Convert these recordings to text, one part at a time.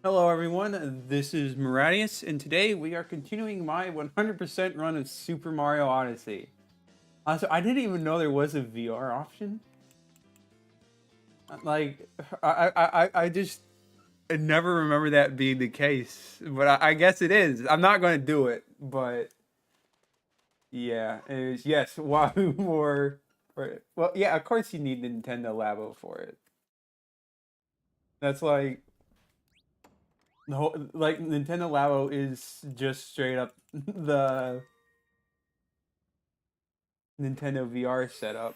Hello everyone, this is Maradius, and today we are continuing my 100% run of Super Mario Odyssey. Also, I didn't even know there was a VR option. Like, I just never remember that being the case, but I guess it is. I'm not going to do it, but yeah, it is, yes, Wahoo more. Well, yeah, of course you need Nintendo Labo for it. That's like, the whole, like Nintendo Labo is just straight up the Nintendo VR setup.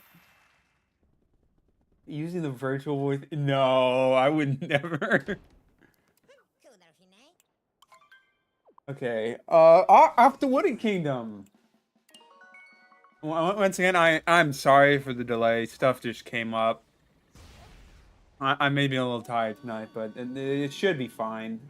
Using the virtual voice? No, I would never. Okay. Off the Wooded Kingdom. Once again, I'm sorry for the delay. Stuff just came up. I may be a little tired tonight, but it should be fine.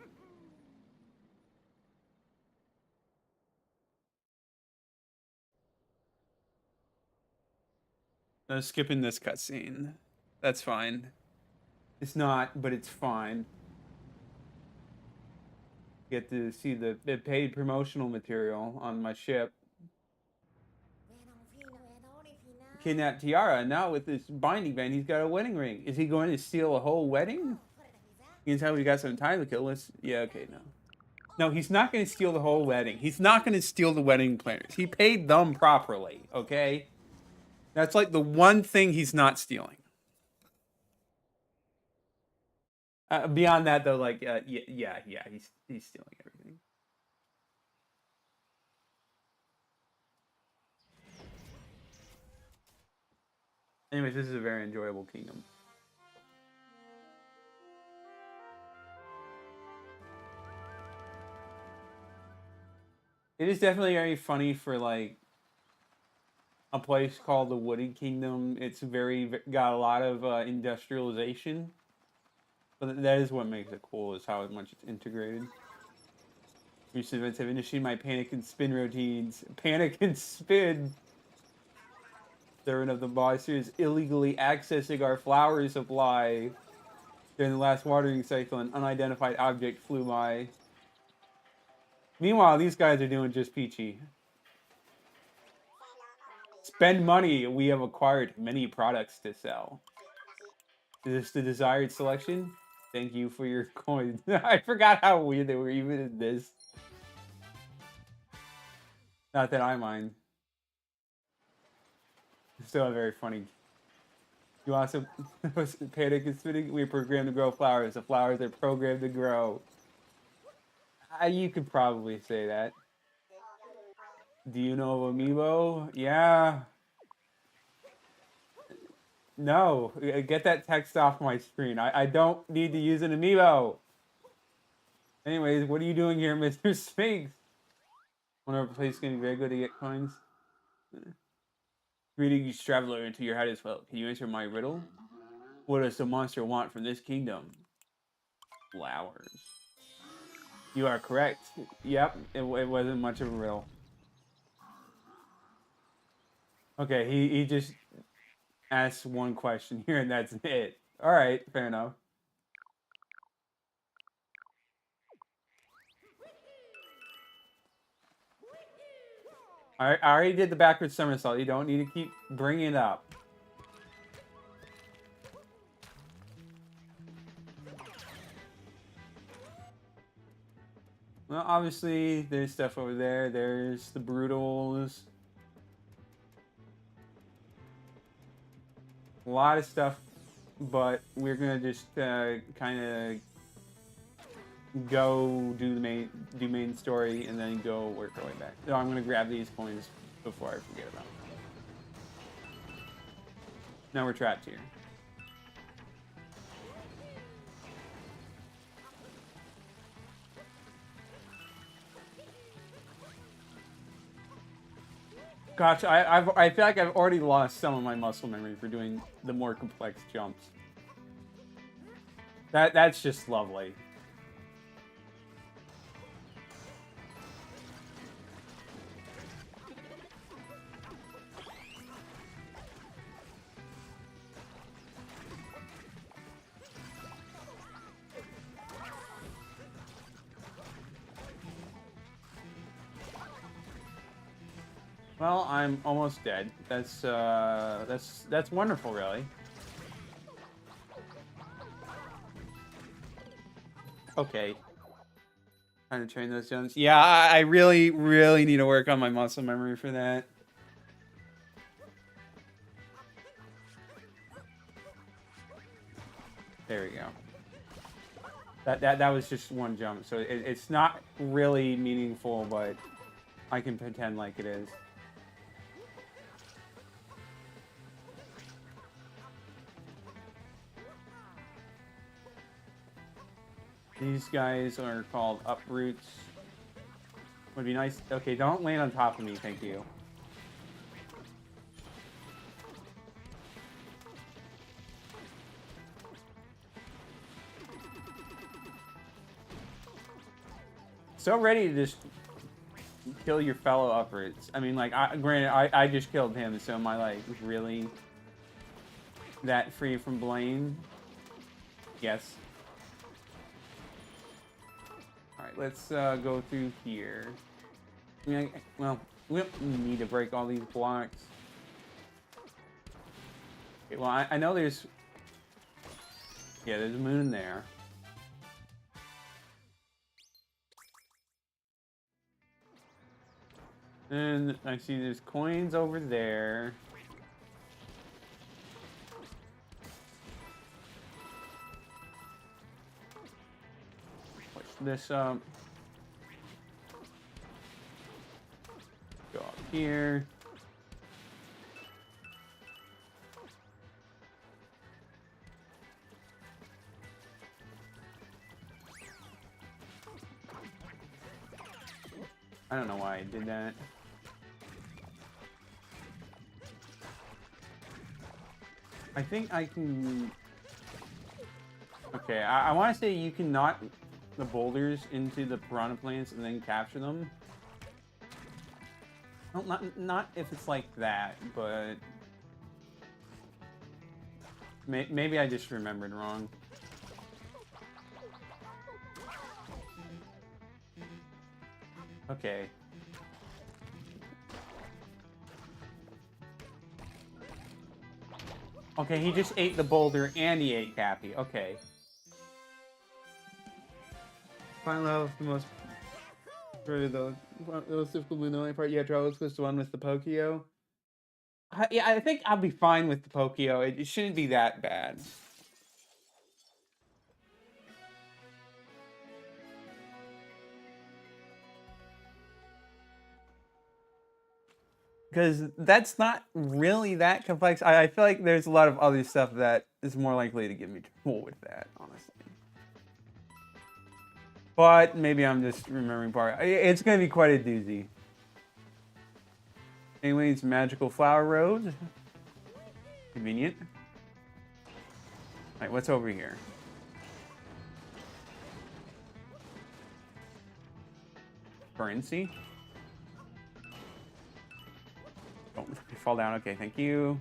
Skipping this cutscene. That's fine. It's not, but it's fine. Get to see the paid promotional material on my ship. Kidnapped Tiara. Now with this binding band, he's got a wedding ring. Is he going to steal a whole wedding? You can tell we got some time to kill. Let's. Yeah, okay, no. No, he's not going to steal the whole wedding. He's not going to steal the wedding planners. He paid them properly, okay? That's like the one thing he's not stealing. Beyond that, though, like, yeah, he's stealing everything. Anyways, this is a very enjoyable kingdom. It is definitely very funny for like a place called the Wooded Kingdom. It's got a lot of industrialization, but that is what makes it cool. Is how much it's integrated. Recent events have initiated my panic and spin routines. Panic and spin. Servant of the boss is illegally accessing our flower supply. During the last watering cycle, an unidentified object flew by. Meanwhile, these guys are doing just peachy. Spend money. We have acquired many products to sell. Is this the desired selection? Thank you for your coins. I forgot how weird they were even in this. Not that I mind. Still very funny. You also panic is spinning. We're programmed to grow flowers. The flowers are programmed to grow. You could probably say that. Do you know of Amiibo? Yeah. No. Get that text off my screen. I don't need to use an Amiibo. Anyways, what are you doing here, Mr. Sphinx? Wonder if a place is going to be very good to get coins. Greetings, traveler, into your hut as well. Can you answer my riddle? What does the monster want from this kingdom? Flowers. You are correct. Yep, it wasn't much of a riddle. Okay, he just asked one question here and that's it. Alright, fair enough. I already did the backwards somersault. You don't need to keep bringing it up. Well, obviously, there's stuff over there. There's the Brutals. A lot of stuff, but we're gonna just kind of go do the main story and then go work our way back. So I'm gonna grab these coins before I forget about them. Now we're trapped here. Gosh, I feel like I've already lost some of my muscle memory for doing the more complex jumps. That's just lovely. Well, I'm almost dead. That's wonderful, really. Okay. Trying to train those Jones. Yeah, I really, really need to work on my muscle memory for that. There we go. That was just one jump, so it's not really meaningful, but I can pretend like it is. These guys are called uproots. Would be nice. Okay, don't land on top of me, thank you. So ready to just kill your fellow uproots. I mean, like, granted, I just killed him, so am I, like, really that free from blame? Yes. Alright, let's go through here. Well, we don't need to break all these blocks. Okay, well, I know there's... Yeah, there's a moon there. And I see there's coins over there. Push this up. Go up here. I don't know why I did that. I think I can... Okay, I want to say you can knock the boulders into the piranha plants and then capture them. Well, not if it's like that, but... Maybe I just remembered wrong. Okay. Okay, he just ate the boulder and he ate Cappy. Okay. Final level, the most... For the most difficult annoying part, yeah, Charles was the one with the Pokio. Yeah, I think I'll be fine with the Pokio. It shouldn't be that bad. Because that's not really that complex. I feel like there's a lot of other stuff that is more likely to give me trouble with that, honestly. But maybe I'm just remembering part. It's going to be quite a doozy. Anyways, Magical Flower Road. Convenient. Alright, what's over here? Currency. Don't fall down. Okay, thank you.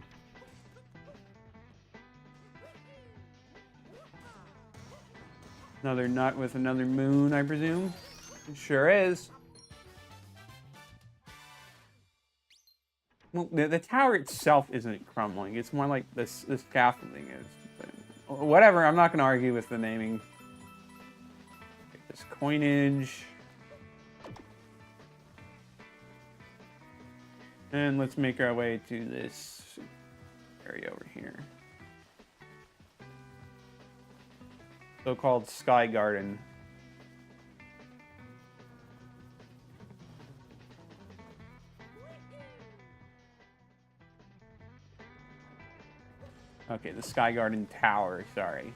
Another nut with another moon, I presume. It sure is. Well, the tower itself isn't crumbling. It's more like this scaffolding is. But whatever, I'm not going to argue with the naming. Get this coinage. And let's make our way to this area over here. So-called Sky Garden. Okay, the Sky Garden Tower, sorry.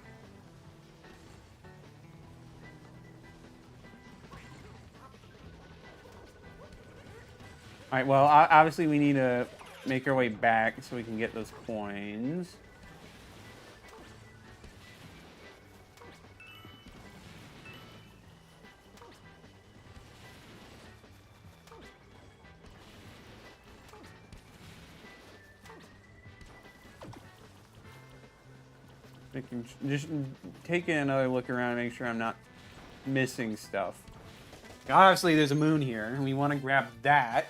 Alright, well, obviously we need to make our way back so we can get those coins. Just taking another look around and make sure I'm not missing stuff. Obviously, there's a moon here, and we want to grab that.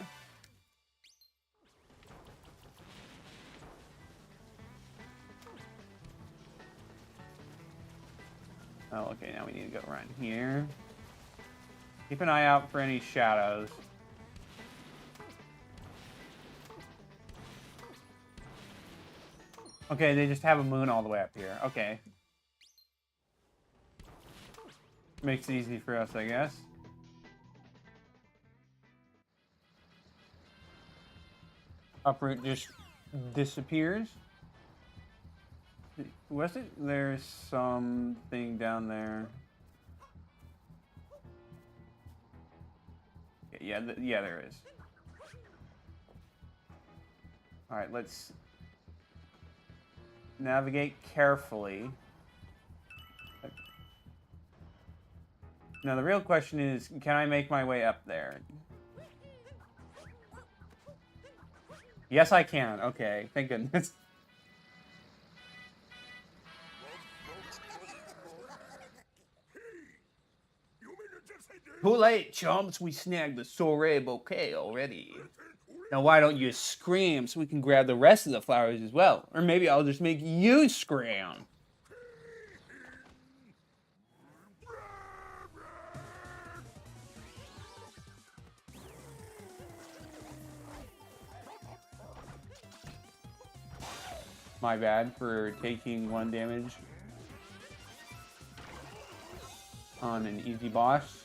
Oh, okay, now we need to go around here. Keep an eye out for any shadows. Okay, they just have a moon all the way up here. Okay. Makes it easy for us, I guess. Uproot just disappears. Was it? There's something down there. Yeah, there is. All right, let's navigate carefully. Now, the real question is, can I make my way up there? Yes, I can. Okay, thank goodness. Too late, chumps. We snagged the soiree bouquet already. Now, why don't you scream so we can grab the rest of the flowers as well? Or maybe I'll just make you scream. My bad for taking 1 damage on an easy boss.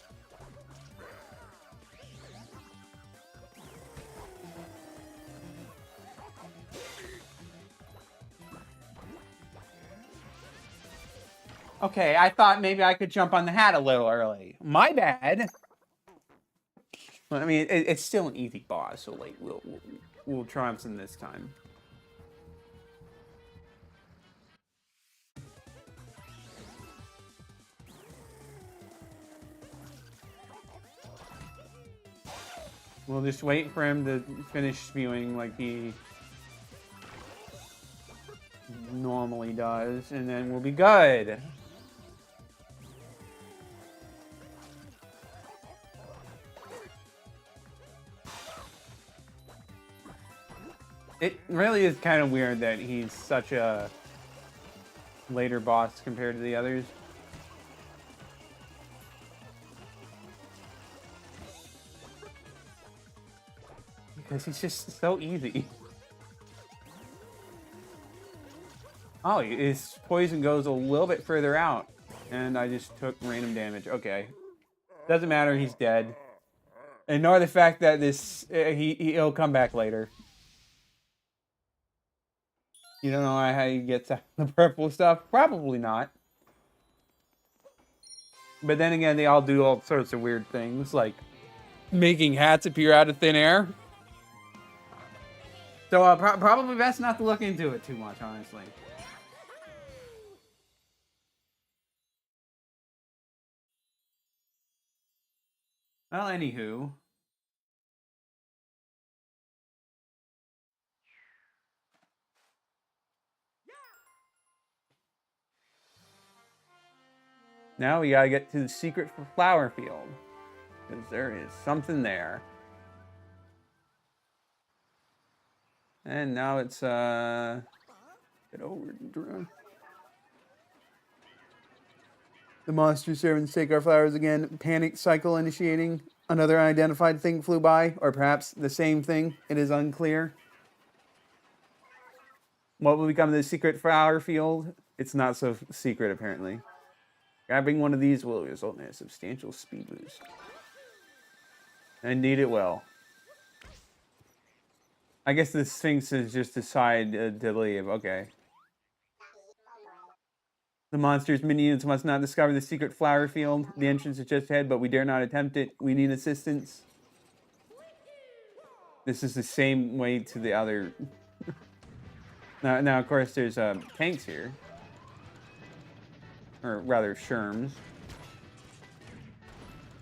Okay, I thought maybe I could jump on the hat a little early. My bad. I mean, it's still an easy boss, so like we'll triumph in this time. We'll just wait for him to finish spewing like he normally does, and then we'll be good. It really is kind of weird that he's such a later boss compared to the others. Because he's just so easy. Oh, his poison goes a little bit further out. And I just took random damage. Okay. Doesn't matter, he's dead. Ignore the fact that this he'll come back later. You don't know how he gets the purple stuff? Probably not. But then again, they all do all sorts of weird things, like making hats appear out of thin air. So probably best not to look into it too much, honestly. Well, anywho. Now we gotta get to the secret flower field. Because there is something there. And now it's, get over drone. The monster servants take our flowers again. Panic cycle initiating. Another unidentified thing flew by. Or perhaps the same thing. It is unclear. What will become the secret flower field? It's not so secret, apparently. Grabbing one of these will result in a substantial speed boost. Indeed it will. I guess the Sphinx is just decide to leave. Okay. The monster's minions must not discover the secret flower field. The entrance is just ahead, but we dare not attempt it. We need assistance. This is the same way to the other. Now, of course, there's tanks here. Or rather, sherms.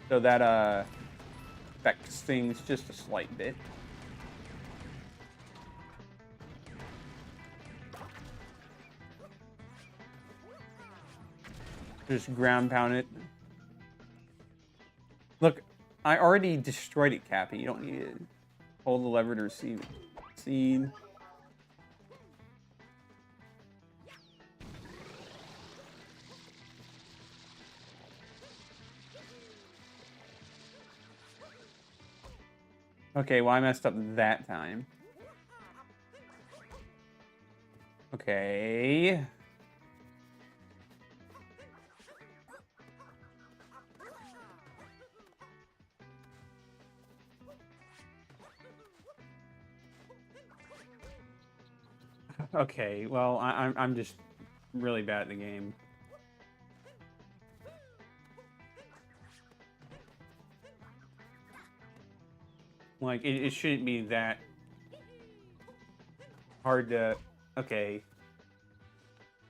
So that affects things just a slight bit. Just ground pound it. Look, I already destroyed it, Cappy. You don't need to hold the lever to receive it. Seed. Okay, well, I messed up that time. Okay. Okay, well, I'm just really bad at the game. Like, it shouldn't be that hard to... Okay.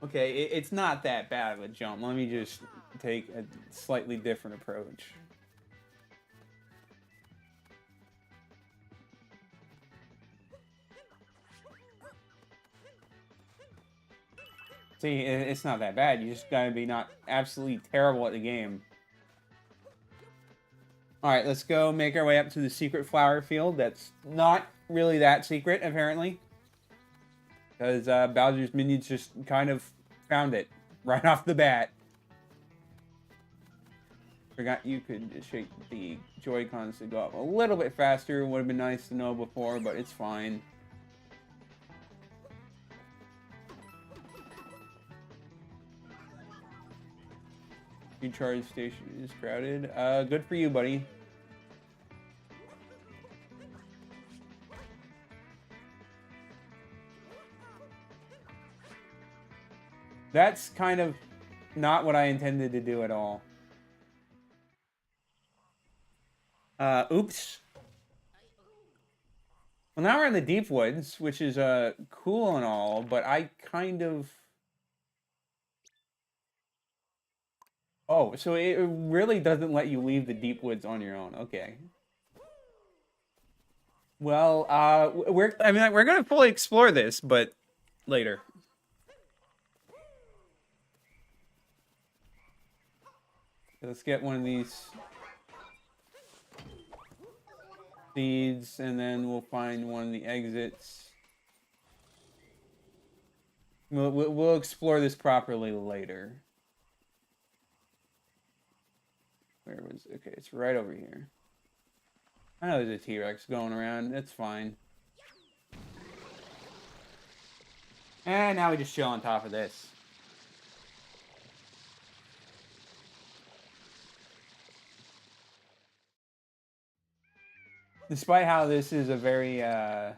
Okay, it's not that bad of a jump. Let me just take a slightly different approach. See, it's not that bad. You just gotta be not absolutely terrible at the game. Alright, let's go make our way up to the secret flower field. That's not really that secret, apparently. Because Bowser's minions just kind of found it right off the bat. Forgot you could shake the Joy-Cons to go up a little bit faster. Would have been nice to know before, but it's fine. Recharge station is crowded. Good for you, buddy. That's kind of not what I intended to do at all. Oops. Well, now we're in the deep woods, which is cool and all, but I kind of... Oh, so it really doesn't let you leave the deep woods on your own. Okay. Well, we're gonna fully explore this, but later. Let's get one of these seeds, and then we'll find one of the exits. We'll explore this properly later. Where was... Okay, it's right over here. I know there's a T-Rex going around. That's fine. And now we just chill on top of this. Despite how this is a very, oh,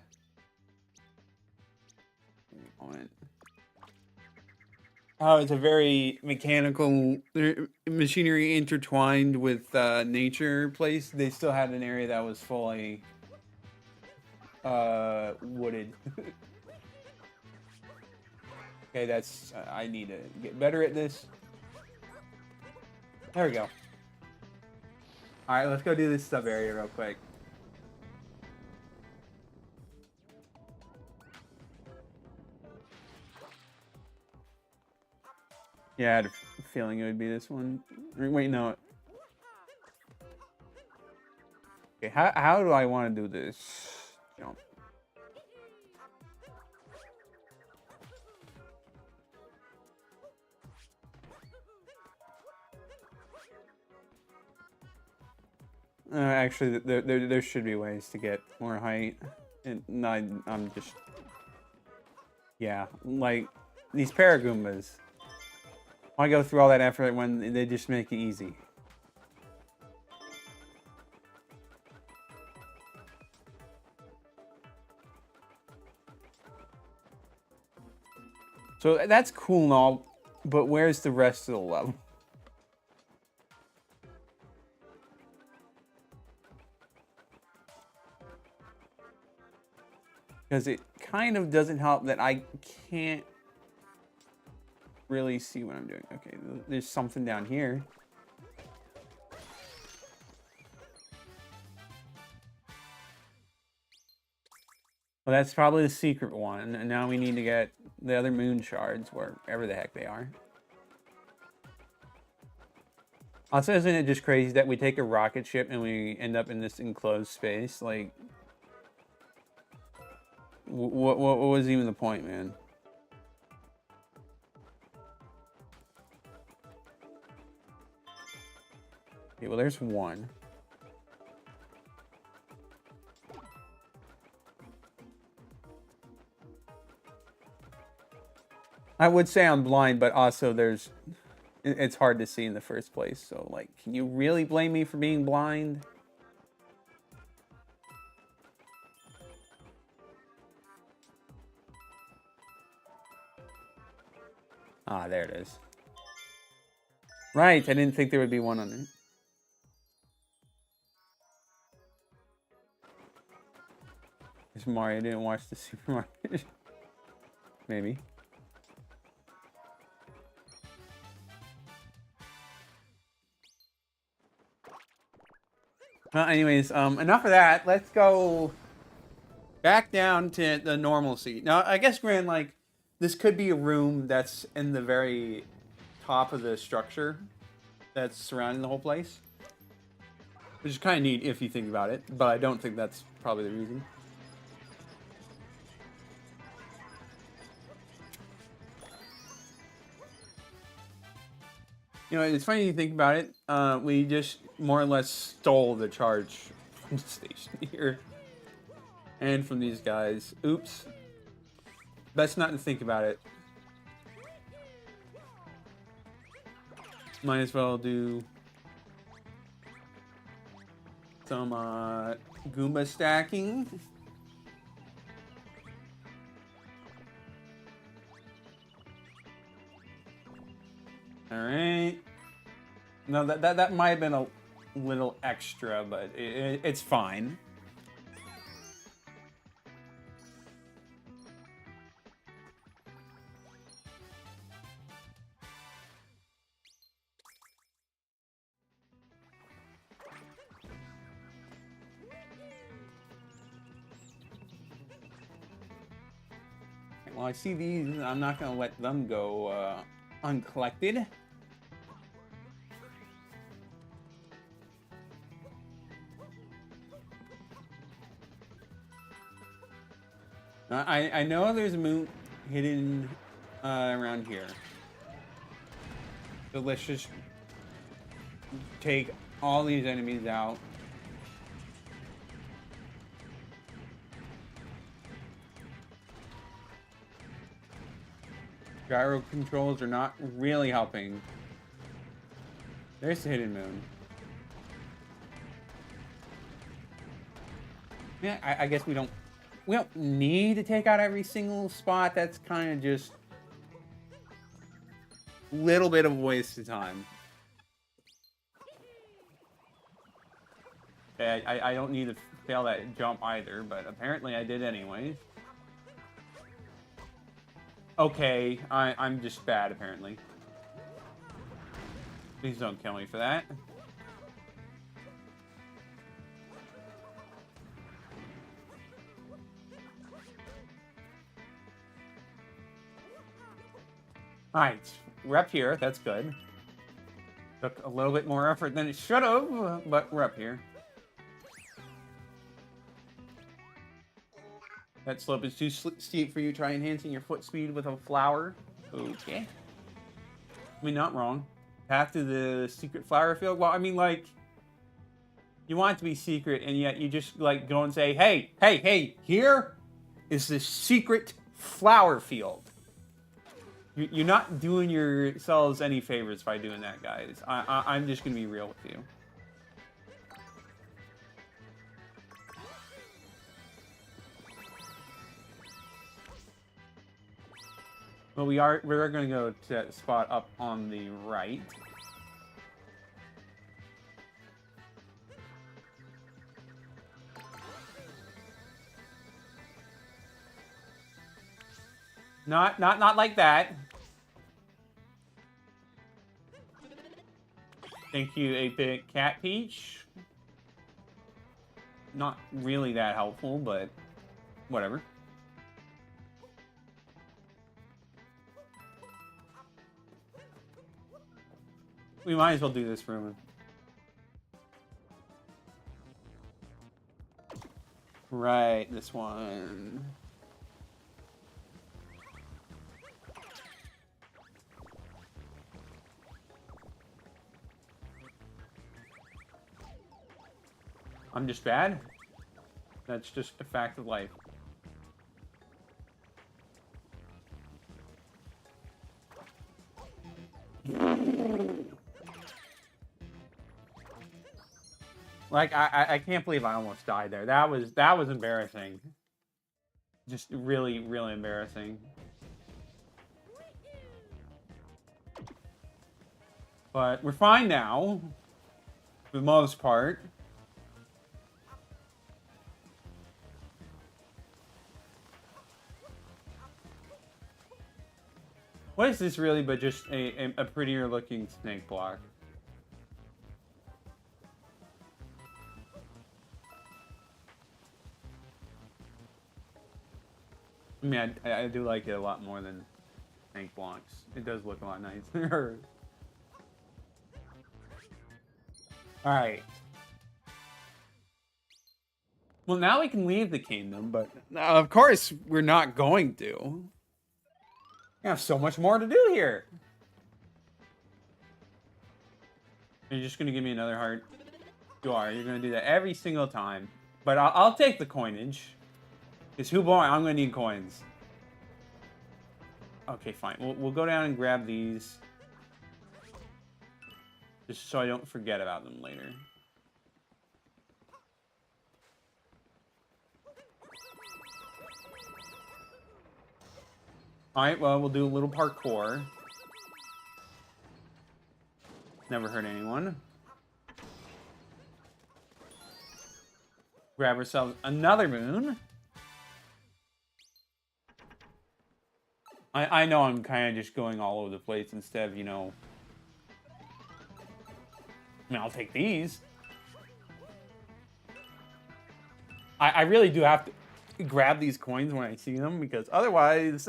it's a very mechanical machinery intertwined with nature place. They still had an area that was fully wooded. Okay, that's... I need to get better at this. There we go. Alright, let's go do this sub area real quick. Yeah, I had a feeling it would be this one. Wait, no. Okay, how do I want to do this? Jump. Actually, there should be ways to get more height. And I'm just... Yeah, like, these Paragoombas. Why go through all that effort when they just make it easy? So that's cool and all, but where's the rest of the level? Because it kind of doesn't help that I can't really see what I'm doing. Okay, there's something down here. Well, that's probably the secret one, and now we need to get the other moon shards, wherever the heck they are. Also, isn't it just crazy that we take a rocket ship and we end up in this enclosed space? Like, what was even the point, man? Okay, well, there's one. I would say I'm blind, but also it's hard to see in the first place. So, like, can you really blame me for being blind? Ah, there it is. Right, I didn't think there would be one on it. It's Mario didn't watch the Super Mario. Maybe. Anyways, enough of that. Let's go back down to the normalcy. Now, I guess, Grant, like, this could be a room that's in the very top of the structure that's surrounding the whole place. Which is kind of neat if you think about it, but I don't think that's probably the reason. You know, it's funny you think about it. We just more or less stole the charge from the station here. And from these guys. Oops. Best not to think about it. Might as well do some Goomba stacking. All right. No, that might have been a little extra, but it's fine. Well, I see these. I'm not going to let them go uncollected. I know there's a moon hidden around here. So let's just take all these enemies out. Gyro controls are not really helping. There's the hidden moon. Yeah, I guess we don't need to take out every single spot. That's kind of just a little bit of a waste of time. Okay, I don't need to fail that jump either, but apparently I did anyways. Okay, I'm just bad, apparently. Please don't kill me for that. Alright, we're up here. That's good. Took a little bit more effort than it should have, but we're up here. That slope is too steep for you. Try enhancing your foot speed with a flower. Okay. I mean, not wrong. Path to the secret flower field. Well, I mean, like, you want it to be secret, and yet you just, like, go and say, hey, hey, hey, here is the secret flower field. You're not doing yourselves any favors by doing that, guys. I'm just going to be real with you. But we're going to go to that spot up on the right. Not like that. Thank you, 8-Bit Cat Peach. Not really that helpful, but whatever. We might as well do this room. Right, this one. I'm just bad. That's just a fact of life. Like, I can't believe I almost died there. That was embarrassing. Just really, really embarrassing. But we're fine now. For the most part. What is this really but just a prettier looking snake block? I mean, I do like it a lot more than snake blocks. It does look a lot nicer. Alright. Well, now we can leave the kingdom, but of course we're not going to. We have so much more to do here. You're just gonna give me another heart? You are. You're gonna do that every single time. But I'll take the coinage. Because who boy, I'm gonna need coins. Okay, fine. We'll go down and grab these. Just so I don't forget about them later. Alright, well, we'll do a little parkour. Never hurt anyone. Grab ourselves another moon. I know I'm kind of just going all over the place instead of, you know... I mean, I'll take these. I really do have to grab these coins when I see them, because otherwise...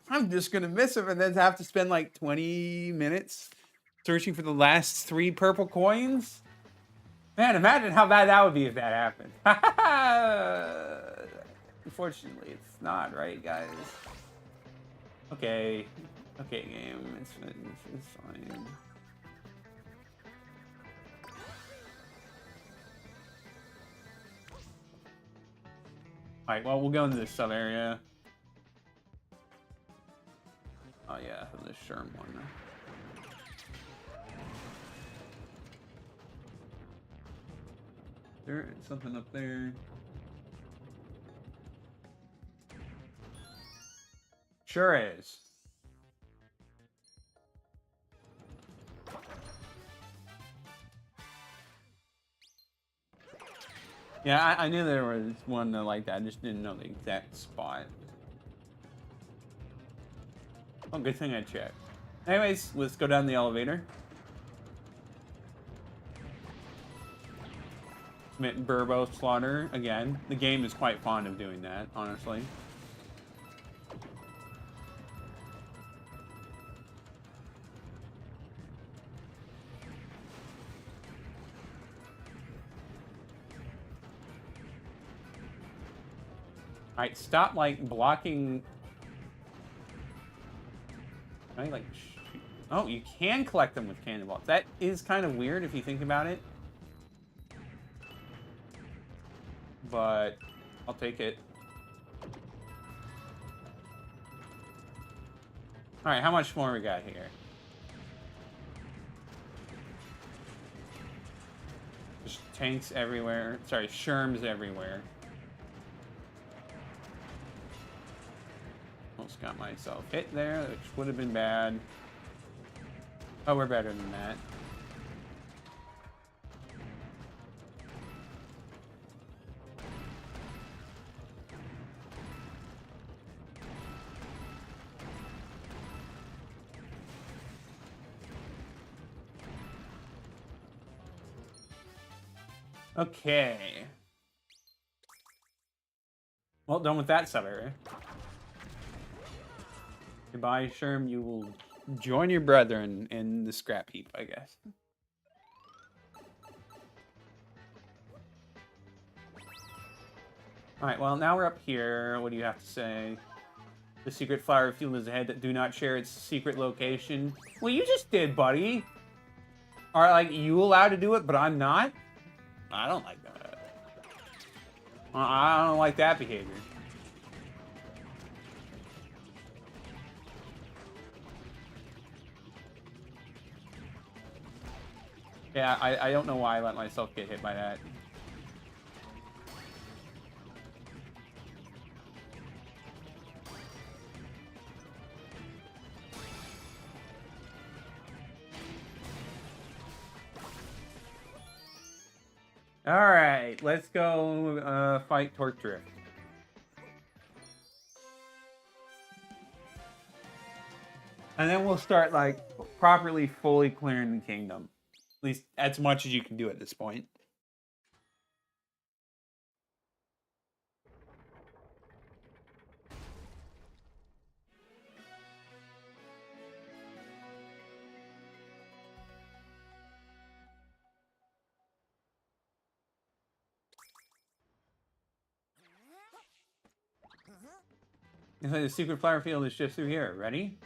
I'm just gonna miss them and then have to spend like 20 minutes searching for the last 3 purple coins. Man, imagine how bad that would be if that happened. Unfortunately, it's not, right, guys? Okay. Okay, game. It's fine. Alright, well, we'll go into this sub area. Oh, yeah, the Sherm one. There is something up there. Sure is. Yeah, I knew there was one like that. I just didn't know the exact spot. Oh, good thing I checked. Anyways, let's go down the elevator. Commit Burbo slaughter again. The game is quite fond of doing that, honestly. Alright, stop, like, blocking... Right, like... Oh, you can collect them with cannonballs. That is kind of weird if you think about it. But I'll take it. Alright, how much more we got here? Just tanks everywhere. Sorry, Sherms everywhere. Almost got myself hit there, which would have been bad. Oh, we're better than that. Okay. Well, done with that sub-area. Goodbye, Sherm. You will join your brethren in the scrap heap, I guess. Alright, well, now we're up here. What do you have to say? The secret flower field is ahead. Do not share its secret location. Well, you just did, buddy. Are, like, you allowed to do it, but I'm not? I don't like that. I don't like that behavior. Yeah, I don't know why I let myself get hit by that. Alright, let's go fight Torque Drift. And then we'll start, like, properly, fully clearing the kingdom. At least as much as you can do at this point. The secret flower field is just through here. Ready?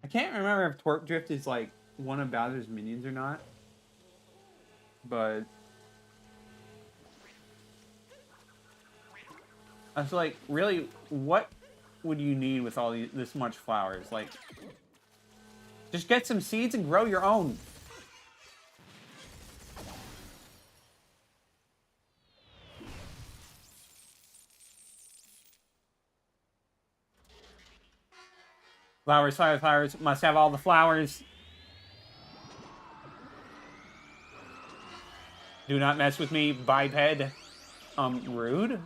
I can't remember if Torque Drift is, like, one of Bowser's minions or not. But I was like, really, what would you need with all this much flowers? Like, just get some seeds and grow your own. Flowers, flowers, flowers. Must have all the flowers. Do not mess with me, biped. Rude?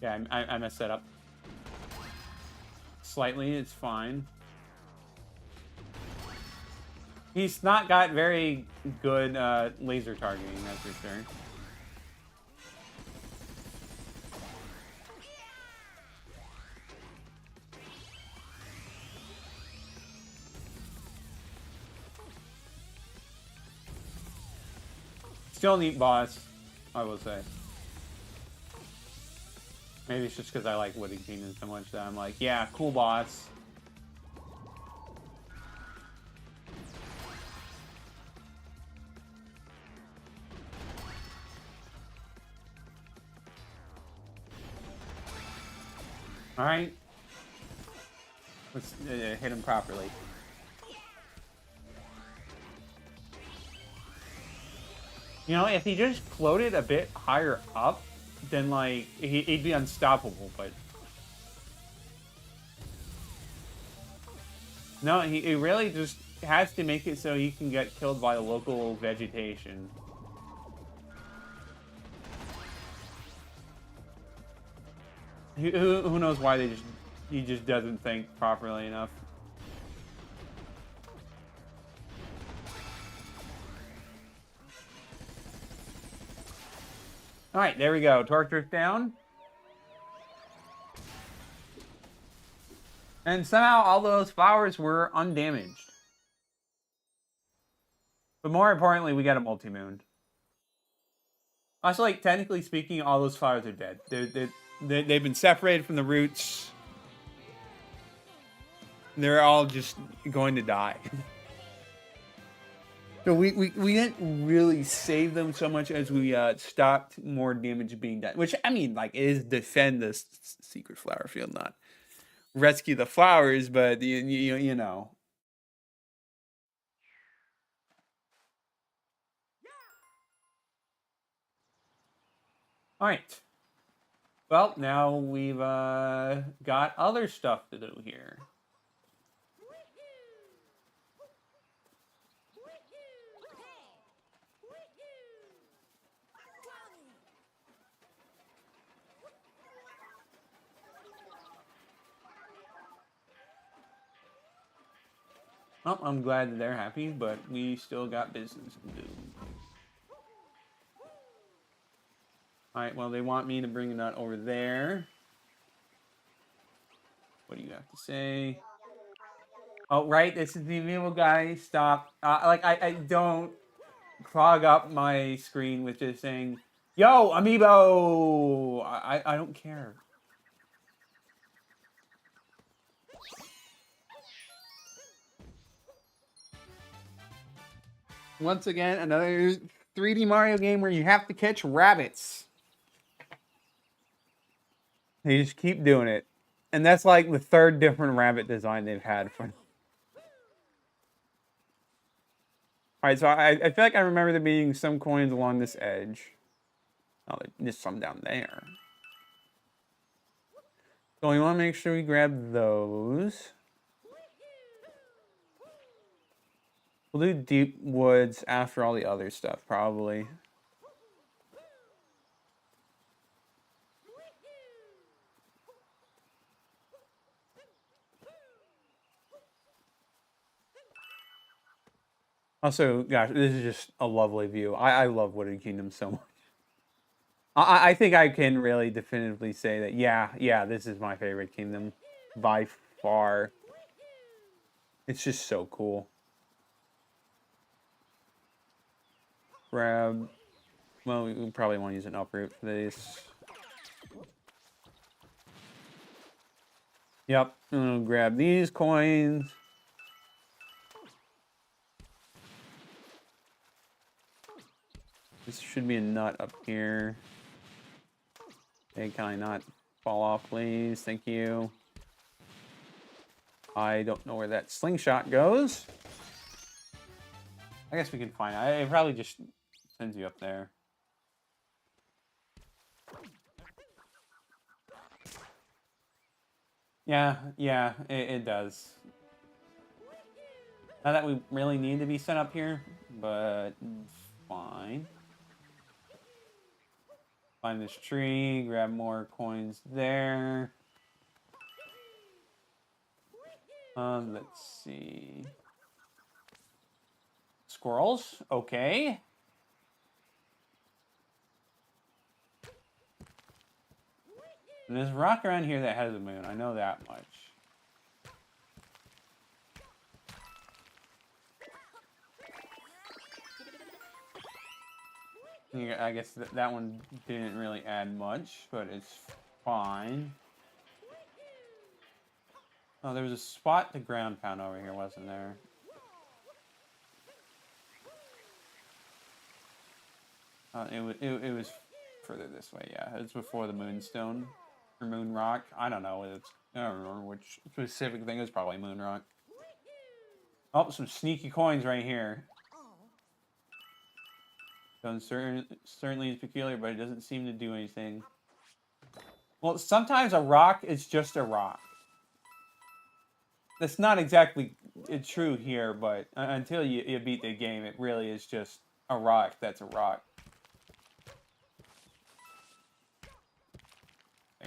Yeah, I messed that up. Slightly, it's fine. He's not got very good laser targeting, that's for sure. Still a neat boss, I will say. Maybe it's just because I like Wooded Kingdom so much that I'm like, yeah, cool boss. Alright. Let's hit him properly. You know, if he just floated a bit higher up, then, like, he'd be unstoppable, but... No, he really just has to make it so he can get killed by local vegetation. Who knows why he just doesn't think properly enough. Alright, there we go. Torque Drift down. And somehow all those flowers were undamaged. But more importantly, we got a multi-moon. Also, like, technically speaking, all those flowers are dead. They've been separated from the roots. They're all just going to die. So we didn't really save them so much as we stopped more damage being done. Which, I mean, like, is defend the secret flower field, not rescue the flowers, but, you know. Alright. Well, now we've got other stuff to do here. Well, I'm glad that they're happy, but we still got business to do. Alright, well, they want me to bring that over there. What do you have to say? Oh, right, this is the amiibo guy. Stop. Like, I don't clog up my screen with just saying, yo, amiibo! I don't care. Once again, another 3D Mario game where you have to catch rabbits. They just keep doing it. And that's like the third different rabbit design they've had for. Alright, so I feel like I remember there being some coins along this edge. Oh, there's some down there. So we want to make sure we grab those. We'll do deep woods after all the other stuff, probably. Also, gosh, this is just a lovely view. I love Wooded Kingdom so much. I think I can really definitively say that, yeah, this is my favorite kingdom by far. It's just so cool. Grab... Well, we probably want to use an uproot for this. Yep, I'm gonna grab these coins. This should be a nut up here. Hey, can I not fall off, please? Thank you. I don't know where that slingshot goes. I guess we can find it. It probably just sends you up there. Yeah, it does. Not that we really need to be sent up here, but fine. Find this tree, grab more coins there. Let's see. Squirrels, okay. And there's a rock around here that has a moon. I know that much. I guess that one didn't really add much, but it's fine. Oh, there was a spot to ground pound over here, wasn't there? It was further this way, yeah. It's before the moonstone. Or moon rock. I don't know. I don't remember which specific thing. It was probably moon rock. Oh, some sneaky coins right here. Certainly is peculiar, but it doesn't seem to do anything. Well, sometimes a rock is just a rock. That's not exactly true here, but until you beat the game, it really is just a rock that's a rock.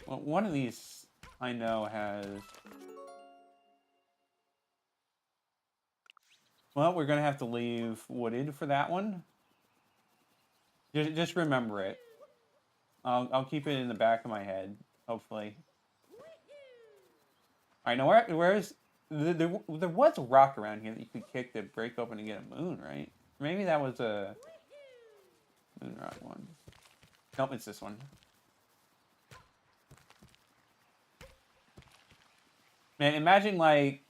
Well, one of these I know has... Well, we're going to have to leave wooded for that one. Just remember it. I'll keep it in the back of my head, hopefully. Alright, now where is... There was a rock around here that you could kick to break open and get a moon, right? Maybe that was a... moon rock one. Nope, it's this one. Man, imagine, like,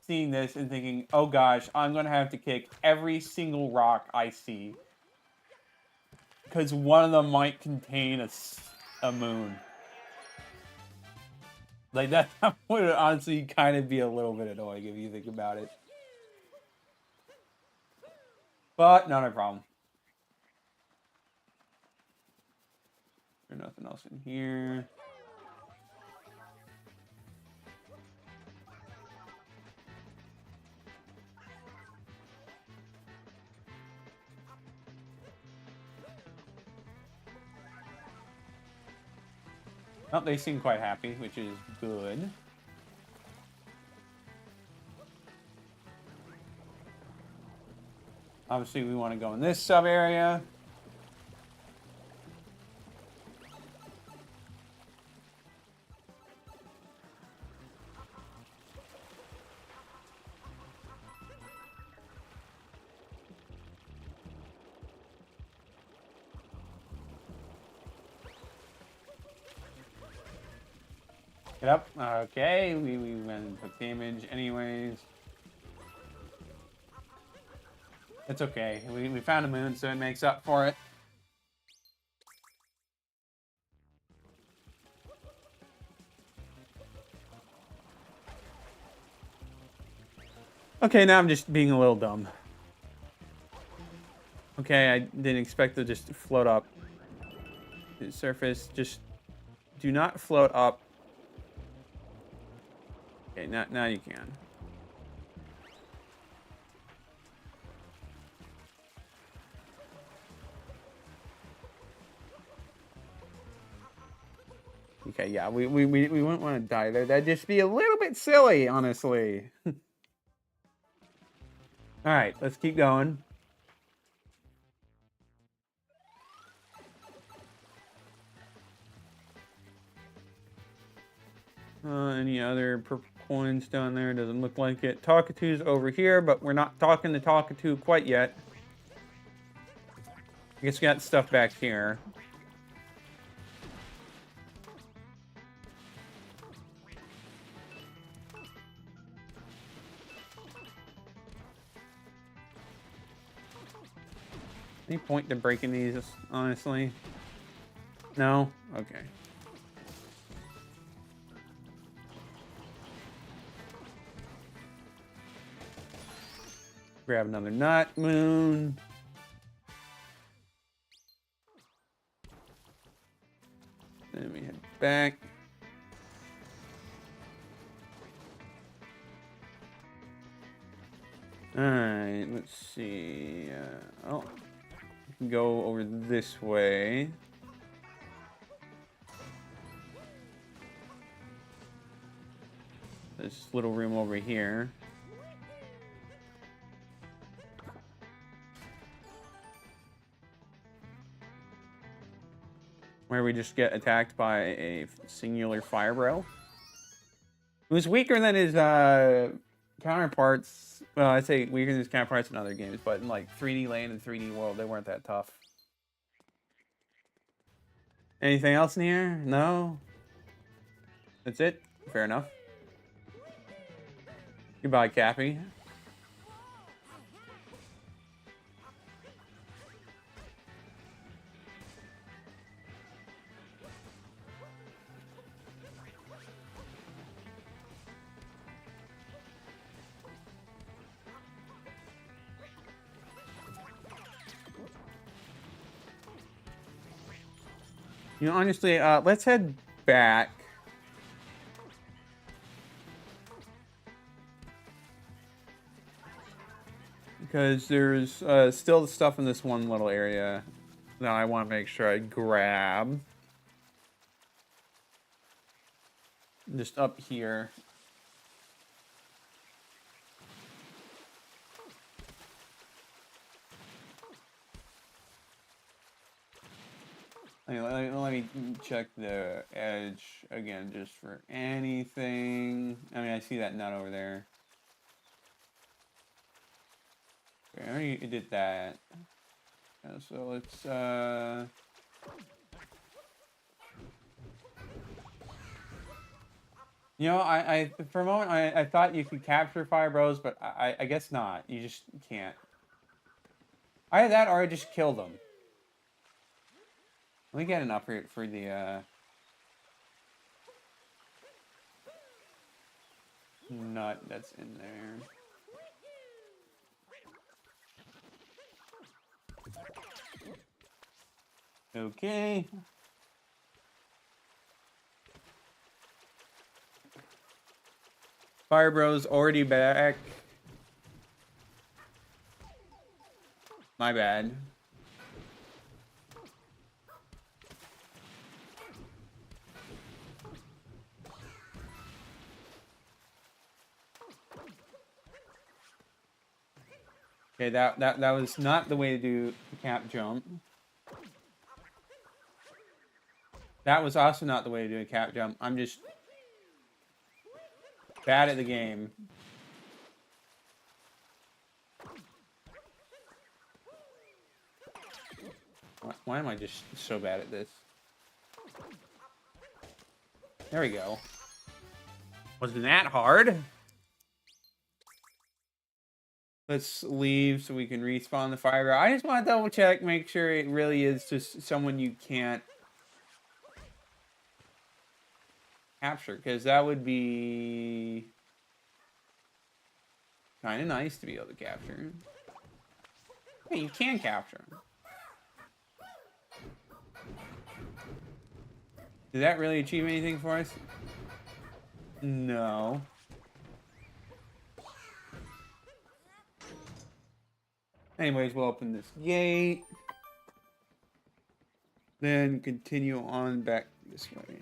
seeing this and thinking, oh gosh, I'm going to have to kick every single rock I see. Because one of them might contain a moon. Like, that would honestly kind of be a little bit annoying if you think about it. But, not a problem. There's nothing else in here. Oh, they seem quite happy, which is good. Obviously, we want to go in this sub-area. Get up. Okay, we went and took damage anyways. It's okay. We found a moon, so it makes up for it. Okay, now I'm just being a little dumb. Okay, I didn't expect to just float up. The surface, just do not float up. Okay, now you can. Okay, yeah, we wouldn't want to die there. That'd just be a little bit silly, honestly. All right, let's keep going. Any other purple coins down there? Doesn't look like it. Talkatoo's over here, but we're not talking to Talkatoo quite yet. I guess we got stuff back here. Any point to breaking these, honestly? No? Okay. Grab another nut, moon. Then we head back. Alright, let's see. Oh, we can go over this way. There's little room over here. Where we just get attacked by a singular fire bro. Who's weaker than his counterparts. Well, I'd say weaker than his counterparts in other games, but in like 3D Land and 3D World, they weren't that tough. Anything else in here? No? That's it? Fair enough. Goodbye, Cappy. You know, honestly, let's head back. Because there's still stuff in this one little area that I want to make sure I grab. Just up here. Let me check the edge again just for anything. I mean, I see that nut over there. Okay, I already did that. Yeah, so let's you know, I for a moment I thought you could capture fire bros, but I guess not. You just can't. Either that or I just killed them. Let me get an upgrade for the nut that's in there. Okay. Fire Bros already back. My bad. Okay, that was not the way to do the cap jump. That was also not the way to do a cap jump. I'm just bad at the game. Why am I just so bad at this? There we go. Wasn't that hard? Let's leave so we can respawn the fire. I just want to double check, make sure it really is just someone you can't capture, because that would be kind of nice to be able to capture. Hey, you can capture them. Did that really achieve anything for us? No. Anyways, we'll open this gate. Then continue on back this way.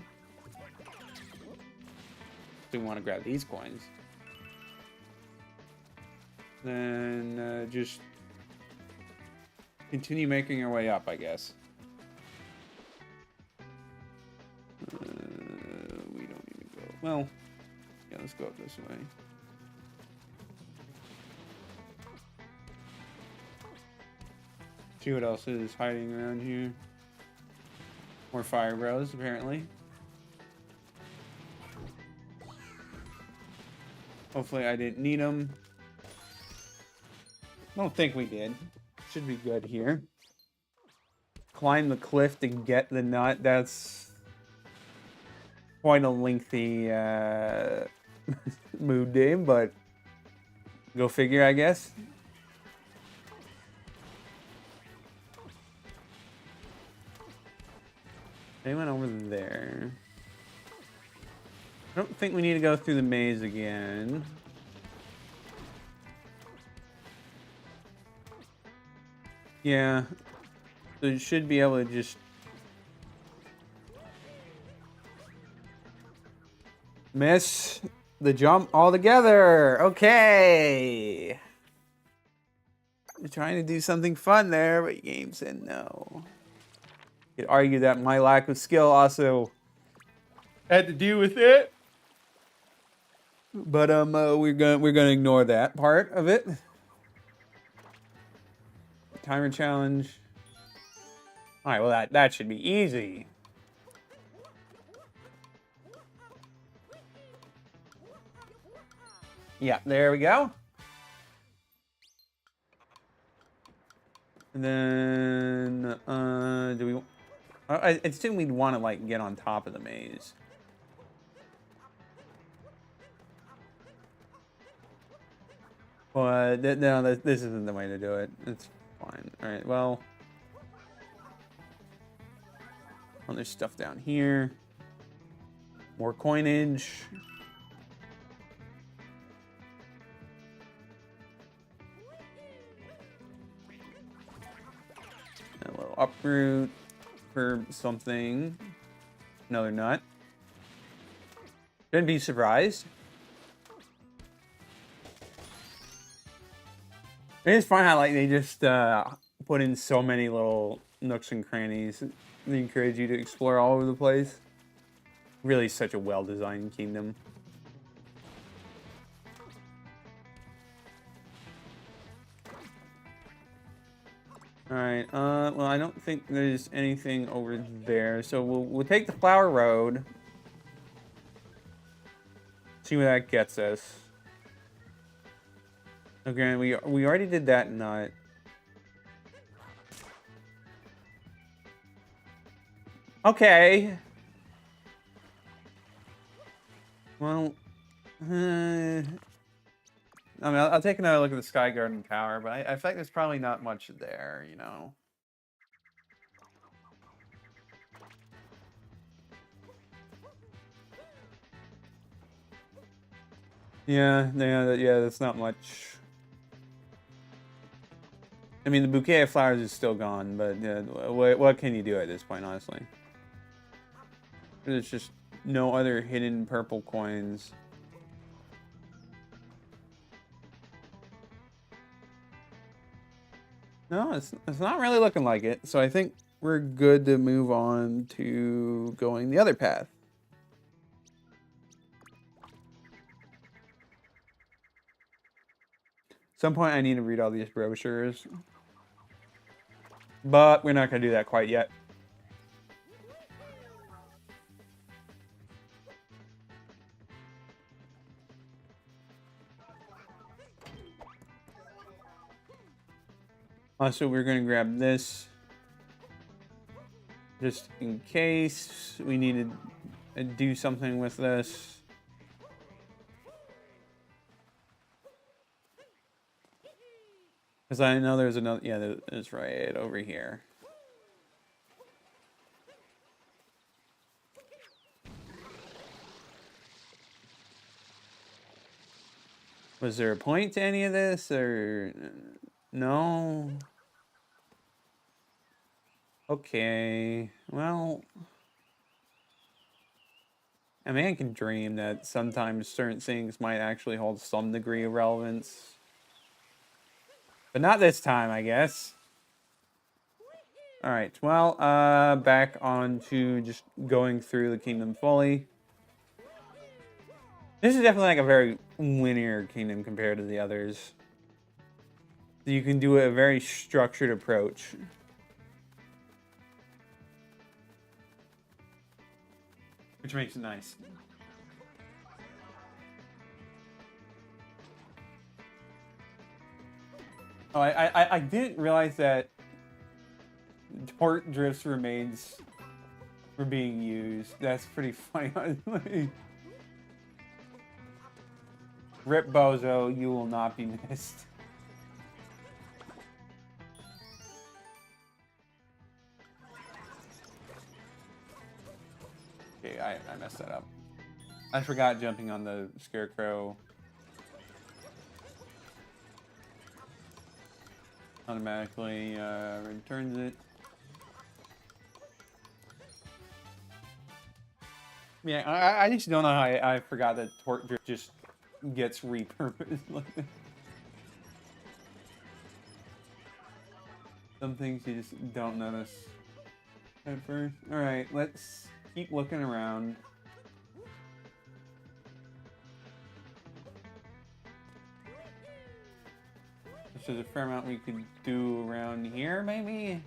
We want to grab these coins. Then just continue making our way up, I guess. We don't need to go. Well, yeah, let's go up this way. See what else is hiding around here. More fire bros, apparently. Hopefully I didn't need them. I don't think we did. Should be good here. Climb the cliff to get the nut. That's quite a lengthy mood game, but go figure, I guess. They went over there. I don't think we need to go through the maze again. Yeah. So you should be able to just miss the jump altogether. Okay. You're trying to do something fun there, but your game said no. You could argue that my lack of skill also had to do with it. But we're gonna ignore that part of it. Timer challenge. All right, well that should be easy. Yeah, there we go. And then do we? I assume we'd want to like get on top of the maze. But no, this isn't the way to do it. It's fine. All right. Well, there's stuff down here. More coinage. A little uproot for something. Another nut. Shouldn't be surprised. It's fun how like they just put in so many little nooks and crannies. They encourage you to explore all over the place. Really such a well-designed kingdom. Alright, well I don't think there's anything over there. So we'll take the flower road. See where that gets us. Okay, we already did that nut. Okay. Well, I mean, I'll take another look at the Sky Garden Tower, but I feel like there's probably not much there, you know. Yeah, that's not much. I mean, the bouquet of flowers is still gone, but what can you do at this point, honestly? There's just no other hidden purple coins. No, it's not really looking like it. So I think we're good to move on to going the other path. At some point I need to read all these brochures. But we're not going to do that quite yet. Also, we're going to grab this just in case we need to do something with this. Because I know there's another, yeah, there's right over here. Was there a point to any of this, or no? Okay, well, a man can dream that sometimes certain things might actually hold some degree of relevance. But not this time, I guess. Alright, well, back on to just going through the kingdom fully. This is definitely like a very linear kingdom compared to the others. You can do a very structured approach. Which makes it nice. Oh, I didn't realize that Tort Drift's remains were being used. That's pretty funny, honestly. Rip Bozo, you will not be missed. Okay, I messed that up. I forgot jumping on the scarecrow. Automatically returns it. Yeah, I just don't know how I forgot that Tort Drift just gets repurposed. Some things you just don't notice at first. Alright, let's keep looking around. There's a fair amount we could do around here, maybe?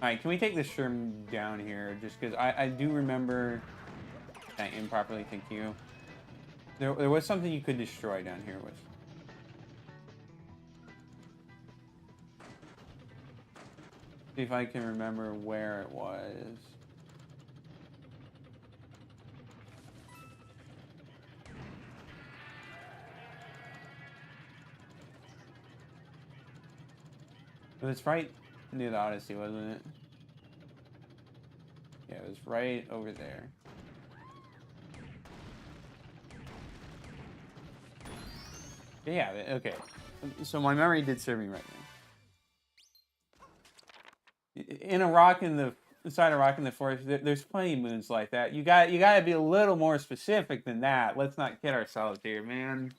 Alright, can we take the shroom down here? Just because I do remember... I improperly, thank you. There was something you could destroy down here with. See if I can remember where it was. It was right near the Odyssey, wasn't it? Yeah, it was right over there. Yeah, okay. So my memory did serve me right now. In a rock in the inside a rock in the forest, there's plenty of moons like that. You got to be a little more specific than that. Let's not kid ourselves here, man.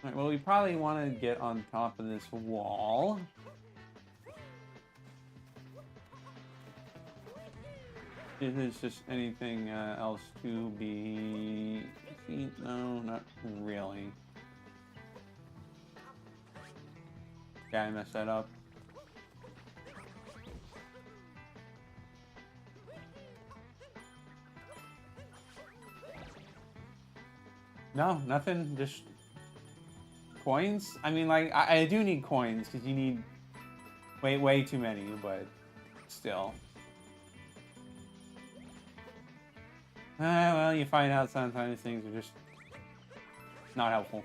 All right, well, we probably want to get on top of this wall. If there's just anything else to be seen, no, not really. Yeah, I messed that up. No, nothing. Just coins. I mean, like, I do need coins because you need way too many, but still. Well, you find out sometimes things are just not helpful.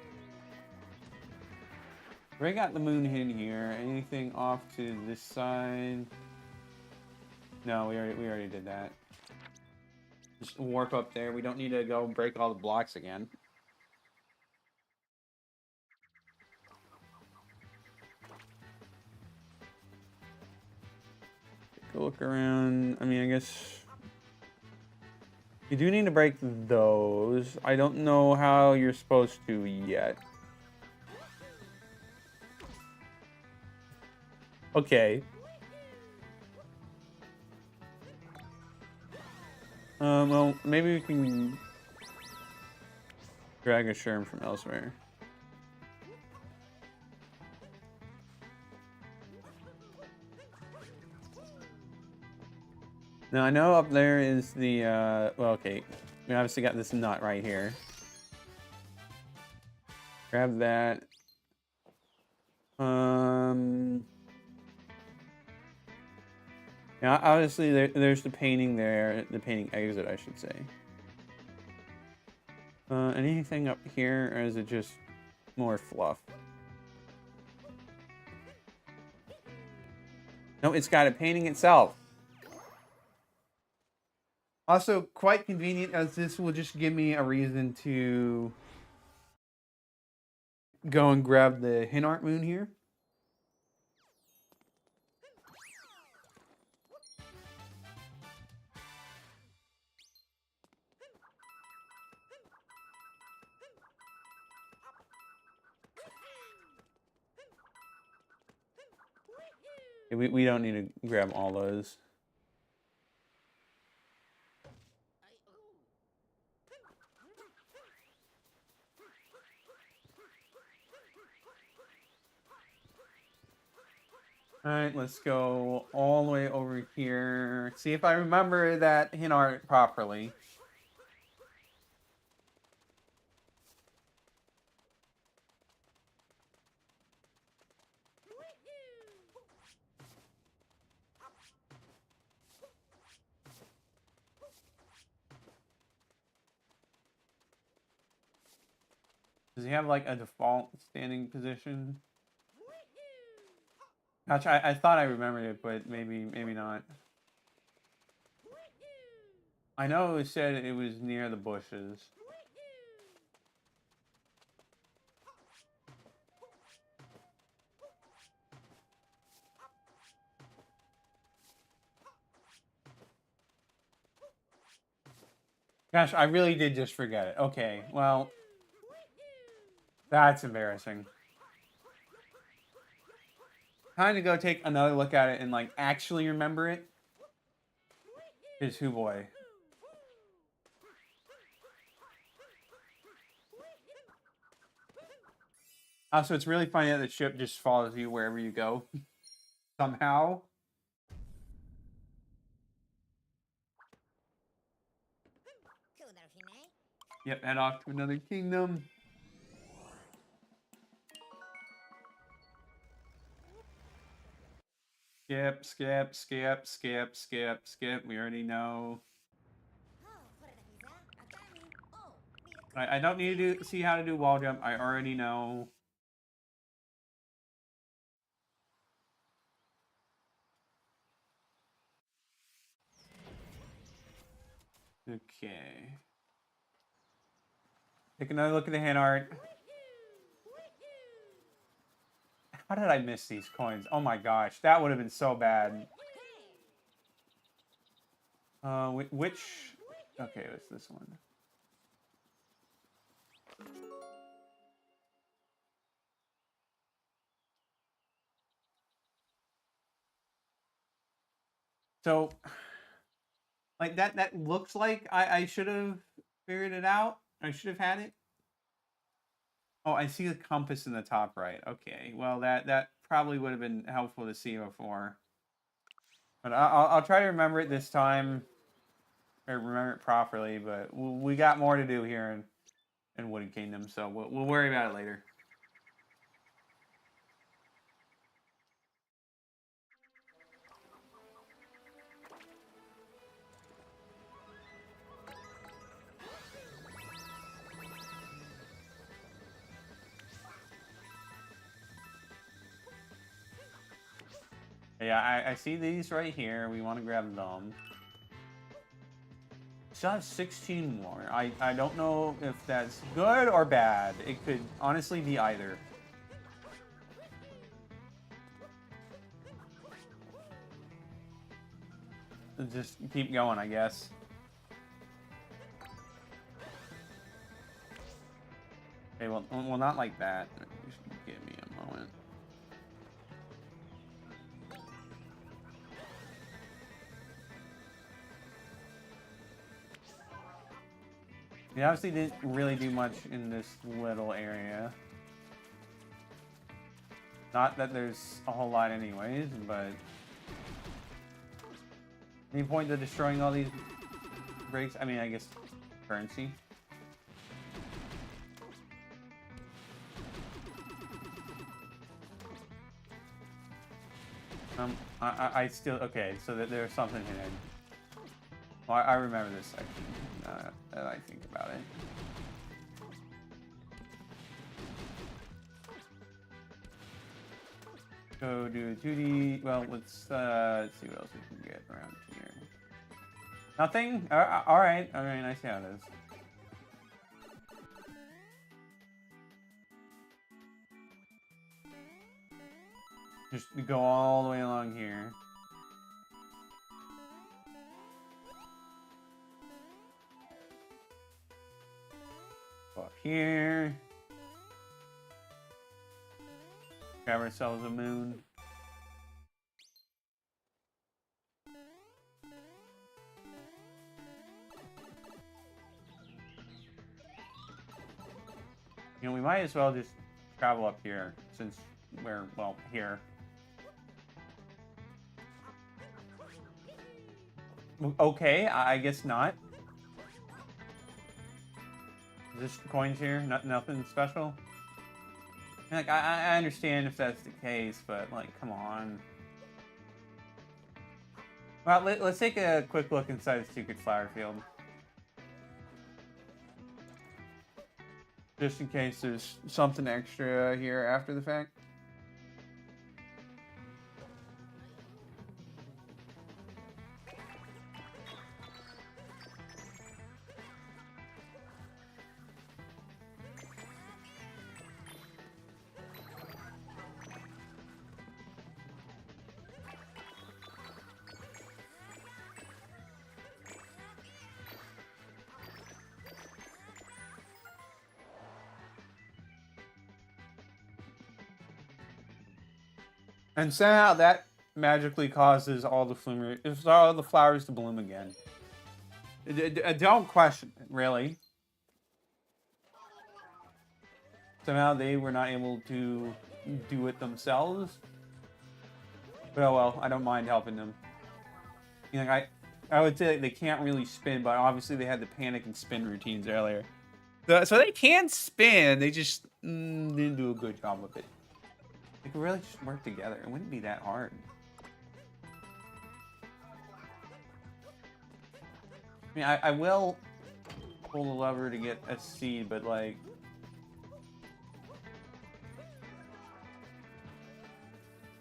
We got the moon hidden here. Anything off to this side? No, we already did that. Just warp up there. We don't need to go break all the blocks again. Take a look around. I mean, I guess you do need to break those. I don't know how you're supposed to yet. Okay. Well, maybe we can drag a shroom from elsewhere. Now I know up there is the, well, okay. We obviously got this nut right here. Grab that. Yeah, obviously there's the painting there, the painting exit, I should say. Anything up here, or is it just more fluff? No, it's got a painting itself. Also, quite convenient, as this will just give me a reason to go and grab the Hin Art Moon here. We don't need to grab all those. Alright, let's go all the way over here. See if I remember that Hin Art properly. Does he have like a default standing position? Gosh, I thought I remembered it, but maybe not. I know it said it was near the bushes. Gosh, I really did just forget it. Okay, well, that's embarrassing. Time to go take another look at it and like actually remember it. Is who boy. Also, it's really funny that the ship just follows you wherever you go. Somehow. Yep, head off to another kingdom. Skip, skip, skip, skip, skip, skip. We already know. I don't need to see how to do wall jump. I already know. Okay. Take another look at the hand art. How did I miss these coins? Oh my gosh, that would have been so bad. Which? Okay, it's this one. So, like that looks like I should have figured it out. I should have had it. Oh, I see the compass in the top right. Okay, well that probably would have been helpful to see before. But I'll try to remember it this time, or remember it properly. But we got more to do here in Wooded Kingdom, so we'll worry about it later. Yeah, I see these right here. We want to grab them. Still have 16 more. I don't know if that's good or bad. It could honestly be either. Just keep going, I guess. Okay, well, not like that. Just give me a moment. We obviously didn't really do much in this little area. Not that there's a whole lot anyways, but... Any point to destroying all these breaks? I mean, I guess currency. I still, okay, so there's something hidden. Well, I remember this section, that I think about it. Go do a 2D, well, let's see what else we can get around here. Nothing? Alright, I see how it is. Just go all the way along here. Go up here. Grab ourselves a moon. You know, we might as well just travel up here since we're, well, here. Okay, I guess not. Just coins here, nothing special. Like, I understand if that's the case, but like, come on. Well, let's take a quick look inside the secret flower field, just in case there's something extra here after the fact. And somehow that magically causes all the flowers to bloom again. Don't question it, really. Somehow they were not able to do it themselves. But oh well, I don't mind helping them. You know, I would say they can't really spin, but obviously they had the panic and spin routines earlier. So they can spin, they just didn't do a good job with it. They could really just work together. It wouldn't be that hard. I mean, I will pull the lever to get a seed, but like...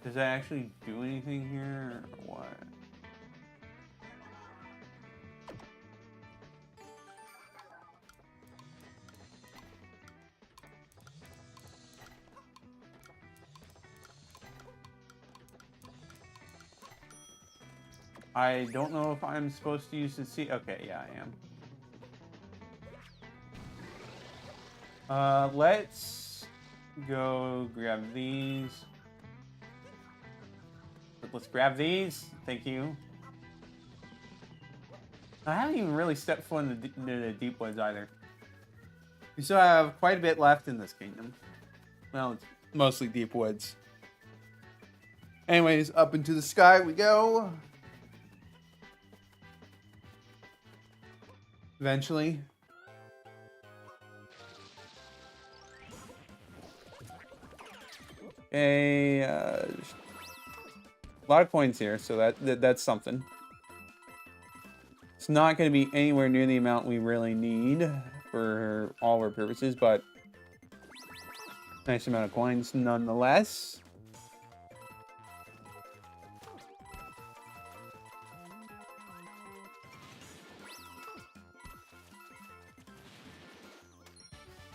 Does that actually do anything here, or what? I don't know if I'm supposed to use the seed. Okay, yeah, I am. Let's go grab these. Let's grab these. Thank you. I haven't even really stepped foot in the deep woods either. We still have quite a bit left in this kingdom. Well, it's mostly deep woods. Anyways, up into the sky we go. Eventually. Okay, a lot of coins here, so that's something. It's not going to be anywhere near the amount we really need for all of our purposes, but nice amount of coins nonetheless.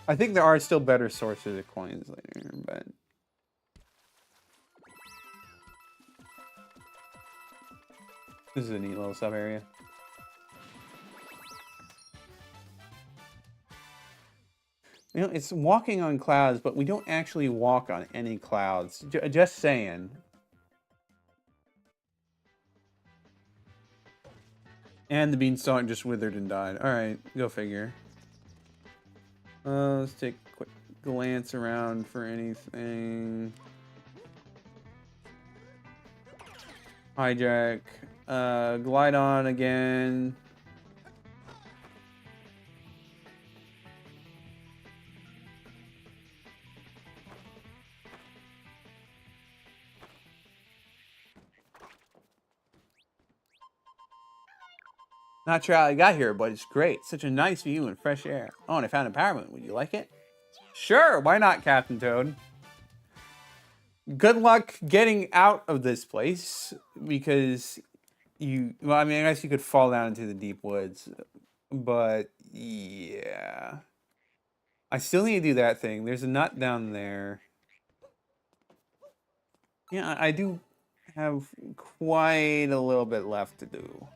I think there are still better sources of coins later, but... This is a neat little sub-area. You know, it's walking on clouds, but we don't actually walk on any clouds. Just saying. And the beanstalk just withered and died. Alright, go figure. Let's take a quick glance around for anything. Hijack. Glide on again. Not sure how I got here, but it's great. Such a nice view and fresh air. Oh, and I found a power moon. Would you like it? Sure, why not, Captain Toad? Good luck getting out of this place, because well, I mean, I guess you could fall down into the deep woods, but yeah. I still need to do that thing. There's a nut down there. Yeah, I do have quite a little bit left to do.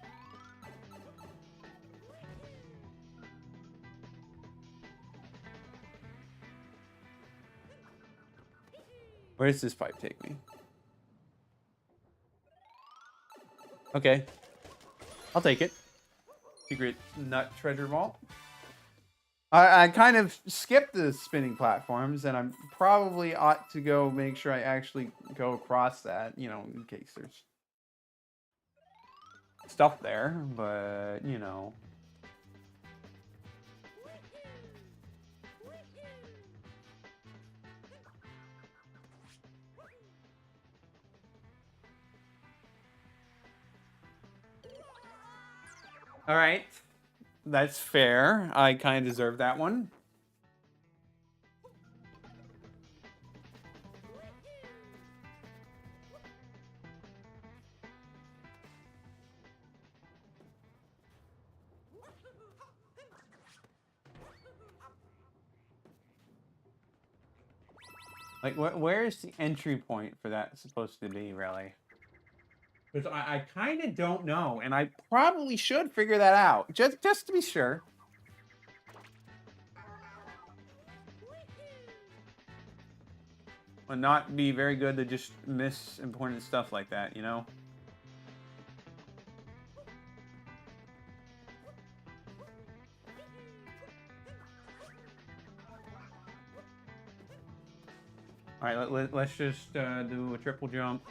Where does this pipe take me? Okay. I'll take it. Secret nut treasure vault. I kind of skipped the spinning platforms, and I probably ought to go make sure I actually go across that, you know, in case there's stuff there, but, you know. All right. That's fair. I kind of deserve that one. Like, where's the entry point for that supposed to be, really? Because I kind of don't know, and I probably should figure that out, just to be sure. Would not be very good to just miss important stuff like that, you know? All right, let's just do a triple jump.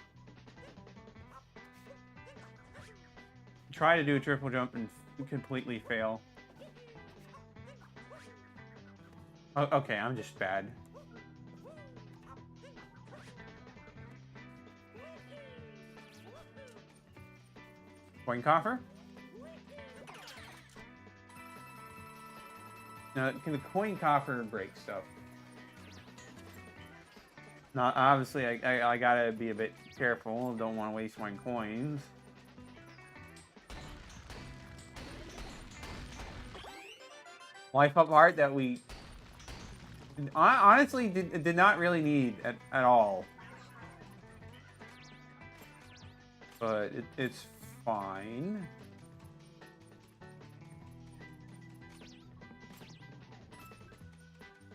Try to do a triple jump and completely fail. Oh, okay, I'm just bad. Coin coffer? Now, can the coin coffer break stuff? Now, obviously, I gotta be a bit careful. Don't want to waste my coins. Life up heart that we honestly did not really need at all. But it's fine.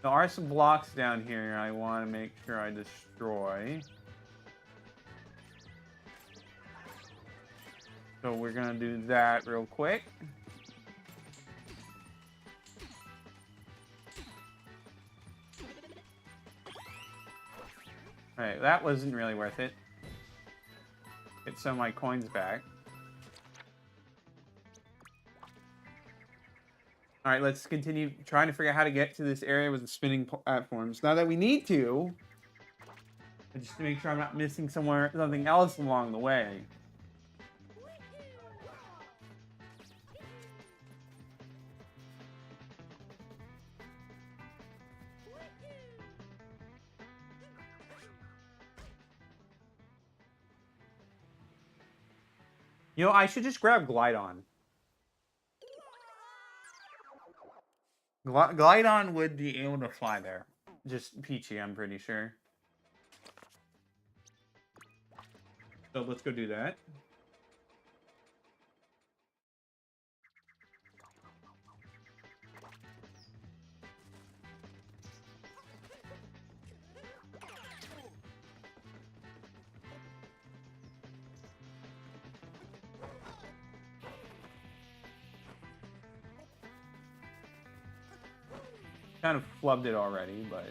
There are some blocks down here I want to make sure I destroy. So we're going to do that real quick. Alright, that wasn't really worth it. Get some of my coins back. Alright, let's continue trying to figure out how to get to this area with the spinning platforms. Now that we need to, just to make sure I'm not missing something else along the way. You know, I should just grab Glide On. Glide On would be able to fly there. Just Peachy, I'm pretty sure. So let's go do that. Kind of flubbed it already, but...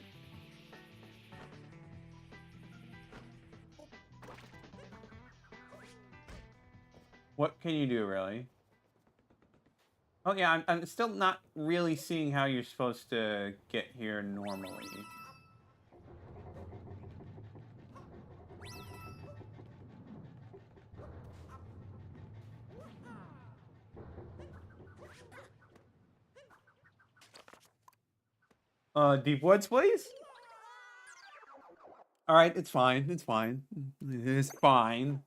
What can you do, really? Oh, yeah, I'm still not really seeing how you're supposed to get here normally. Deep Woods, please? Alright, it's fine. It's fine. It's fine.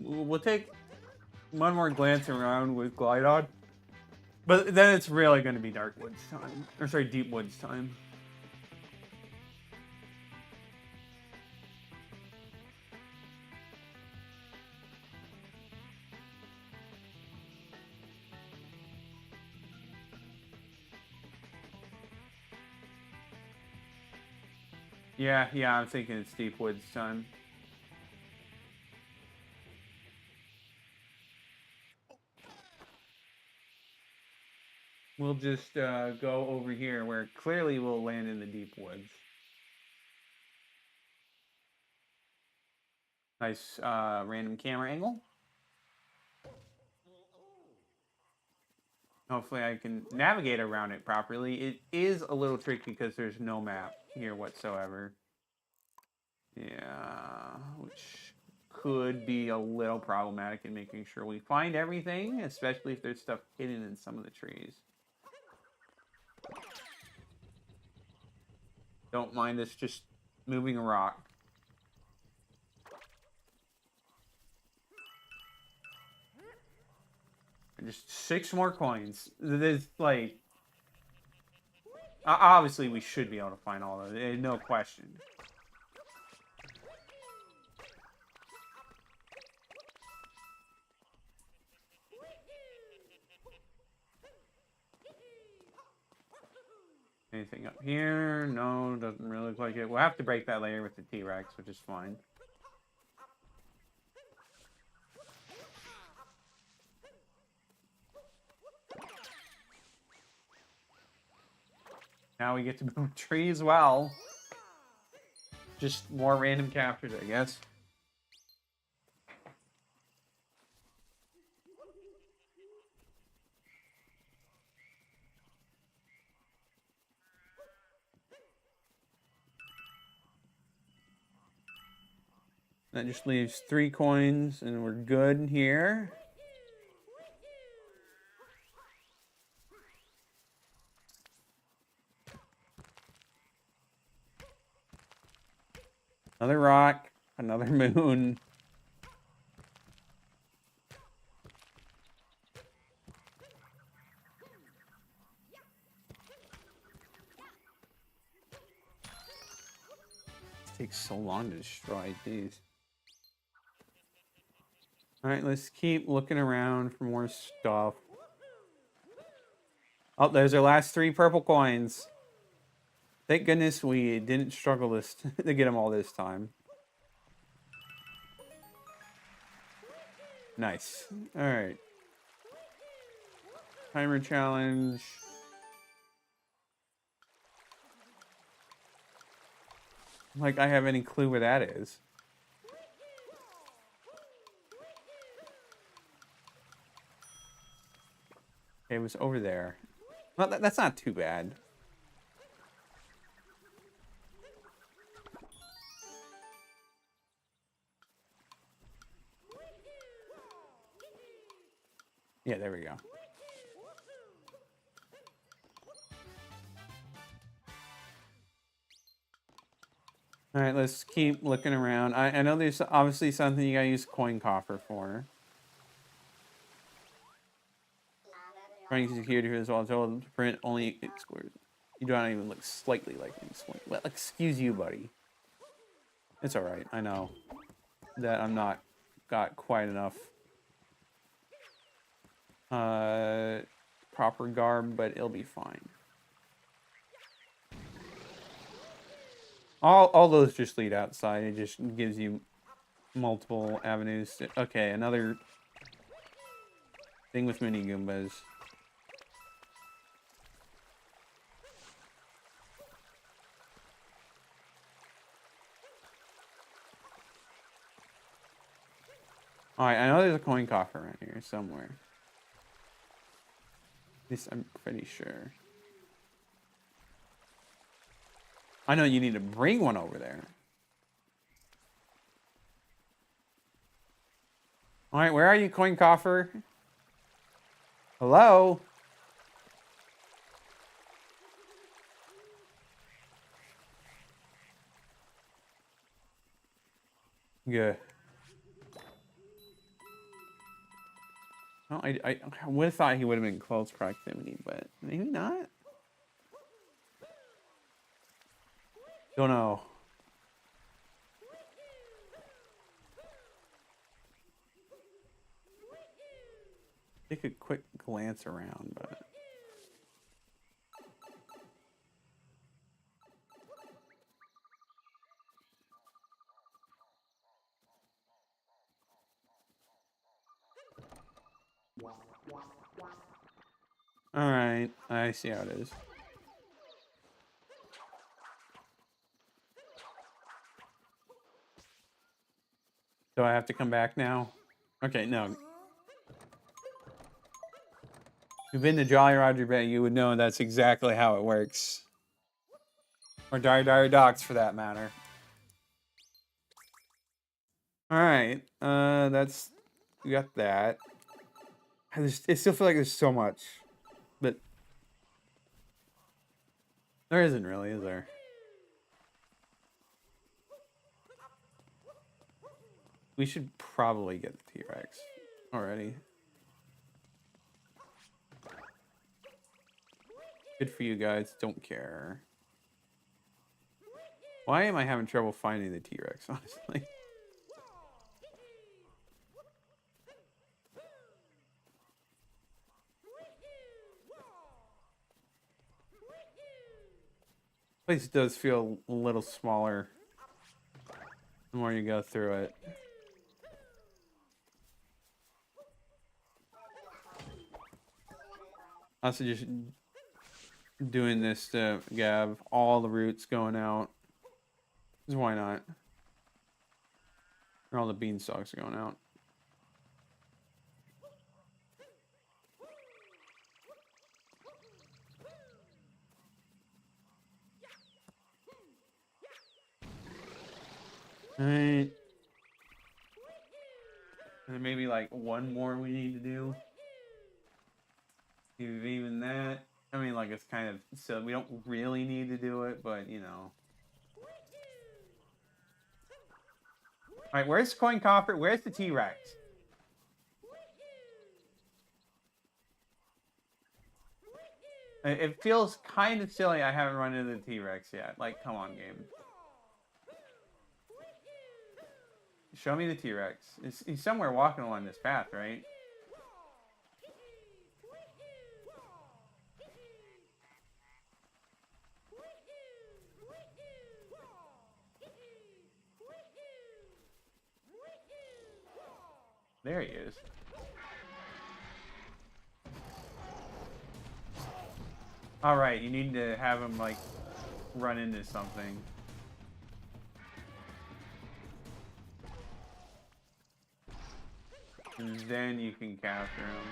We'll take one more glance around with Glydon. But then it's really going to be Dark Woods time. Or sorry, Deep Woods time. Yeah, I'm thinking it's Deep Woods time. We'll just go over here where clearly we'll land in the Deep Woods. Nice random camera angle. Hopefully I can navigate around it properly. It is a little tricky because there's no map here whatsoever. Yeah, which could be a little problematic in making sure we find everything, especially if there's stuff hidden in some of the trees. Don't mind us just moving a rock. And just 6 more coins. There's like... Obviously, we should be able to find all of it. No question. Anything up here? No, doesn't really look like it. We'll have to break that layer with the T-Rex, which is fine. Now we get to move trees well. Just more random captures, I guess. That just leaves 3 coins, and we're good here. Another rock, another moon. It takes so long to destroy these. Alright, let's keep looking around for more stuff. Oh, there's our last 3 purple coins. Thank goodness we didn't struggle to get them all this time. Nice. Alright. Timer challenge. Like I have any clue where that is. Okay, it was over there. Well, that's not too bad. Yeah, there we go. All right, let's keep looking around. I know there's obviously something you gotta use coin coffer for. Trying to secure here as well. So to print only 8 squares. You don't even look slightly like me. Well, excuse you, buddy. It's all right. I know that I'm not got quite enough proper garb, but it'll be fine. All those just lead outside. It just gives you multiple avenues. Okay, another thing with mini Goombas. Alright, I know there's a coin coffer around here somewhere. At least I'm pretty sure. I know you need to bring one over there. Alright, where are you, coin coffer? Hello? Good. Well, I would have thought he would have been close proximity, but maybe not. Don't know. Take a quick glance around, but... Alright, I see how it is. Do I have to come back now? Okay, no. If you've been to Jolly Roger Bay, you would know that's exactly how it works. Or Dire Docks, for that matter. Alright, that's... We got that. I still feel like there's so much. But... There isn't really, is there? We should probably get the T-Rex already. Good for you guys. Don't care. Why am I having trouble finding the T-Rex, honestly? Place does feel a little smaller the more you go through it. Also, just doing this to have all the roots going out. Because why not? Or all the beanstalks going out. Alright. And maybe like one more we need to do. Even that. I mean, like, it's kind of silly. We don't really need to do it, but, you know. Alright, where's the coin coffer? Where's the T-Rex? It feels kind of silly I haven't run into the T-Rex yet. Like, come on, game. Show me the T-Rex. He's somewhere walking along this path, right? There he is. Alright, you need to have him, like, run into something. And then you can capture him.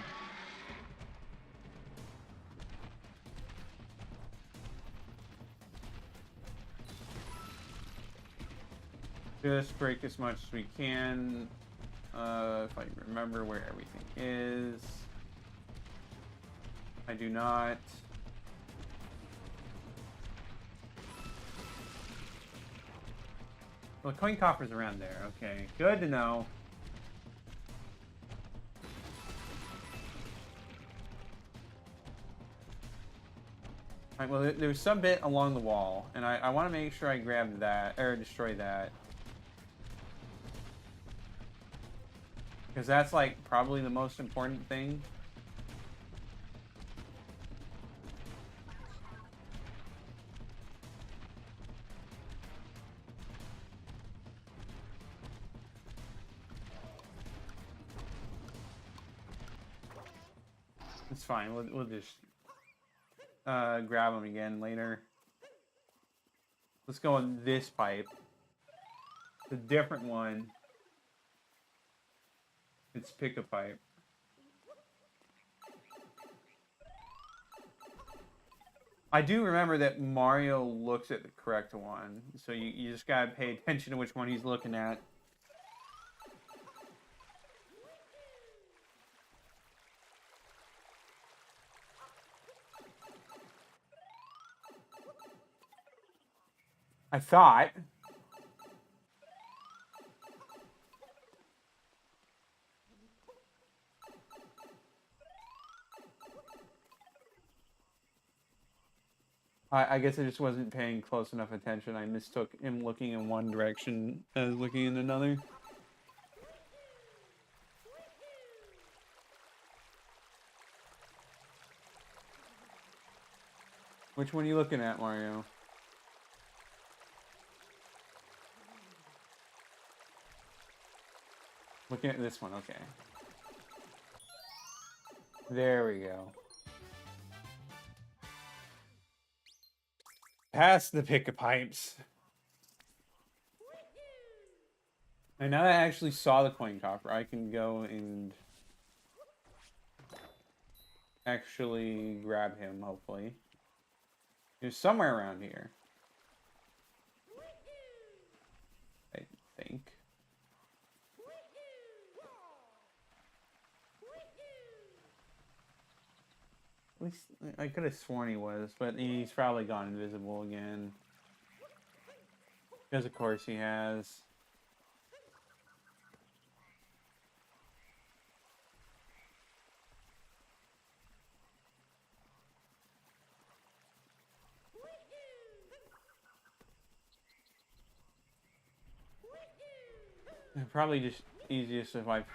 Just break as much as we can. If I remember where everything is. I do not. Well, the coin coffer's around there. Okay, good to know. Alright, well, there's some bit along the wall, and I want to make sure I grab that, or destroy that. Because that's, like, probably the most important thing. It's fine, we'll just grab them again later. Let's go on this pipe. It's a different one. It's pick a pipe. I do remember that Mario looks at the correct one, so you just gotta pay attention to which one he's looking at. I thought. I guess I just wasn't paying close enough attention. I mistook him looking in one direction as looking in another. Which one are you looking at, Mario? Looking at this one, okay. There we go. Past the pick-a-pipes. And now that I actually saw the coin coffer, I can go and actually grab him, hopefully. He's somewhere around here. I think. At least I could have sworn he was, but he's probably gone invisible again. Because of course he has. Probably just easiest if I... Okay,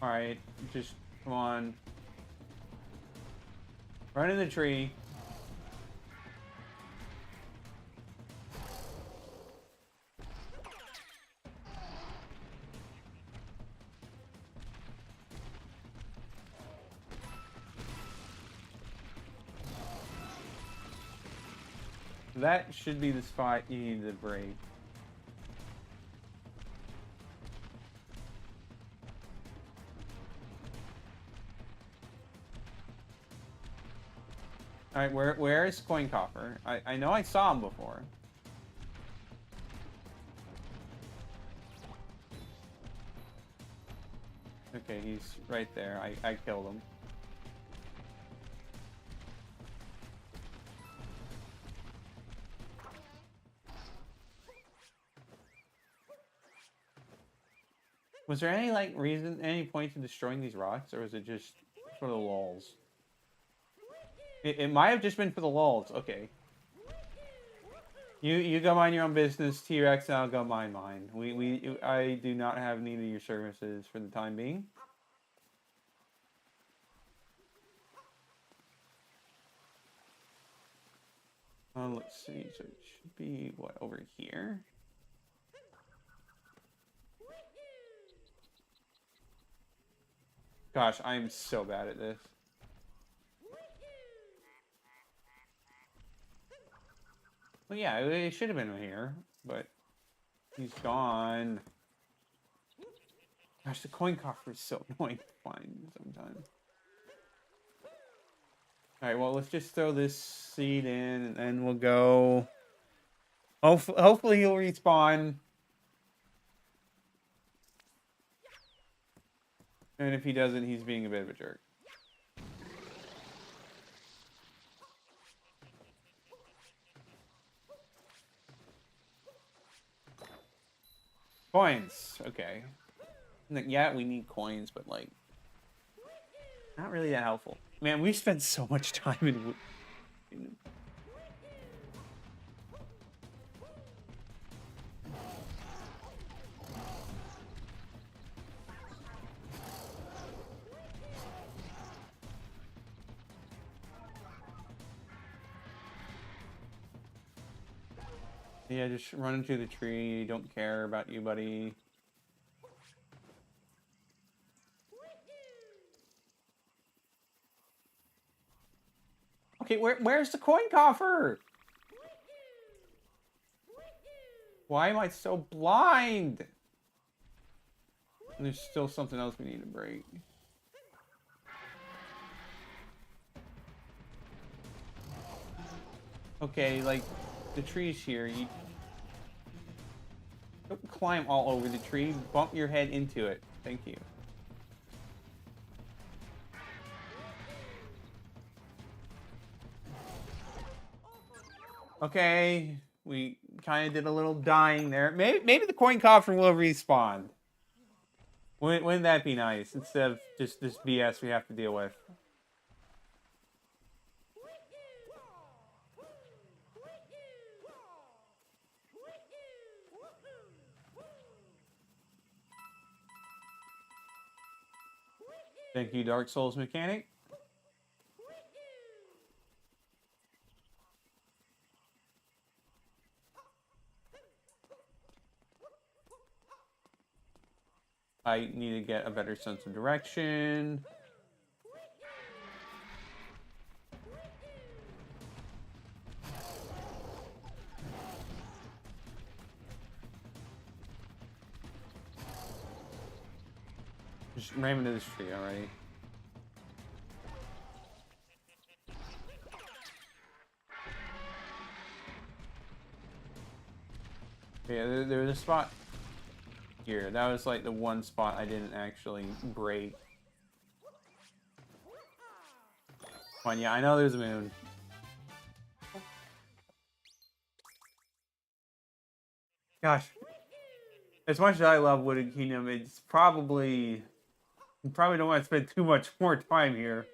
Alright, just come on. Run in the tree. That should be the spot you need to break. Alright, where is Coin Coffer? I know I saw him before. Okay, he's right there. I killed him. Was there any, like, reason, any point to destroying these rocks, or was it just for the lulz? It might have just been for the lulz. Okay. You go mind your own business, T-Rex, and I'll go mind mine. I do not have need of your services for the time being. Let's see. So it should be, what, over here? Gosh, I am so bad at this. Well, yeah, it should have been here, but he's gone. Gosh, the coin coffer is so annoying to find sometimes. Alright, well, let's just throw this seed in, and then we'll go... Hopefully he'll respawn. And if he doesn't, he's being a bit of a jerk. Coins. Okay. Yeah, we need coins, but, like, not really that helpful. Man, we spent so much time in... Yeah, just run into the tree. Don't care about you, buddy. Okay, where's the coin coffer? Why am I so blind? And there's still something else we need to break. Okay, like, the tree's here. You don't climb all over the tree. Bump your head into it. Thank you. Okay, we kind of did a little dying there. Maybe the coin coffer will respawn. Wouldn't that be nice? Instead of just this BS we have to deal with. Thank you, Dark Souls mechanic. I need to get a better sense of direction. Just ram into this tree, alright. Yeah, there's a spot here. That was like the one spot I didn't actually break. Come on, yeah, I know there's a moon. Gosh. As much as I love Wooded Kingdom, it's probably... You probably don't want to spend too much more time here.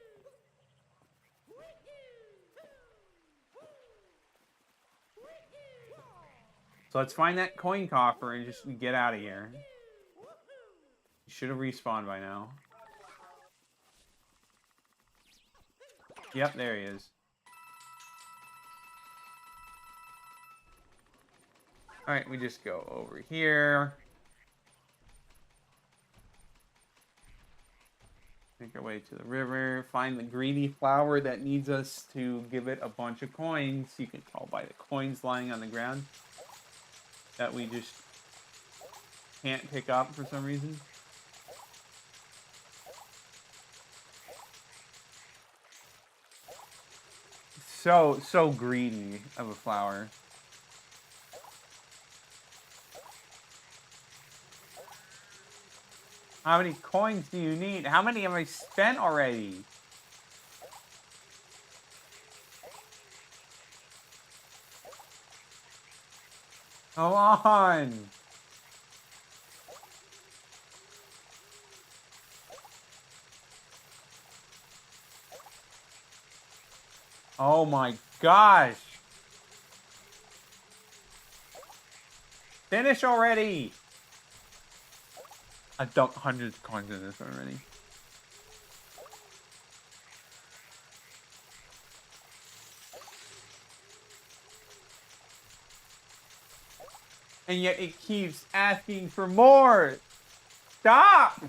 So let's find that coin coffer and just get out of here. You should have respawned by now. Yep, there he is. Alright, we just go over here. Make our way to the river. Find the greedy flower that needs us to give it a bunch of coins. You can tell by the coins lying on the ground that we just can't pick up for some reason. So greedy of a flower. How many coins do you need? How many have I spent already? Come on! Oh my gosh! Finish already! I've dumped hundreds of coins in this already. And yet it keeps asking for more! Stop!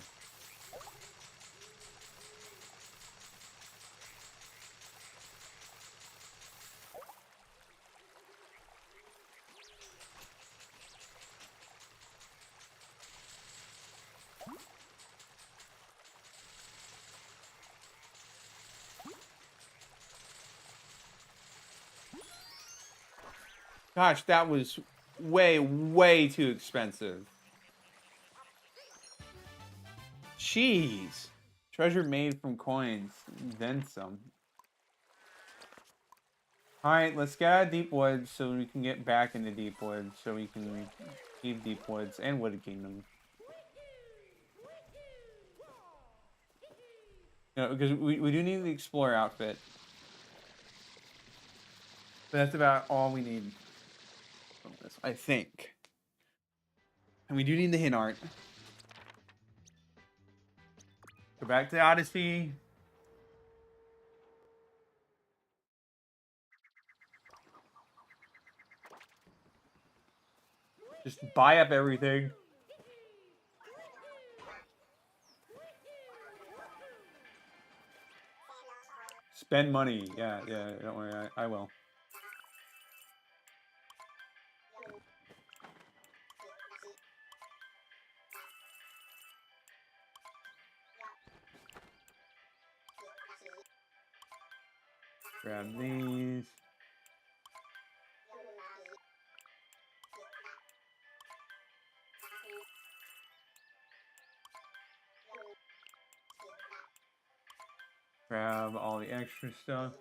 Gosh, that was way too expensive. Jeez. Treasure made from coins. Then some. Alright, let's get out of Deep Woods so we can get back into Deep Woods so we can leave Deep Woods and Wooded Kingdom. You know, because we do need the Explorer outfit. But that's about all we need from this, I think. And we do need the hint art. Go back to Odyssey. Just buy up everything. Spend money. Yeah, don't worry, I will. Grab these. Grab all the extra stuff.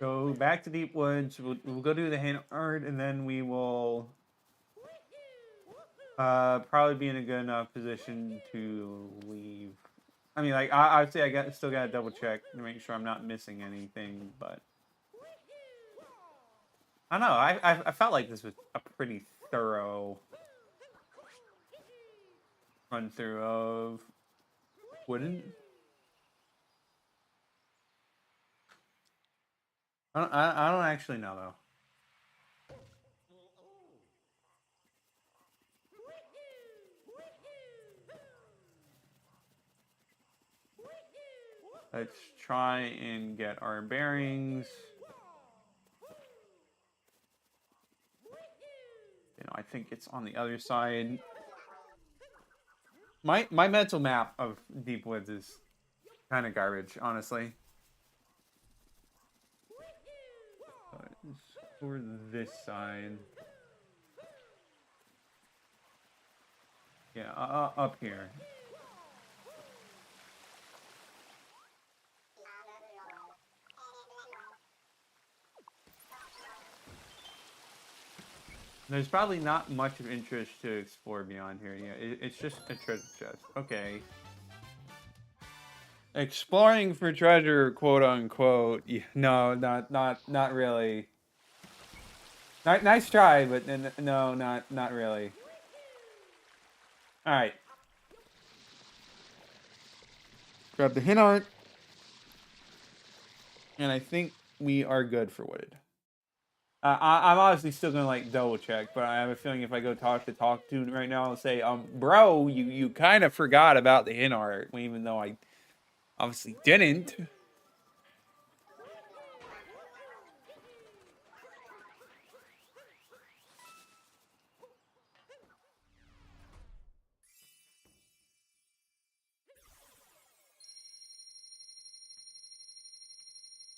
Go back to Deep Woods. We'll go do the hand art, and then we will probably be in a good enough position to leave. I mean, like I'd say still got to double check to make sure I'm not missing anything, but I don't know. I felt like this was a pretty thorough run through of Wooden. I don't actually know though. Let's try and get our bearings. You know, I think it's on the other side. My mental map of Deep Woods is kind of garbage, honestly. For this side. Yeah, up here. There's probably not much of interest to explore beyond here. Yeah, it's just a treasure chest. Okay. Exploring for treasure, quote unquote. Yeah, no, not really. Nice try, but no, not really. All right. Grab the hint art, and I think we are good for Wooded. I'm obviously still gonna like double check, but I have a feeling if I go talk to right now, I'll say, bro, you kind of forgot about the hint art, even though I obviously didn't.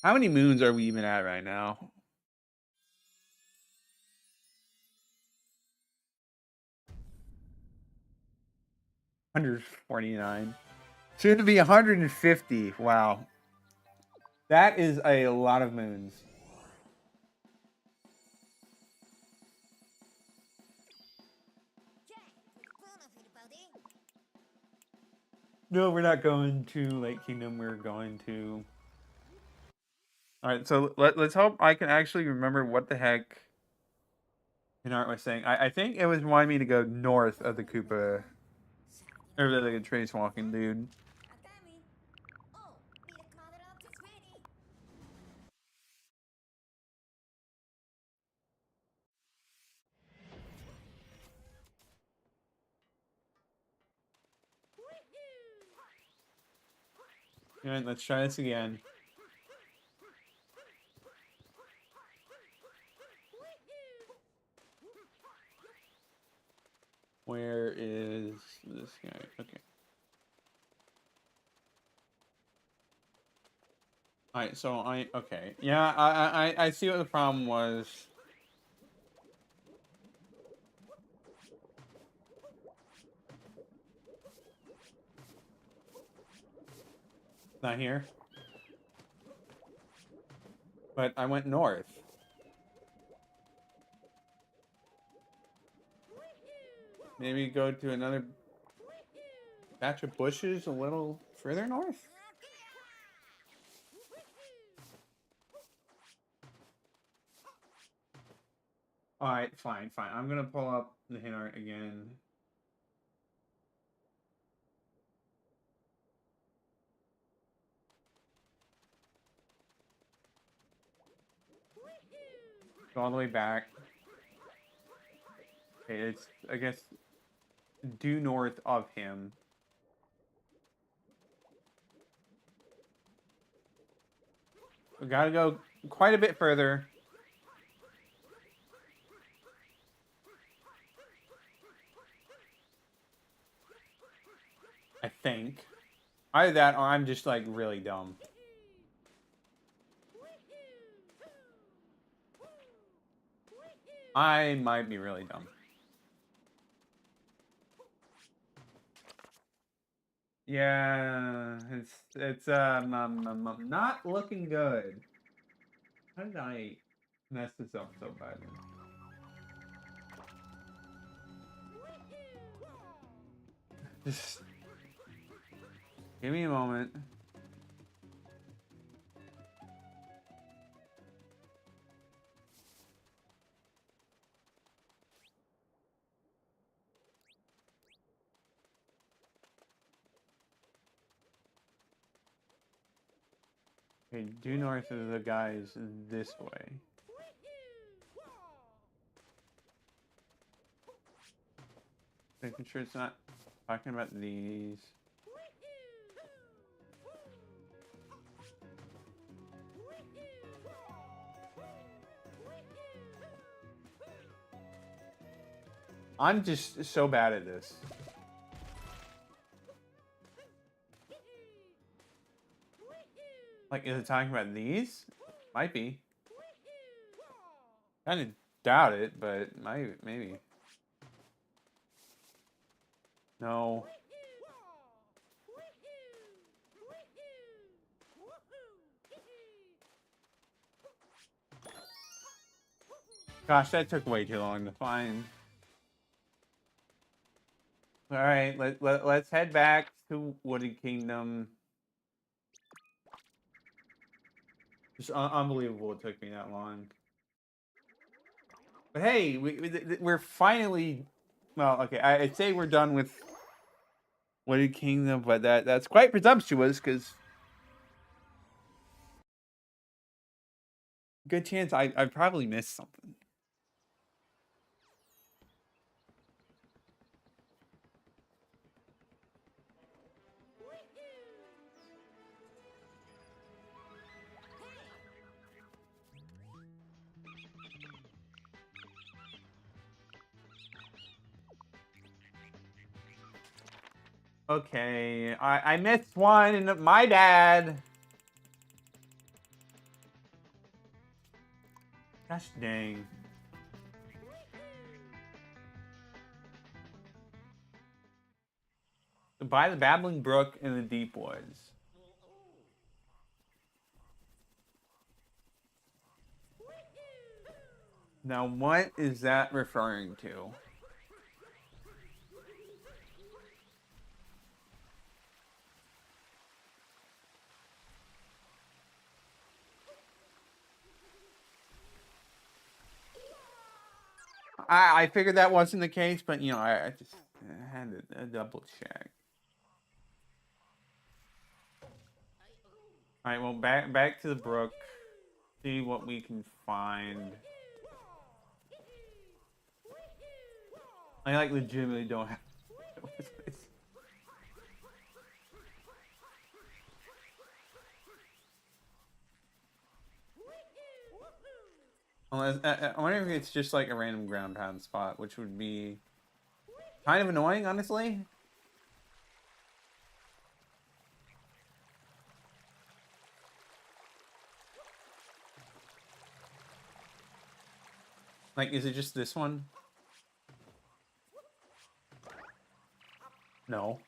How many moons are we even at right now? $149. Soon to be 150. Wow. That is a lot of moons. No, we're not going to Lake Kingdom. We're going to... Alright, so let's hope I can actually remember what the heck Hinart was saying. I think it was wanting me to go north of the Koopa. Or the trace walking dude. Alright, let's try this again. Where is this guy? Okay. Alright, so okay. Yeah, I see what the problem was. Not here. But I went north. Maybe go to another batch of bushes a little further north? Alright, fine. I'm gonna pull up the hint art again. Go all the way back. Okay, it's, I guess, due north of him. We gotta go quite a bit further. I think. Either that or I'm just like really dumb. I might be really dumb. Yeah, it's not looking good. How did I mess this up so badly? Just give me a moment. Okay, due north of the guys this way. Making sure it's not talking about these. I'm just so bad at this. Like, is it talking about these? Might be. Kind of doubt it, but maybe. No. Gosh, that took way too long to find. All right, let's head back to Wooded Kingdom. Just unbelievable it took me that long. But hey, we're finally. Well, okay, I'd say we're done with Wooded Kingdom, but that's quite presumptuous because good chance I probably missed something. Okay, I missed one. My dad. Gosh dang. By the Babbling Brook in the Deep Woods. Now, what is that referring to? I figured that wasn't the case, but you know, I just had a double check. All right, well, back to the brook. See what we can find. I like legitimately don't have. Unless, I wonder if it's just like a random ground pound spot, which would be kind of annoying, honestly. Like, is it just this one? No.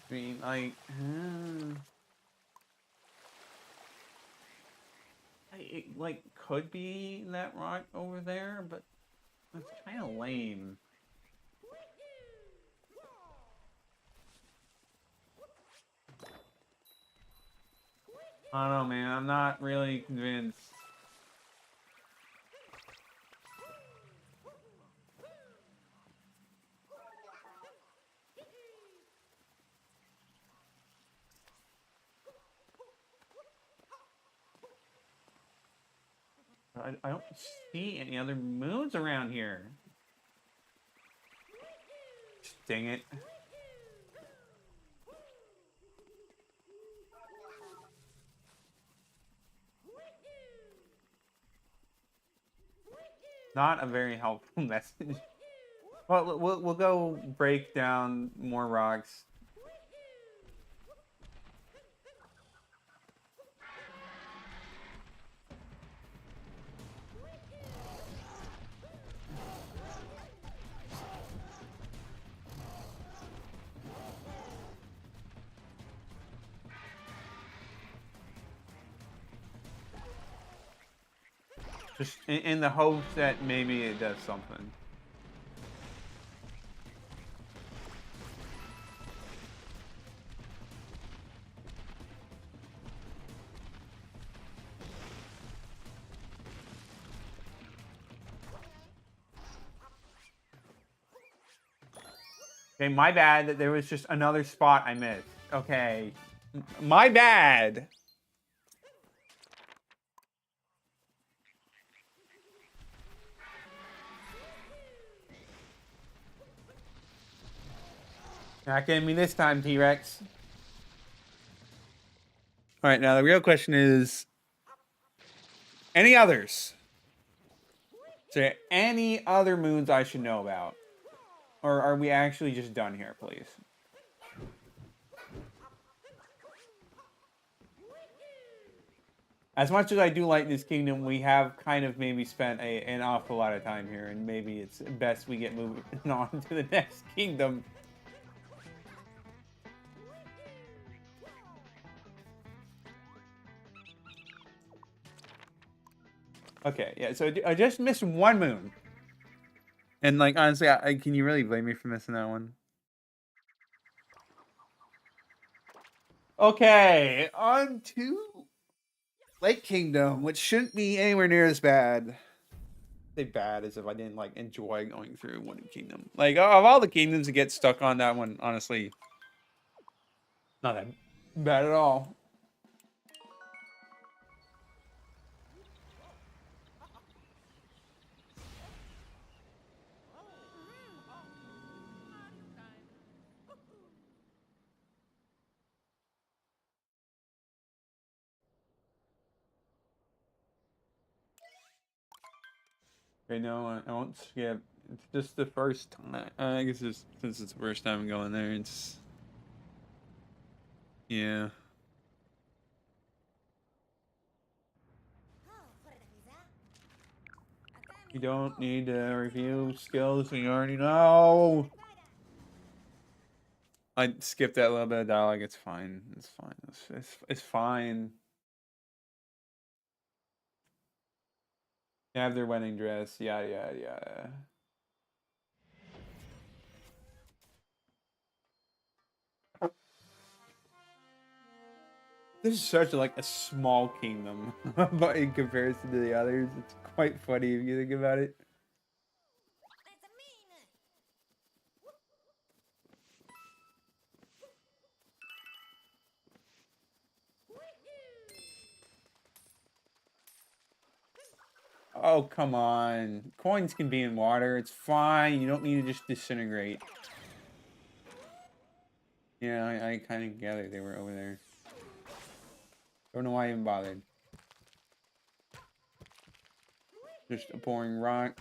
I mean, like, it like could be that rock over there, but that's kind of lame. I don't know, man. I'm not really convinced. I don't see any other moons around here. Dang it. Not a very helpful message. Well, we'll go break down more rocks. Just in the hopes that maybe it does something. Okay, my bad that there was just another spot I missed. Okay. My bad. Not getting me this time, T-Rex. All right, now the real question is, any others? Is there any other moons I should know about? Or are we actually just done here, please? As much as I do like this kingdom, we have kind of maybe spent an awful lot of time here, and maybe it's best we get moving on to the next kingdom. Okay, yeah, so I just missed one moon. And, like, honestly, can you really blame me for missing that one? Okay, on to Lake Kingdom, which shouldn't be anywhere near as bad. Say bad as if I didn't, like, enjoy going through Wooded Kingdom. Like, of all the kingdoms to get stuck on, that one, honestly, not that bad at all. Okay, no, I won't skip. It's just the first time. I guess it's, since it's the first time going there, it's... Yeah. You don't need to review skills we already know. I skipped that little bit of dialogue. It's fine. It's fine. It's fine. They have their wedding dress. Yada, yada, yada. This is such like a small kingdom, but in comparison to the others, it's quite funny if you think about it. Oh, come on. Coins can be in water. It's fine. You don't need to just disintegrate. Yeah, I kind of gathered they were over there. Don't know why I even bothered. Just a boring rock.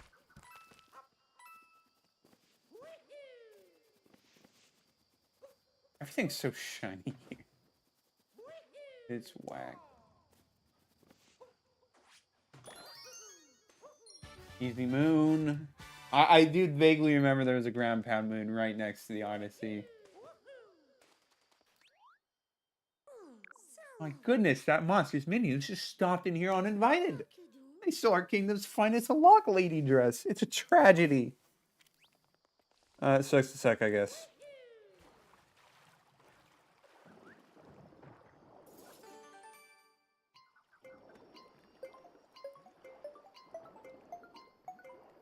Everything's so shiny here. It's whack. Easy moon. I do vaguely remember there was a ground pound moon right next to the Odyssey. My goodness, that monster's minions just stopped in here uninvited. They stole our kingdom's finest lock lady dress. It's a tragedy. It sucks to suck, I guess.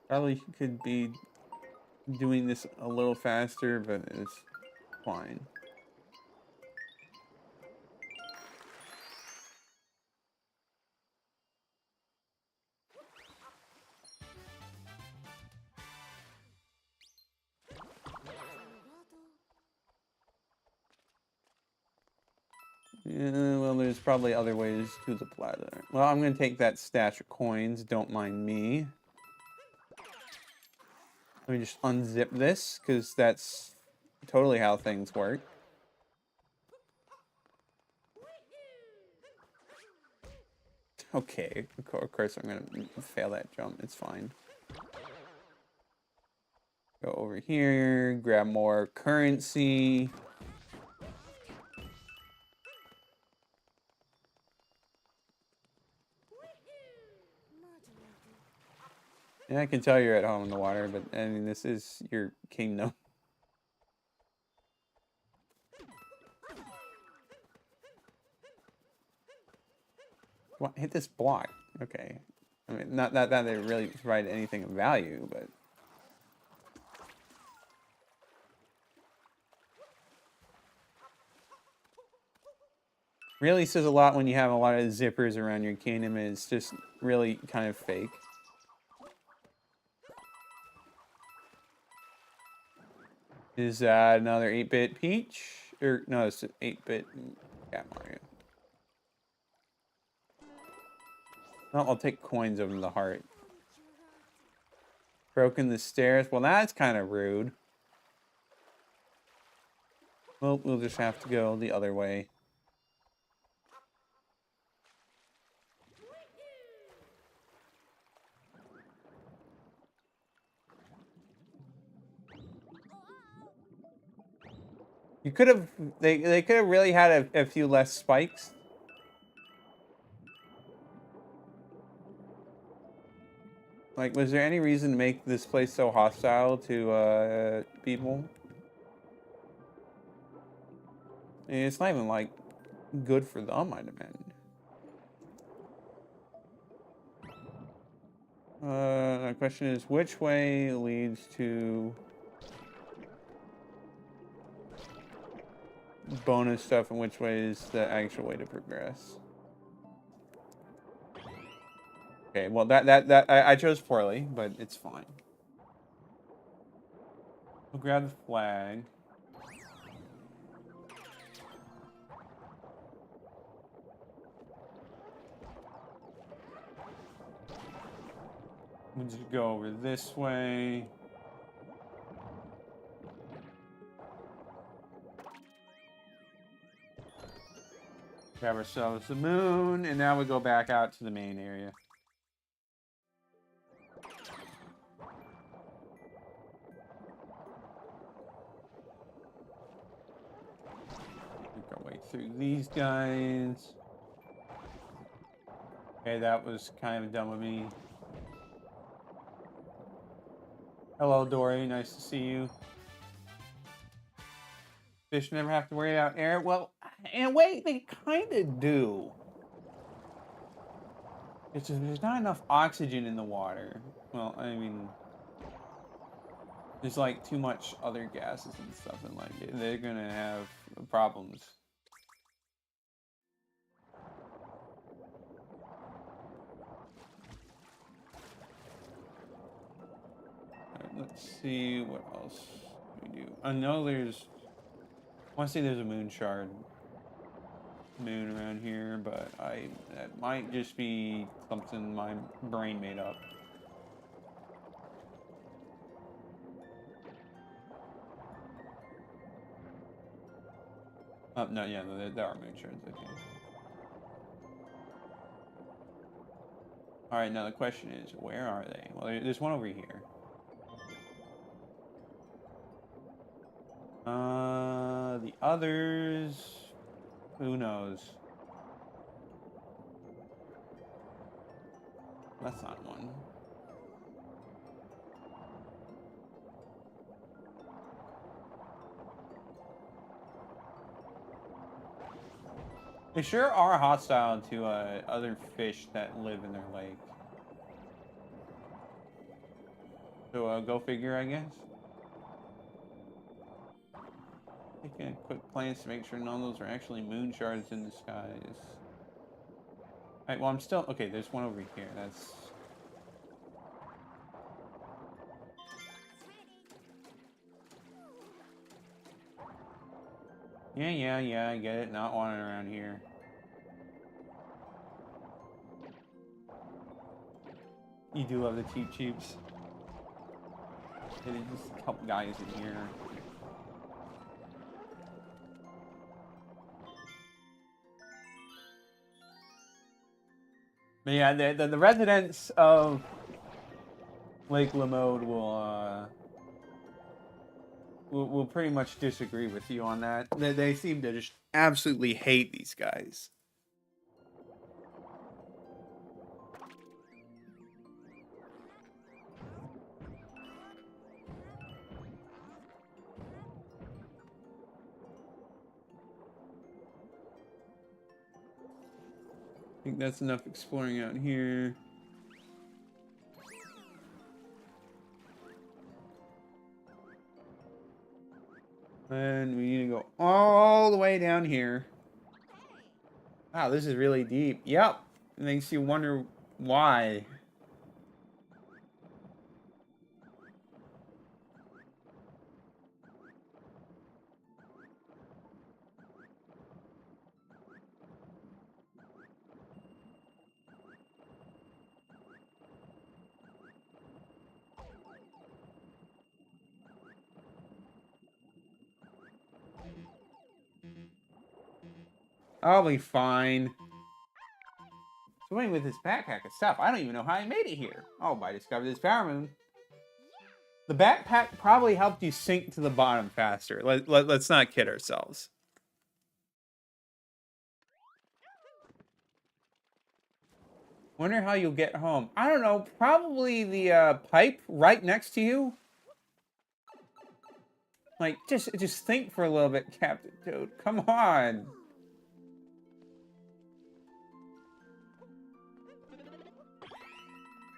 Probably could be doing this a little faster, but it's fine. Well, there's probably other ways to the platter. Well, I'm gonna take that stash of coins. Don't mind me. Let me just unzip this, because that's totally how things work. Okay, of course I'm gonna fail that jump. It's fine. Go over here, grab more currency. Yeah, I can tell you're at home in the water, but I mean, this is your kingdom. What? Hit this block. Okay. I mean, not that they really provide anything of value, but... Really says a lot when you have a lot of zippers around your kingdom, and it's just really kind of fake. Is that another 8-bit Peach? Or, no, it's 8-bit Cat Mario. Well, I'll take coins over the heart. Broken the stairs. Well, that's kind of rude. Well, we'll just have to go the other way. You could have... They could have really had a few less spikes. Like, was there any reason to make this place so hostile to, people? I mean, it's not even, like, good for them, I'd imagine. The question is, which way leads to bonus stuff, and which way is the actual way to progress? Okay, well, I chose poorly, but it's fine. We'll grab the flag. We'll just go over this way. Grab ourselves the moon, and now we go back out to the main area. Make our way through these guys. Okay, that was kind of dumb of me. Hello, Dory. Nice to see you. Fish never have to worry about air. Well, in a way, they kind of do. It's just there's not enough oxygen in the water. Well, I mean, there's like too much other gases and stuff, and like they're gonna have problems. Let's see what else we do. I know there's... I want to say there's a moon shard moon around here, but that might just be something my brain made up. No, yeah, there are moon shards, I think. Alright, now the question is, where are they? Well, there's one over here. The others... Who knows? That's not one. They sure are hostile to other fish that live in their lake. So go figure, I guess. Taking a quick glance to make sure none of those are actually moon shards in the skies. Alright, well I'm still... Okay, there's one over here. That's... Yeah, I get it. Not wanted around here. You do love the Cheap Cheeps. There's just a couple guys in here. But yeah, the residents of Lake Lamode will pretty much disagree with you on that. They seem to just absolutely hate these guys. I think that's enough exploring out here. And we need to go all the way down here. Wow, this is really deep. Yep. It makes you wonder why. I'll be fine. Swimming with his backpack is tough. I don't even know how I made it here. Oh, I discovered this power moon. The backpack probably helped you sink to the bottom faster. Let's not kid ourselves. Wonder how you'll get home. I don't know. Probably the pipe right next to you. Like, just think for a little bit, Captain Toad. Come on.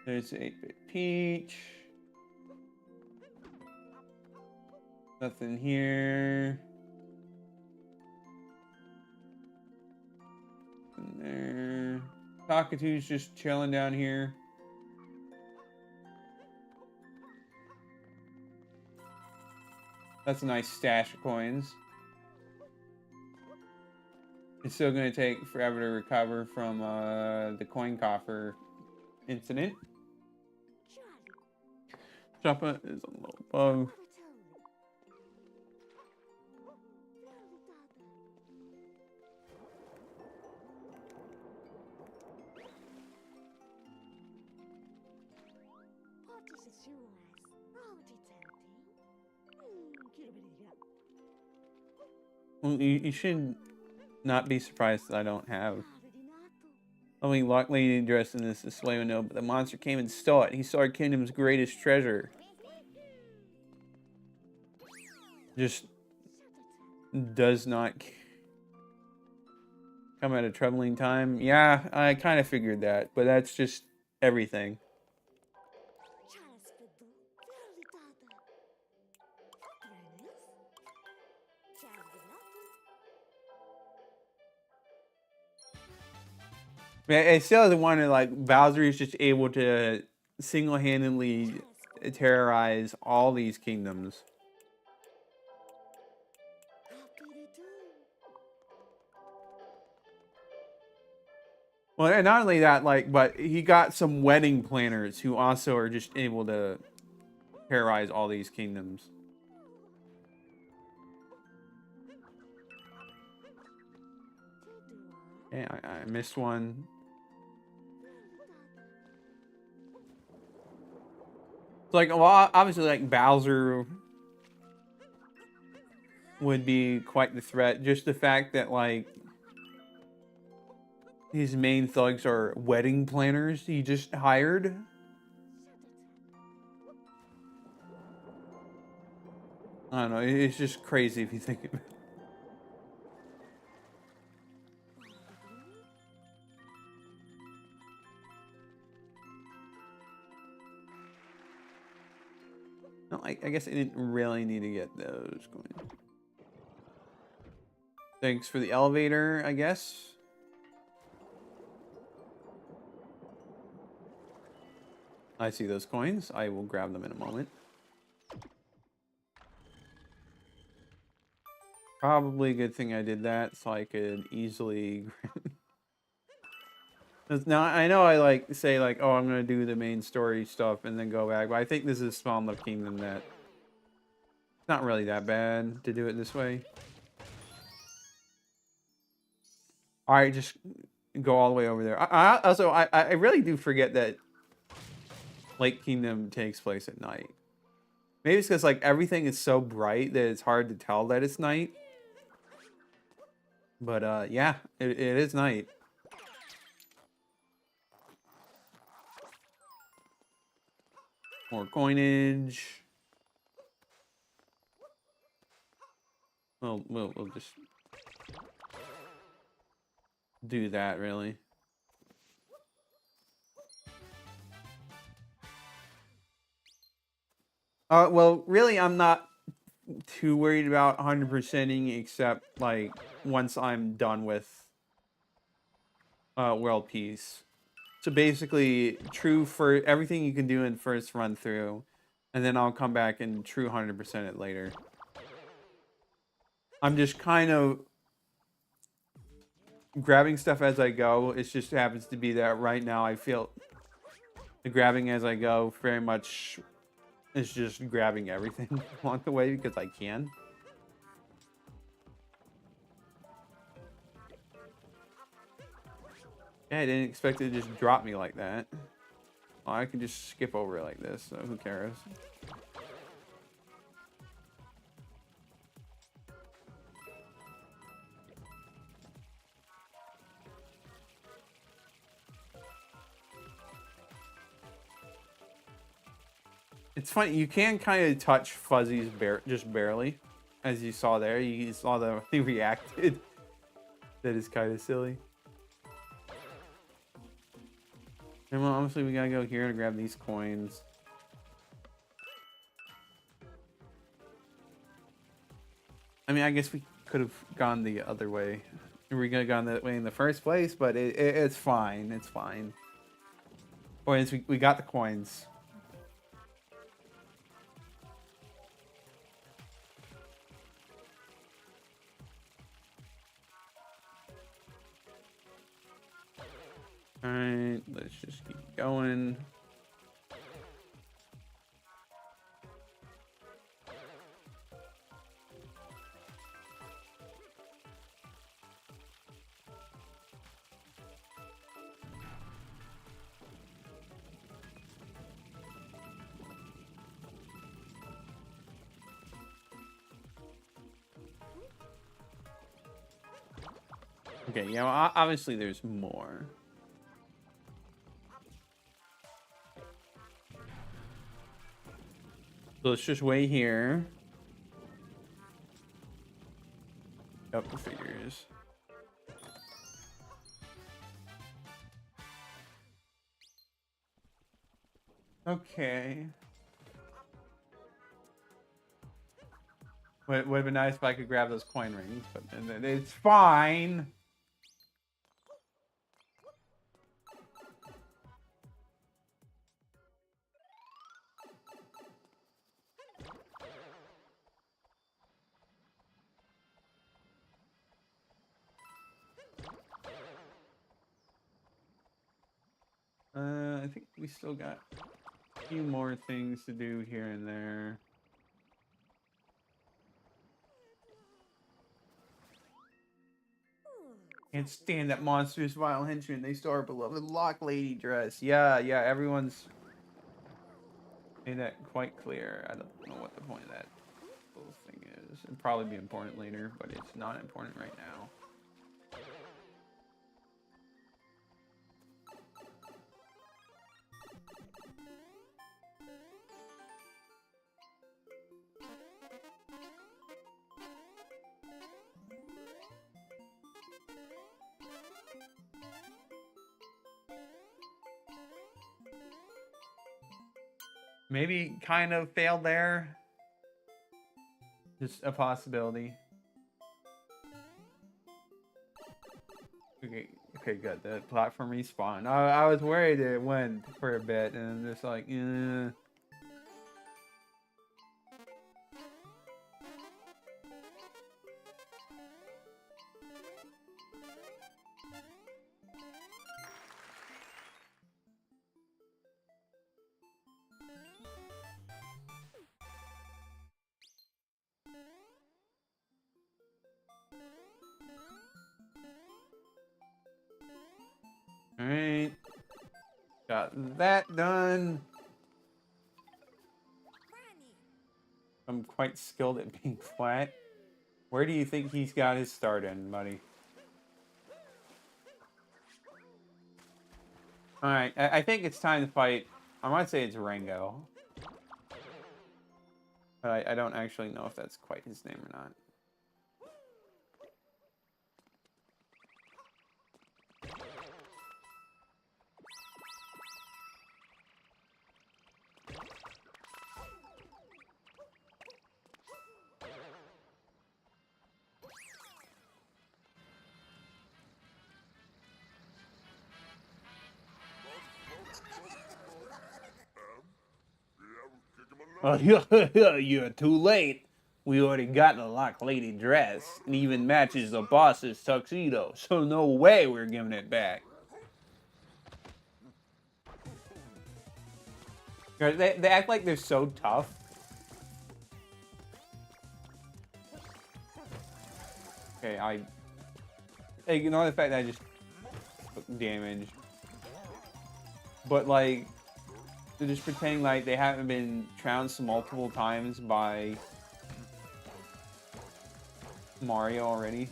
There's 8-Bit Peach. Nothing here. Nothing there. Cockatoo's just chilling down here. That's a nice stash of coins. It's still going to take forever to recover from the coin coffer incident. Choppa is a little bug. Well, you should not be surprised that I don't have. Only Lock Lady dressed in this display window, but the monster came and stole it. He stole our kingdom's greatest treasure. Just does not come at a troubling time. Yeah, I kind of figured that, but that's just everything. I still doesn't want to, like, Bowser is just able to single-handedly terrorize all these kingdoms. Well, and not only that, like, but he got some wedding planners who also are just able to terrorize all these kingdoms. Yeah, I missed one. It's like, well, obviously, like, Bowser would be quite the threat. Just the fact that, like, his main thugs are wedding planners he just hired. I don't know. It's just crazy if you think about it. No, I guess I didn't really need to get those going. Thanks for the elevator, I guess. I see those coins. I will grab them in a moment. Probably a good thing I did that, so I could easily... Now, I know I like say like, oh, I'm gonna do the main story stuff and then go back, but I think this is a small enough kingdom that it's not really that bad to do it this way. All right, just go all the way over there. I really do forget that Lake Kingdom takes place at night. Maybe it's because like everything is so bright that it's hard to tell that it's night. But yeah, it is night. More coinage. We'll just do that really. Well, really, I'm not too worried about 100%ing, except like once I'm done with world peace. So basically, true for everything you can do in first run through, and then I'll come back and true 100% it later. I'm just kind of grabbing stuff as I go. It just happens to be that right now I feel the grabbing as I go very much is just grabbing everything along the way because I can. Yeah, I didn't expect it to just drop me like that. Oh, I can just skip over it like this, so who cares? It's funny, you can kind of touch Fuzzy's just barely, as you saw there. You saw the he reacted. That is kind of silly. And well, obviously we gotta go here to grab these coins. I mean, I guess we could have gone the other way. We were gonna gone that way in the first place, but it's fine. It's fine. Coins, we got the coins. Alright, let's just keep going. Okay, yeah, well, obviously there's more. So let's just wait here. Up the figures. Okay. Would have been nice if I could grab those coin rings, but it's fine. I think we still got a few more things to do here and there. Can't stand that monstrous vile henchman. They stole our beloved Lock Lady dress. Yeah, everyone's made that quite clear. I don't know what the point of that little thing is. It'd probably be important later, but it's not important right now. Maybe kind of failed there. Just a possibility. Okay, good. The platform respawned. I was worried it went for a bit, and just like, Alright. Got that done. I'm quite skilled at being flat. Where do you think he's got his start in, buddy? Alright, I think it's time to fight. I want to say it's Rango. But I don't actually know if that's quite his name or not. You're too late. We already got the Lock Lady dress. It even matches the boss's tuxedo, so no way we're giving it back. They act like they're so tough. Okay, I ignore the fact that I just took damage. But, like, they're just pretending like they haven't been trounced multiple times by Mario already.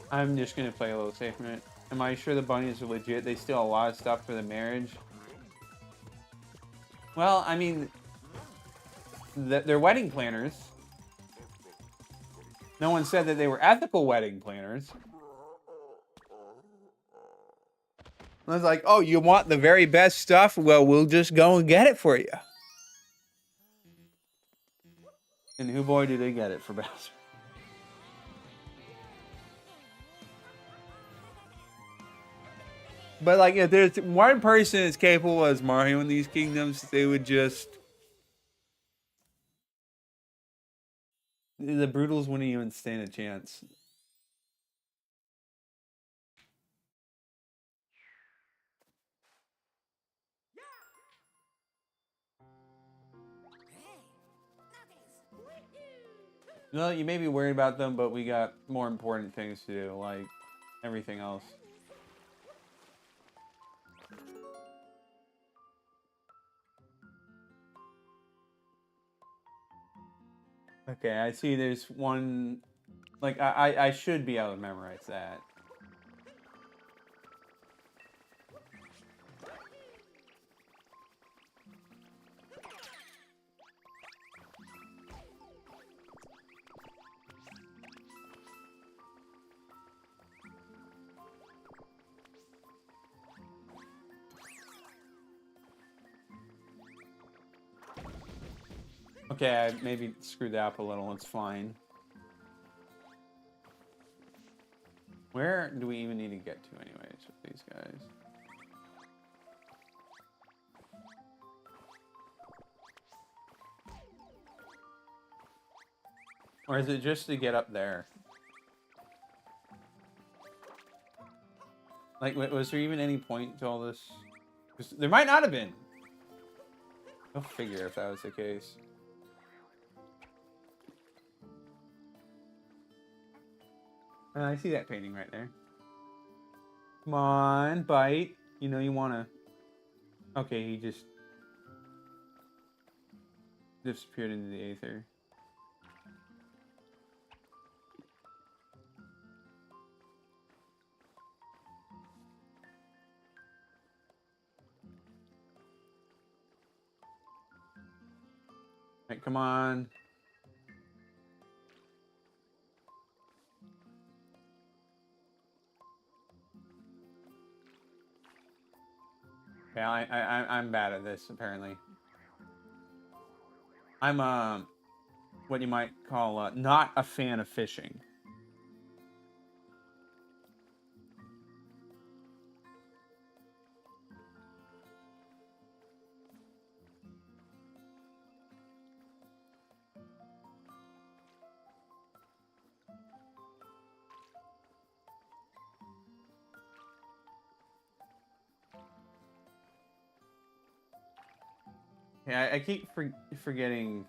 I'm just gonna play a little safe from it. Am I sure the bunnies are legit? They steal a lot of stuff for the marriage. Well, I mean, they're wedding planners. No one said that they were ethical wedding planners. I was like, oh, you want the very best stuff? Well, we'll just go and get it for you. And who boy do they get it for Bowser? But, like, if there's one person as capable as Mario in these kingdoms, they would just... The Brutals wouldn't even stand a chance. No, you may be worried about them, but we got more important things to do, like everything else. Okay, I see there's one... Like, I should be able to memorize that. Okay, I maybe screwed that up a little. It's fine. Where do we even need to get to anyways with these guys? Or is it just to get up there? Like, was there even any point to all this? 'Cause there might not have been. Go figure if that was the case. I see that painting right there. Come on, bite. You know you wanna... Okay, he just... disappeared into the aether. Alright, come on. Yeah, I'm bad at this, apparently. I'm, what you might call, not a fan of fishing. Yeah, I keep forgetting.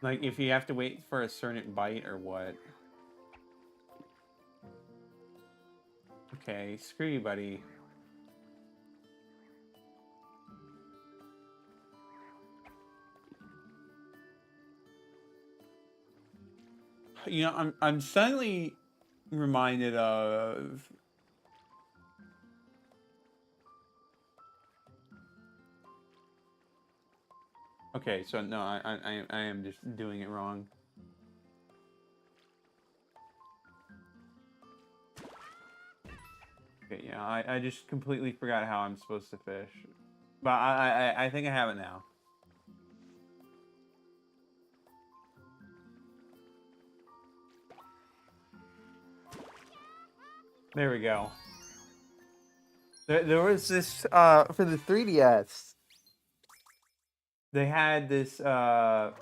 Like, if you have to wait for a certain bite or what. Okay, screw you, buddy. You know, I'm suddenly reminded of. Okay, so no, I am just doing it wrong. Okay, yeah, I just completely forgot how I'm supposed to fish. But I think I have it now. There we go. There was this for the 3DS. They had this augmented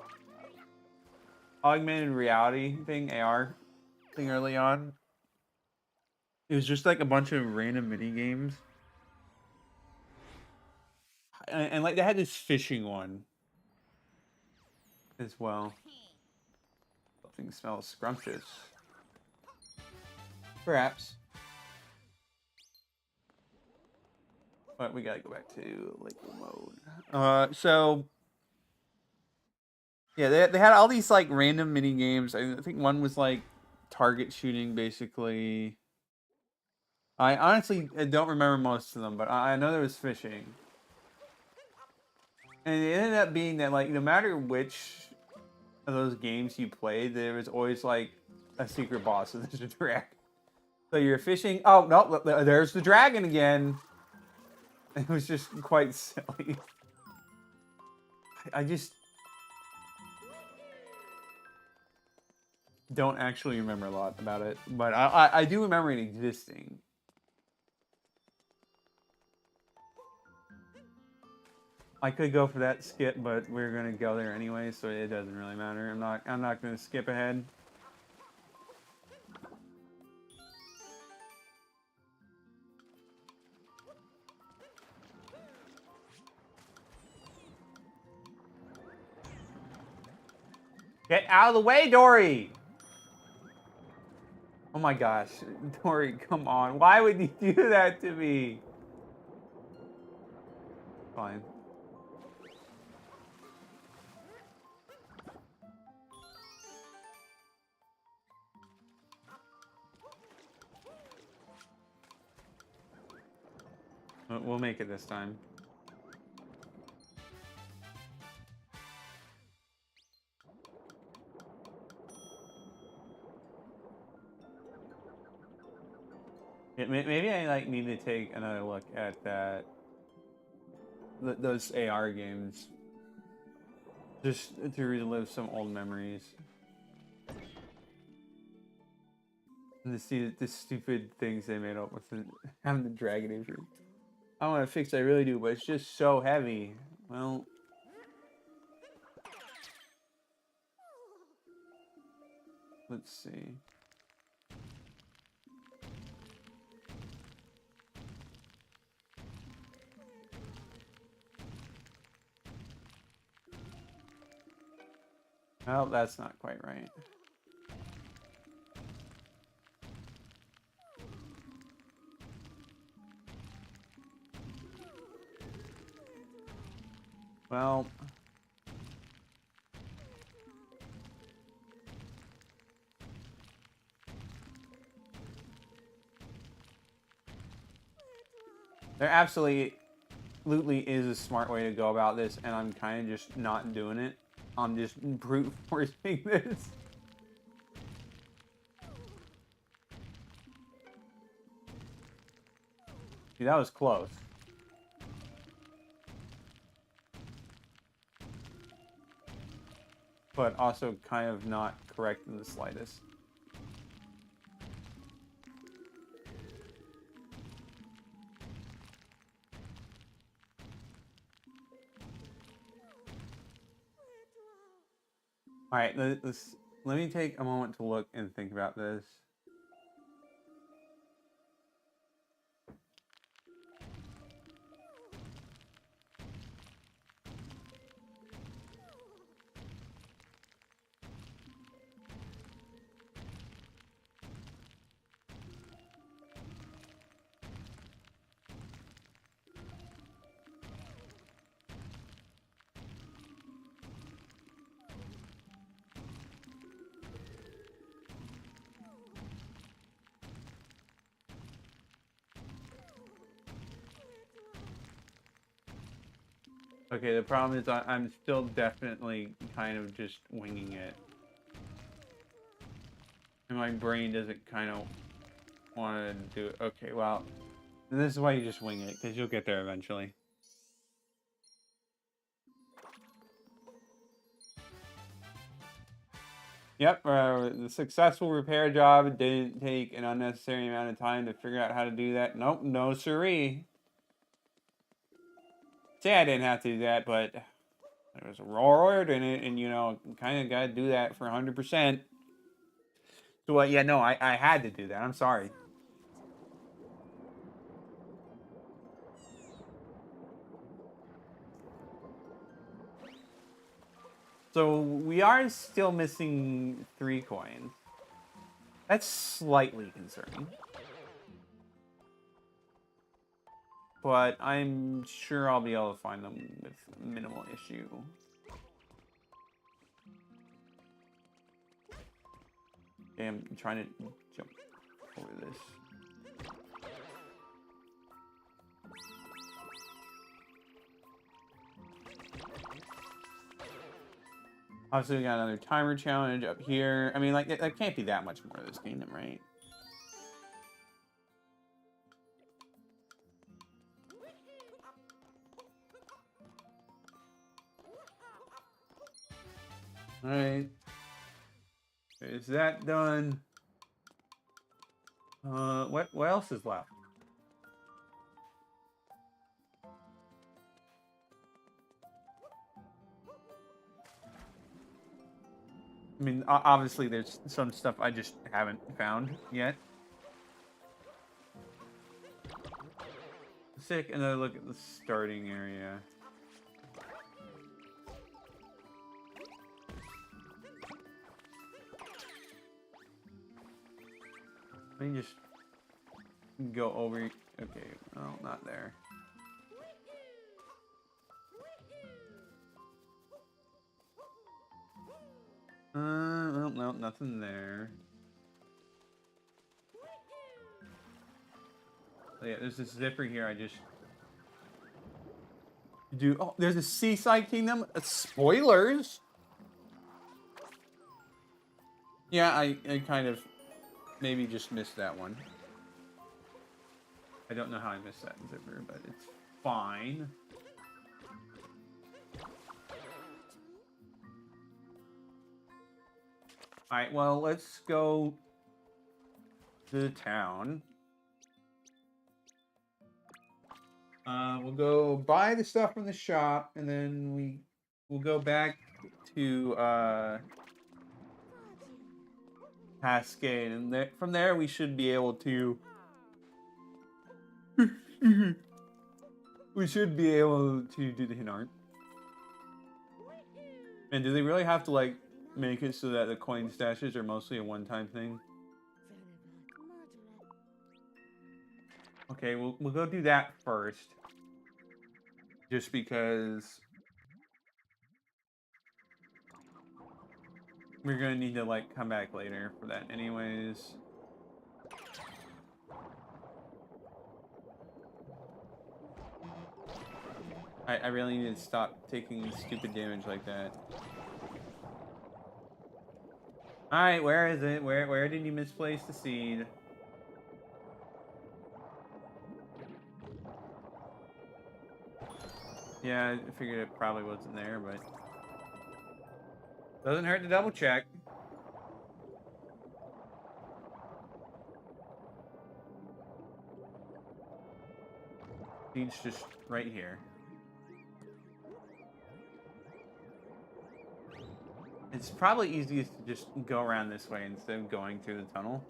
reality thing, AR thing early on. It was just like a bunch of random mini games. And like they had this fishing one as well. Something smells scrumptious. Perhaps. But we gotta go back to liquid mode. So yeah, they had all these like random mini games. I think one was like target shooting, basically. I honestly don't remember most of them, but I know there was fishing. And it ended up being that like no matter which of those games you played, there was always like a secret boss of the dragon. So you're fishing. Oh no, there's the dragon again. It was just quite silly. I just don't actually remember a lot about it, but I do remember it existing. I could go for that skip, but we're gonna go there anyway, so it doesn't really matter. I'm not gonna skip ahead. Get out of the way, Dory! Oh my gosh, Dory, come on. Why would you do that to me? Fine. We'll make it this time. Maybe I like need to take another look at that. Those AR games. Just to relive some old memories. And to see the stupid things they made up with having the dragon injury. I want to fix it, I really do, but it's just so heavy. Well, let's see. Well, that's not quite right. Well, there absolutely is a smart way to go about this, and I'm kind of just not doing it. I'm just brute forcing this. See, that was close. But also kind of not correct in the slightest. All right, let me take a moment to look and think about this. Okay, the problem is I'm still definitely kind of just winging it. And my brain doesn't kind of want to do it. Okay, well, this is why you just wing it, because you'll get there eventually. Yep, the successful repair job didn't take an unnecessary amount of time to figure out how to do that. Nope, no siree. Say I didn't have to do that, but there was a reward in it, and you know, kind of got to do that for 100%. So, yeah, no, I had to do that. I'm sorry. So we are still missing 3 coins. That's slightly concerning. But I'm sure I'll be able to find them with minimal issue. Okay, I'm trying to jump over this. Obviously, we got another timer challenge up here. I mean, like, that can't be that much more of this kingdom, right? Alright. Is that done? What else is left? I mean, obviously, there's some stuff I just haven't found yet. Let's take another look at the starting area. Let me just go over. Okay, well, not there. Well, no, nothing there. Oh, yeah, there's this zipper here. I just do. Oh, there's a seaside kingdom. Spoilers. Yeah, I kind of maybe just missed that one. I don't know how I missed that zipper, but it's fine. Alright, well, let's go to the town. We'll go buy the stuff from the shop, and then we'll go back to Cascade, and from there we should be able to we should be able to do the hidden art. And do they really have to like make it so that the coin stashes are mostly a one-time thing? Okay, we'll go do that first. Just because we're gonna need to like come back later for that anyways. I really need to stop taking stupid damage like that. Alright, where is it? Where did you misplace the seed? Yeah, I figured it probably wasn't there, but doesn't hurt to double check. Seed's just right here. It's probably easiest to just go around this way instead of going through the tunnel.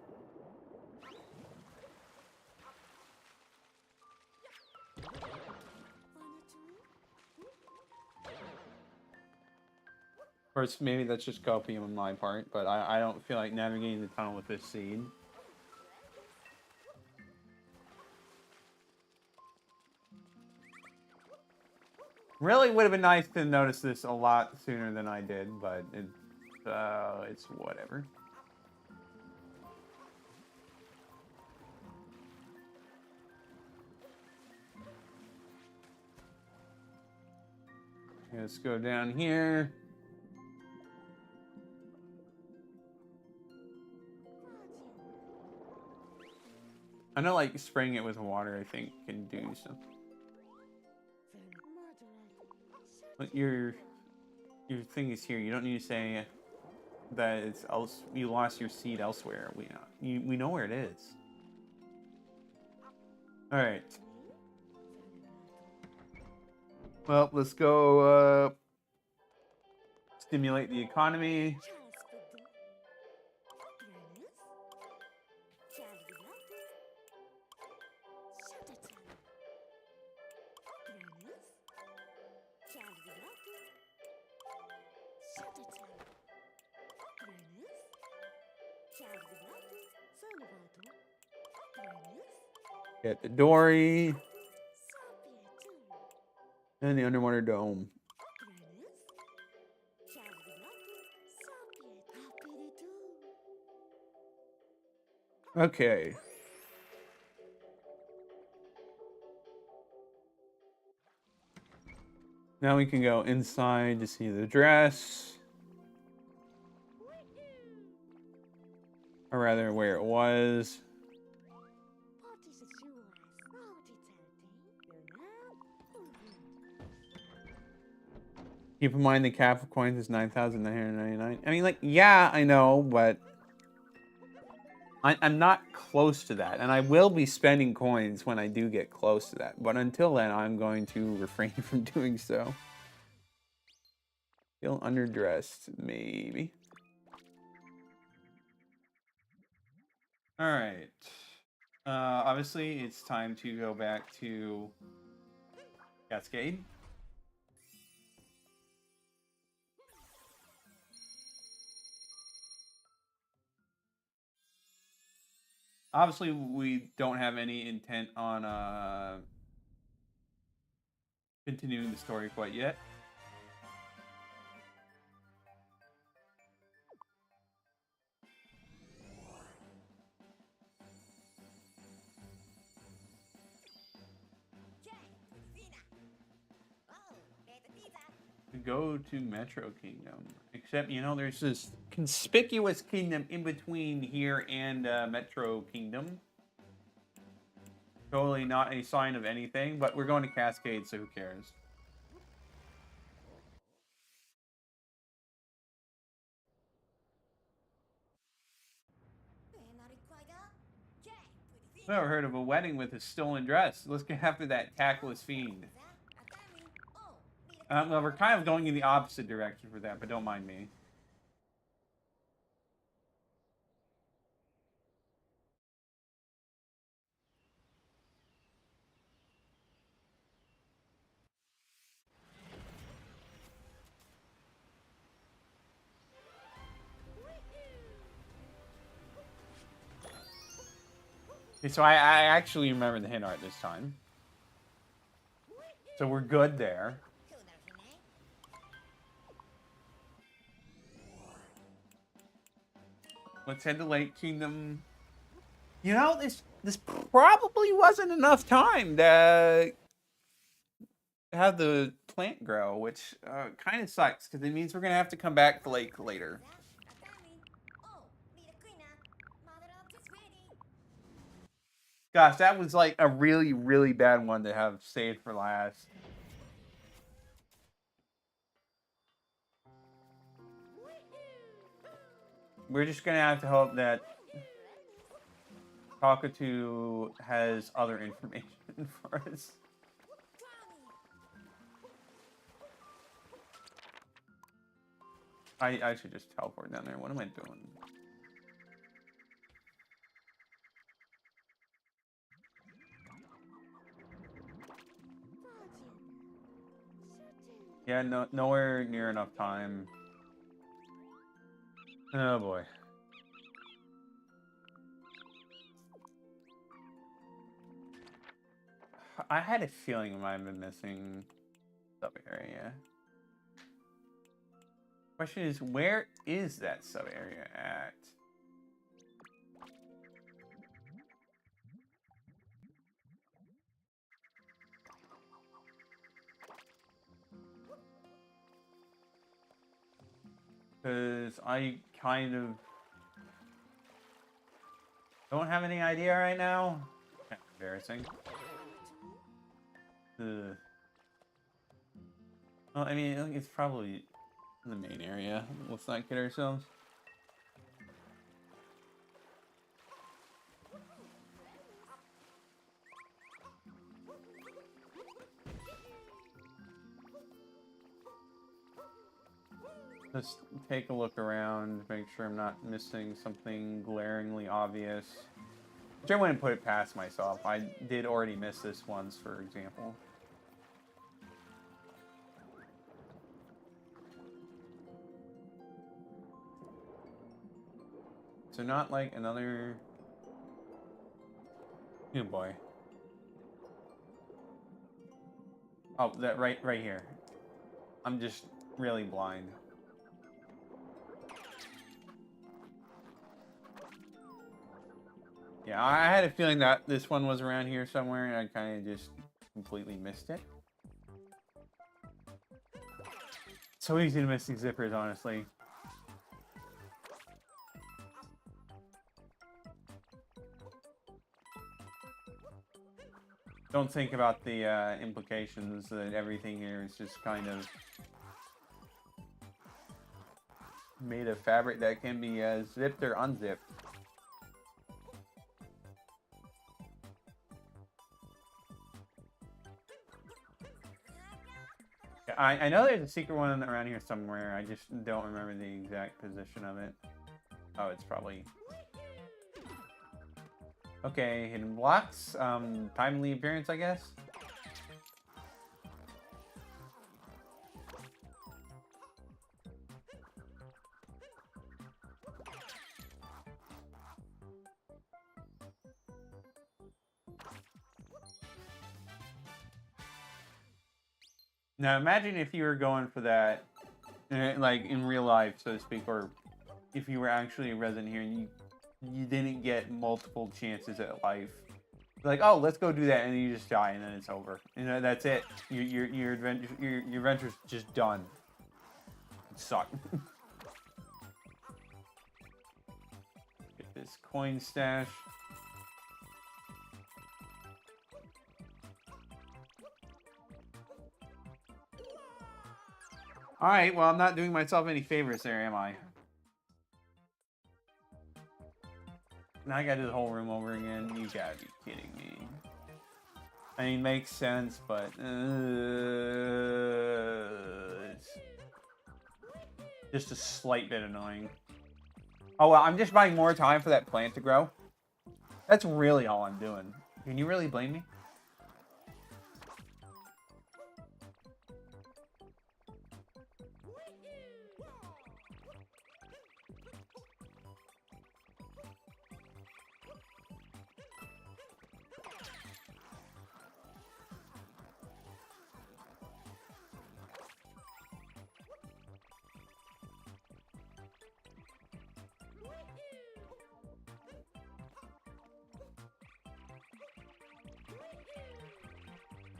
Of course, maybe that's just copium on my part, but I don't feel like navigating the tunnel with this seed. Really would have been nice to notice this a lot sooner than I did, but it's whatever. Let's go down here. I know, like, spraying it with water, I think, can do something. But your thing is here. You don't need to say that it's else. You lost your seed elsewhere. We know where it is. All right. Well, let's go stimulate the economy. Get the dory. And the underwater dome. Okay. Now we can go inside to see the dress. Or rather, where it was. Keep in mind the cap of coins is 9,999. I mean, like, yeah, I know, but I'm not close to that. And I will be spending coins when I do get close to that. But until then, I'm going to refrain from doing so. Feel underdressed, maybe. All right. Obviously, it's time to go back to Cascade. Obviously, we don't have any intent on continuing the story quite yet. Go to Metro Kingdom. Except, you know, there's this conspicuous kingdom in between here and Metro Kingdom. Totally not a sign of anything, but we're going to Cascade, so who cares? Never heard of a wedding with a stolen dress. Let's get after that tactless fiend. Well, we're kind of going in the opposite direction for that, but don't mind me. Okay, so I actually remember the hint art this time. So we're good there. Let's head to Lake Kingdom. You know, this probably wasn't enough time to have the plant grow, which kind of sucks because it means we're gonna have to come back to Lake later. Gosh, that was like a really, really bad one to have saved for last. We're just gonna have to hope that Cockatoo has other information for us. I should just teleport down there. What am I doing? Yeah, nowhere near enough time. Oh boy. I had a feeling I might have been missing sub area. Question is, where is that sub area at? Because I kind of don't have any idea right now. Kind of embarrassing. Ugh. Well, I mean, it's probably the main area. Let's not kid ourselves. Let's take a look around, make sure I'm not missing something glaringly obvious. Which I wouldn't put it past myself. I did already miss this once, for example. So not like another... Oh boy. Oh, that right here. I'm just really blind. Yeah, I had a feeling that this one was around here somewhere, and I kind of just completely missed it. So easy to miss these zippers, honestly. Don't think about the implications that everything here is just kind of made of fabric that can be zipped or unzipped. I know there's a secret one around here somewhere. I just don't remember the exact position of it. Oh, it's probably... Okay, hidden blocks. Timely appearance, I guess. Now imagine if you were going for that, like in real life, so to speak, or if you were actually a resident here and you didn't get multiple chances at life. Like, oh, let's go do that, and then you just die, and then it's over. You know, that's it. Your adventure's just done. It sucked. Get this coin stash. Alright, well, I'm not doing myself any favors there, am I? Now I gotta do the whole room over again. You gotta be kidding me. I mean, makes sense, but... it's just a slight bit annoying. Oh, well, I'm just buying more time for that plant to grow. That's really all I'm doing. Can you really blame me?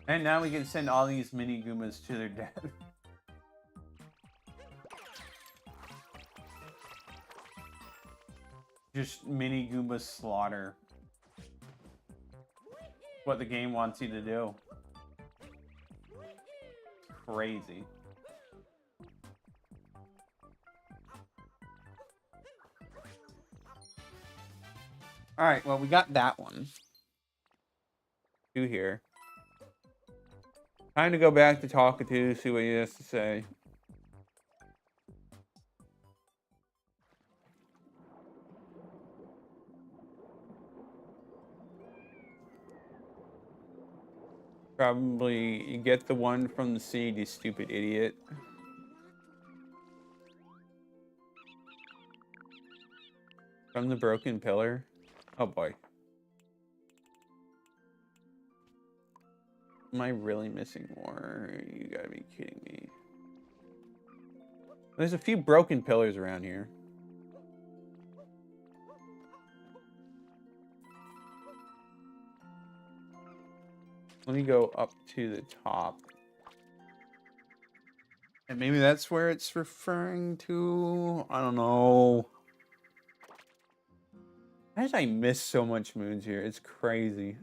And now we can send all these mini Goombas to their death. Just mini Goomba slaughter. What the game wants you to do. Crazy. Alright, well, we got that one. Two here. Time to go back to Talkatoo, see what he has to say. Probably get the one from the seed, you stupid idiot. From the broken pillar? Oh boy. Am I really missing more? You gotta be kidding me. There's a few broken pillars around here. Let me go up to the top. And maybe that's where it's referring to. I don't know. How did I miss so much moons here? It's crazy.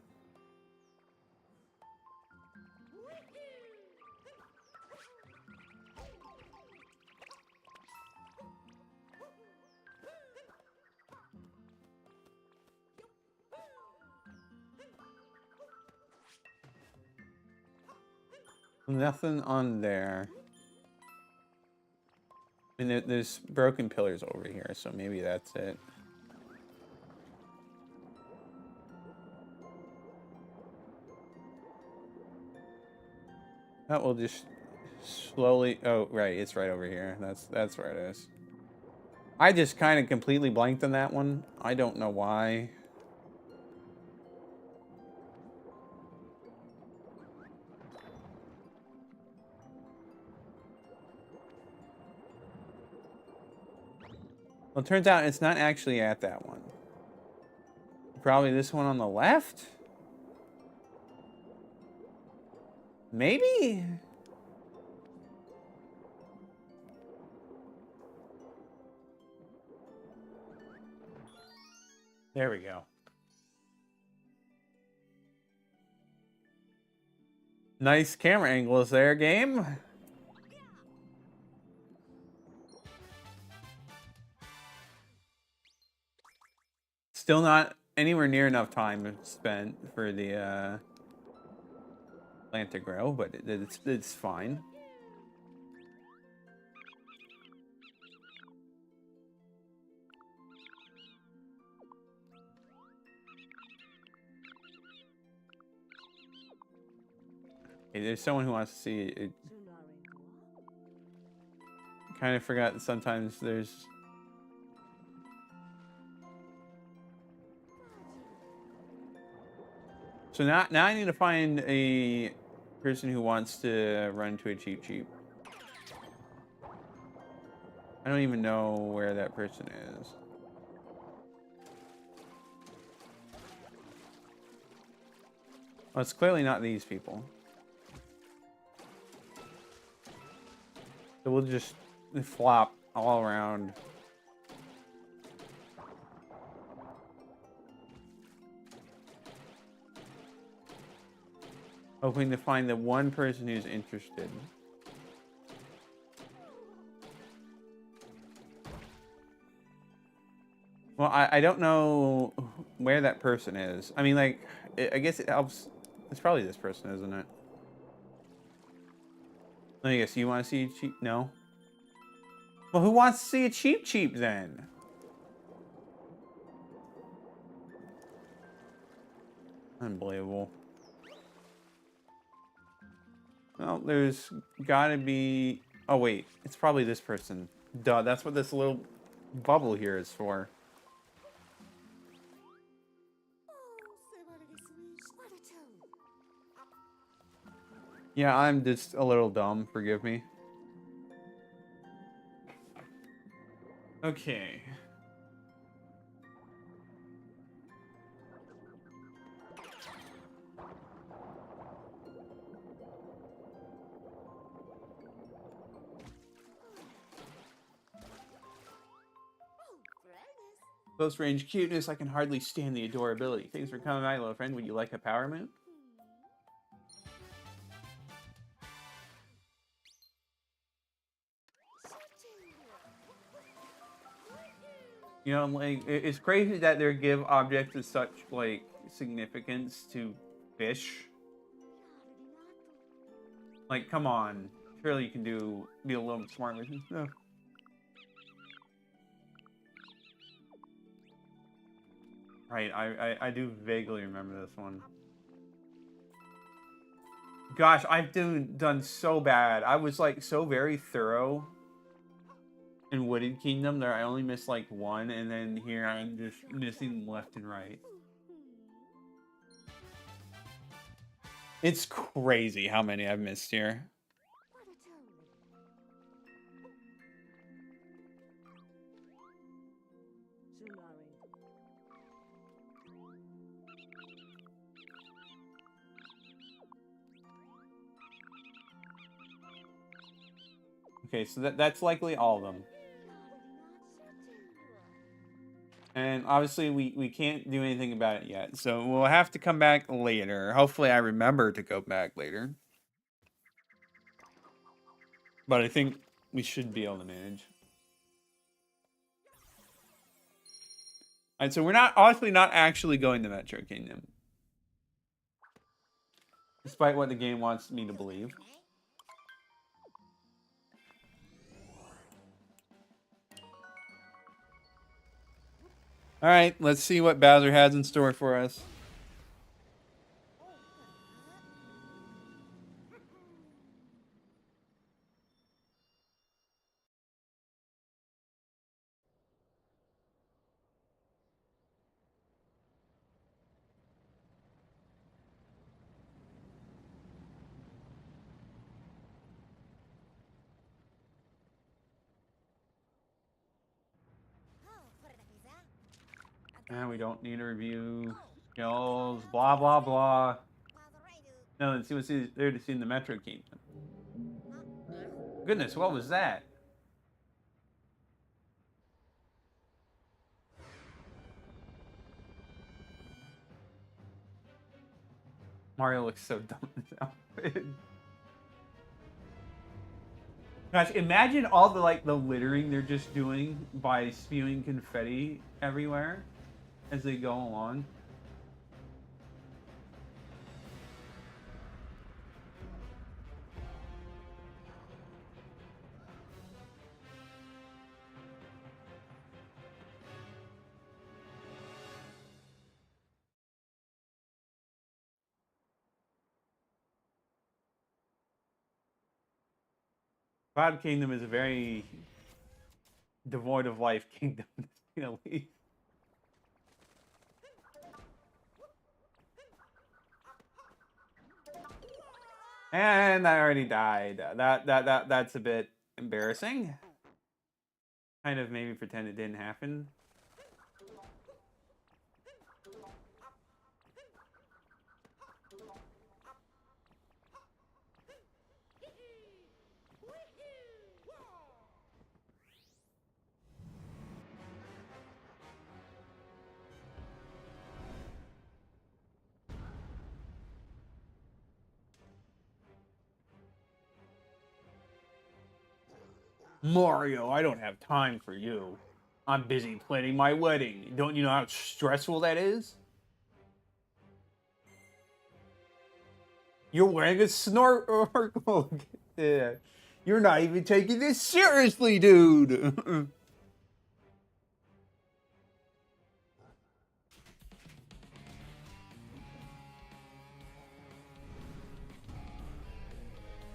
Nothing on there. And there's broken pillars over here, so maybe that's it. That will just slowly. Oh, right, it's right over here. That's where it is. I just kind of completely blanked on that one. I don't know why. Well, it turns out it's not actually at that one. Probably this one on the left? Maybe? There we go. Nice camera angles there, game. Still not anywhere near enough time spent for the plant to grow, but it's fine. Okay, there's someone who wants to see it. Kind of forgot that sometimes there's. So now I need to find a person who wants to run to a Cheep Cheep. I don't even know where that person is. Well, it's clearly not these people. So we'll just flop all around. Hoping to find the one person who's interested. Well, I don't know where that person is. I mean, like, I guess it helps. It's probably this person, isn't it? Let me guess. You want to see a Cheep? No? Well, who wants to see a Cheep Cheep then? Unbelievable. Well, there's gotta be... Oh, wait. It's probably this person. Duh, that's what this little bubble here is for. Yeah, I'm just a little dumb. Forgive me. Okay. Close range cuteness, I can hardly stand the adorability. Thanks for coming by, little friend. Would you like a power move? You know, like, it's crazy that they give objects of such, like, significance to fish. Like, come on. Surely you can be a little smart with this stuff. Right, I do vaguely remember this one. Gosh, I've done so bad. I was, like, so very thorough in Wooded Kingdom that I only missed, like, one, and then here I'm just missing left and right. It's crazy how many I've missed here. Okay, so that's likely all of them. And obviously we can't do anything about it yet. So we'll have to come back later. Hopefully I remember to go back later. But I think we should be able to manage. Alright, so we're not honestly not actually going to Metro Kingdom. Despite what the game wants me to believe. Alright, let's see what Bowser has in store for us. And we don't need to review skills, blah, blah, blah. No, let's see what's there to see in the Metro Kingdom. Goodness, what was that? Mario looks so dumb in this outfit. Gosh, imagine all the littering they're just doing by spewing confetti everywhere as they go along. Cloud Kingdom is a very devoid of life kingdom, to say the least. And I already died. That's a bit embarrassing. Kind of maybe pretend it didn't happen. Mario, I don't have time for you. I'm busy planning my wedding. Don't you know how stressful that is? You're wearing a snorkel. Yeah. You're not even taking this seriously, dude.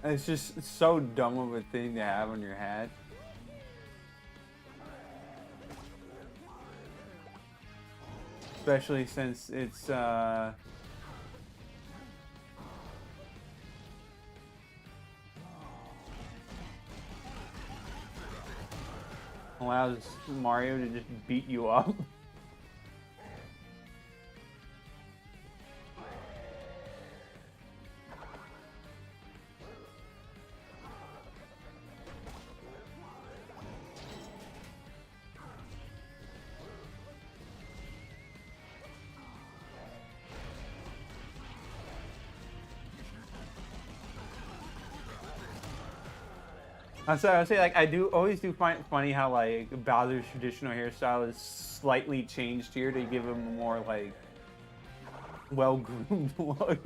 It's just so dumb of a thing to have on your hat. Especially since it's allows Mario to just beat you up. I would say like I always find it funny how like Bowser's traditional hairstyle is slightly changed here to give him a more like well-groomed look.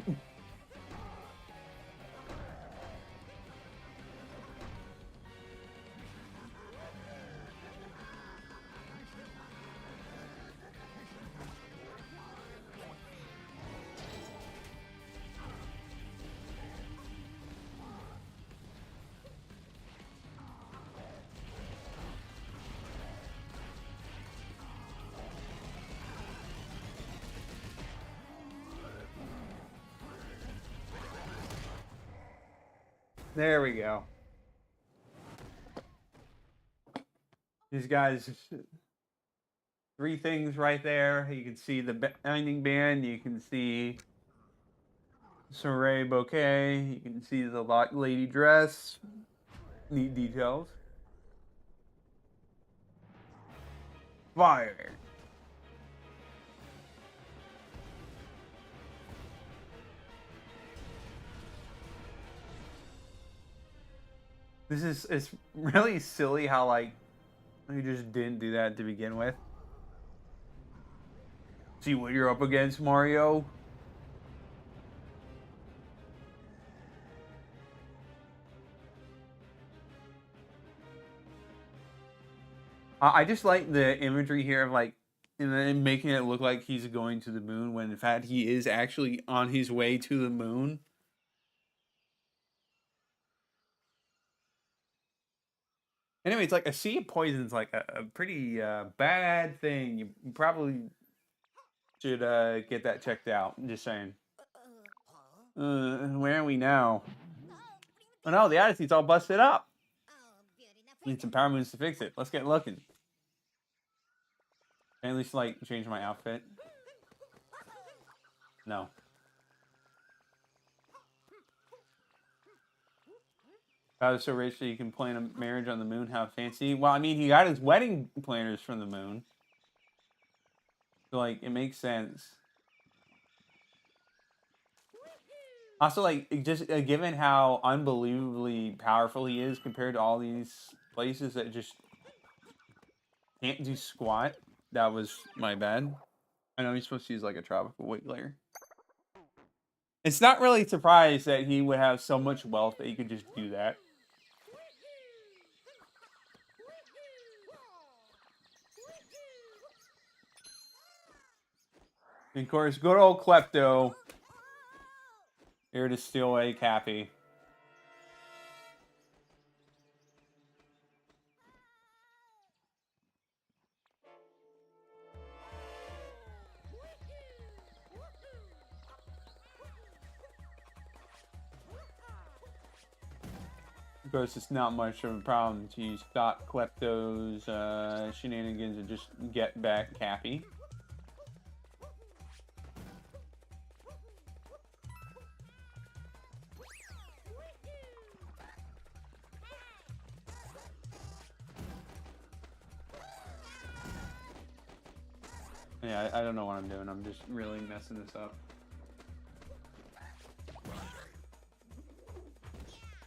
There we go. These guys, three things right there. You can see the binding band. You can see Soiree Bouquet. You can see the lady dress. Neat details. Fire. This is it's really silly how like you just didn't do that to begin with. See what you're up against, Mario. I just like the imagery here of like, and then making it look like he's going to the moon when in fact he is actually on his way to the moon. Anyway, it's like a sea of poison's like a pretty bad thing. You probably should get that checked out. I'm just saying. Where are we now? Oh no, the Odyssey's all busted up. Need some power moons to fix it. Let's get looking. Can I at least like change my outfit? No. I was so rich that you can plan a marriage on the moon. How fancy. Well, I mean, he got his wedding planners from the moon. So, like, it makes sense. Also, like, just given how unbelievably powerful he is compared to all these places that just can't do squat. That was my bad. I know he's supposed to use, like, a tropical wiggler. It's not really surprised that he would have so much wealth that he could just do that. And of course, good old Klepto. Here to steal away Cappy. Of course, it's not much of a problem to stop Klepto's shenanigans and just get back Cappy. Yeah, I don't know what I'm doing. I'm just really messing this up.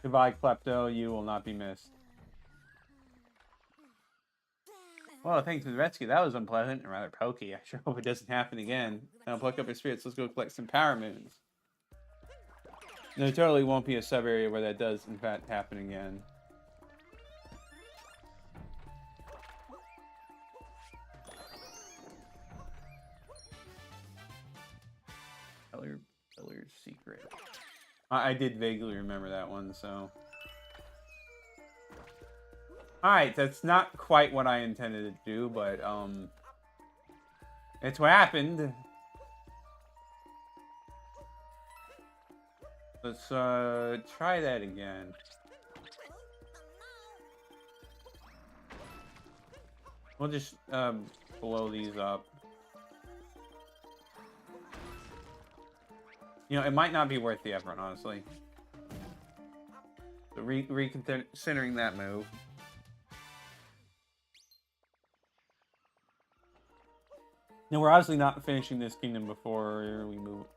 Goodbye, Klepto. You will not be missed. Well, thanks for the rescue. That was unpleasant and rather pokey. I sure hope it doesn't happen again. Now pluck up your spirits. Let's go collect some power moons. There totally won't be a sub-area where that does, in fact, happen again. Pillar's secret. I did vaguely remember that one, so... Alright, that's not quite what I intended to do, but, it's what happened. Let's, try that again. We'll just, blow these up. You know, it might not be worth the effort, honestly. So reconsidering that move. Now, we're obviously not finishing this kingdom before we move...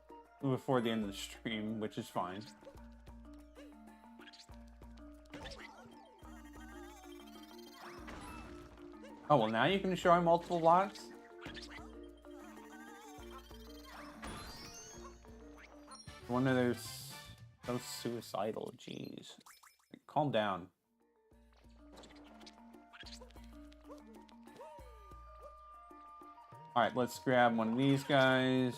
before the end of the stream, which is fine. Oh, well, now you can show him multiple blocks? I wonder there's so suicidal, jeez. Calm down. Alright, let's grab one of these guys.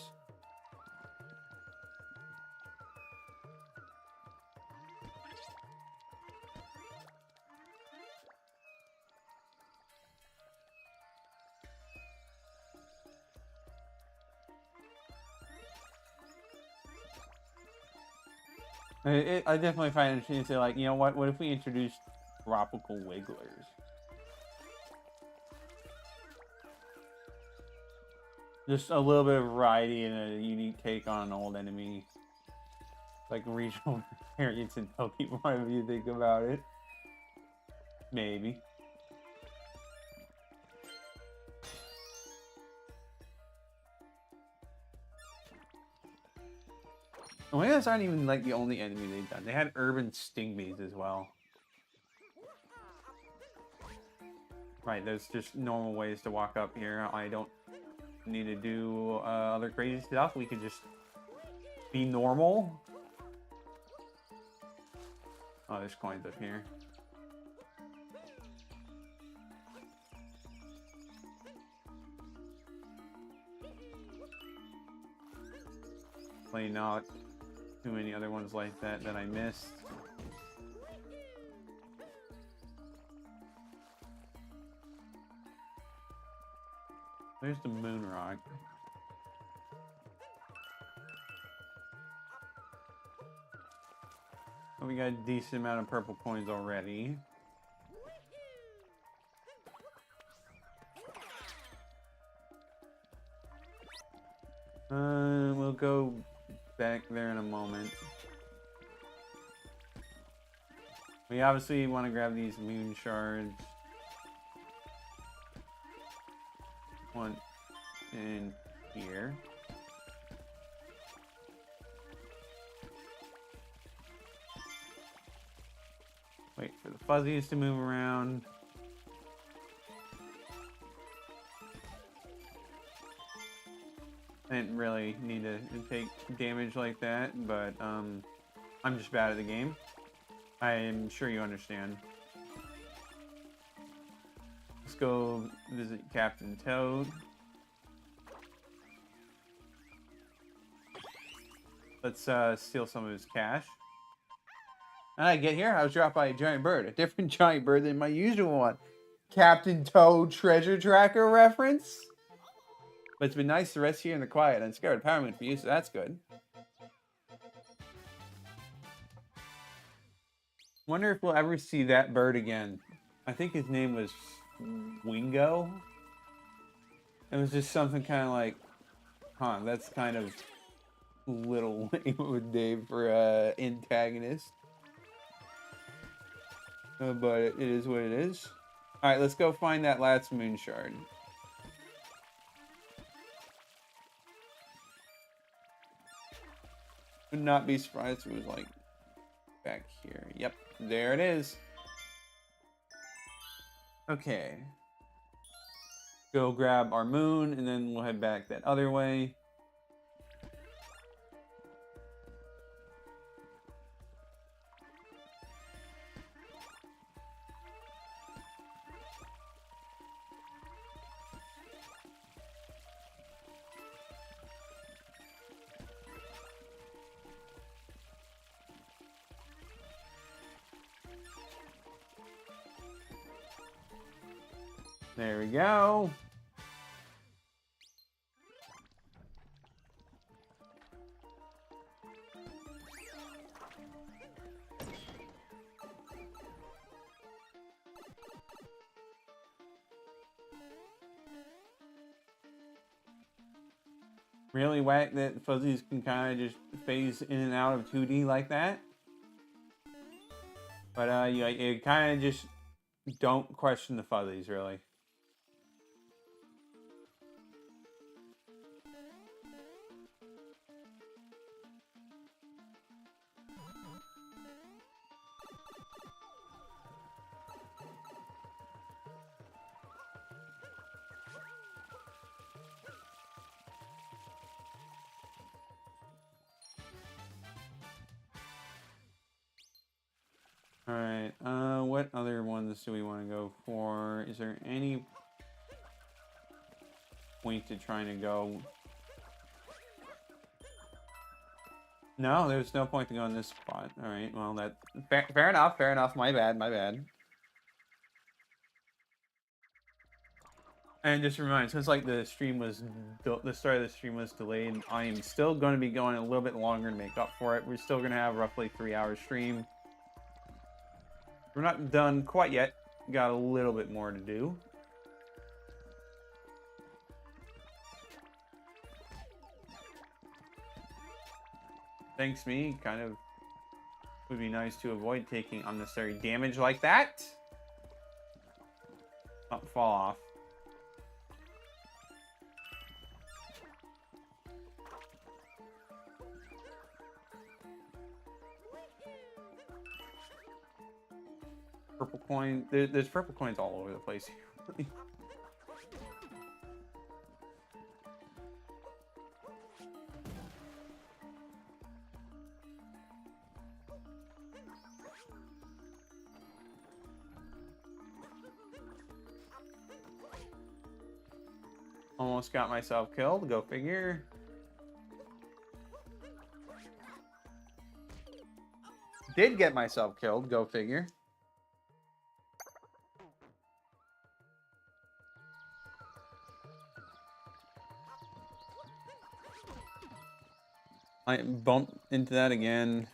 I definitely find it interesting to say, like, you know what if we introduced tropical wigglers? Just a little bit of variety and a unique take on an old enemy. Like regional variants in Pokemon, if you think about it. Maybe. The Windows aren't even like the only enemy they've done. They had urban stingbees as well. Right, there's just normal ways to walk up here. I don't need to do other crazy stuff. We could just be normal. Oh, there's coins up here. Hopefully not too many other ones like that I missed. There's the moon rock. Oh, we got a decent amount of purple coins already. We'll go back there in a moment. We obviously want to grab these moon shards. One in here. Wait for the fuzzies to move around. I didn't really need to take damage like that, but I'm just bad at the game. I'm sure you understand. Let's go visit Captain Toad. Let's steal some of his cash. And I get here, I was dropped by a giant bird. A different giant bird than my usual one. Captain Toad treasure tracker reference? But it's been nice to rest here in the quiet. I'm scared of power moon for you, so that's good. Wonder if we'll ever see that bird again. I think his name was Wingo. It was just something kind of like, huh, that's kind of little lame of a name for an antagonist. But it is what it is. Alright, let's go find that last moon shard. Would not be surprised if it was like back here. Yep, there it is. Okay. Go grab our moon and then we'll head back that other way. There we go. Really whack that fuzzies can kind of just phase in and out of 2D like that. But you kind of just don't question the fuzzies, really. Alright, what other ones do we want to go for? Is there any point to trying to go? No, there's no point to go in this spot. Alright, well, that... Fair enough, fair enough. My bad, my bad. And just a reminder, since like the stream was... The start of the stream was delayed, I am still going to be going a little bit longer to make up for it. We're still going to have roughly 3-hour stream. We're not done quite yet. Got a little bit more to do. Thanks me, kind of would be nice to avoid taking unnecessary damage like that. Not fall off. Purple coin. There's purple coins all over the place here. Almost got myself killed. Go figure. Did get myself killed. Go figure. I bumped into that again.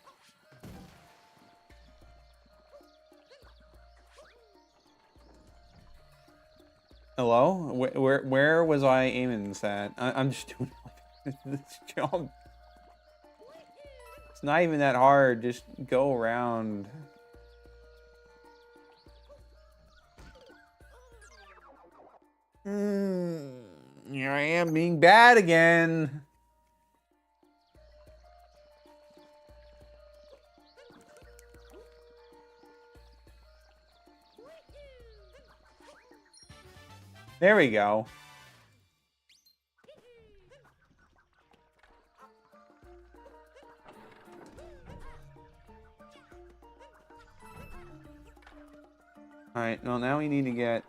Hello? Where was I aiming this at? I'm just doing this jump. It's not even that hard. Just go around. Here I am being bad again. There we go. All right, well, now we need to get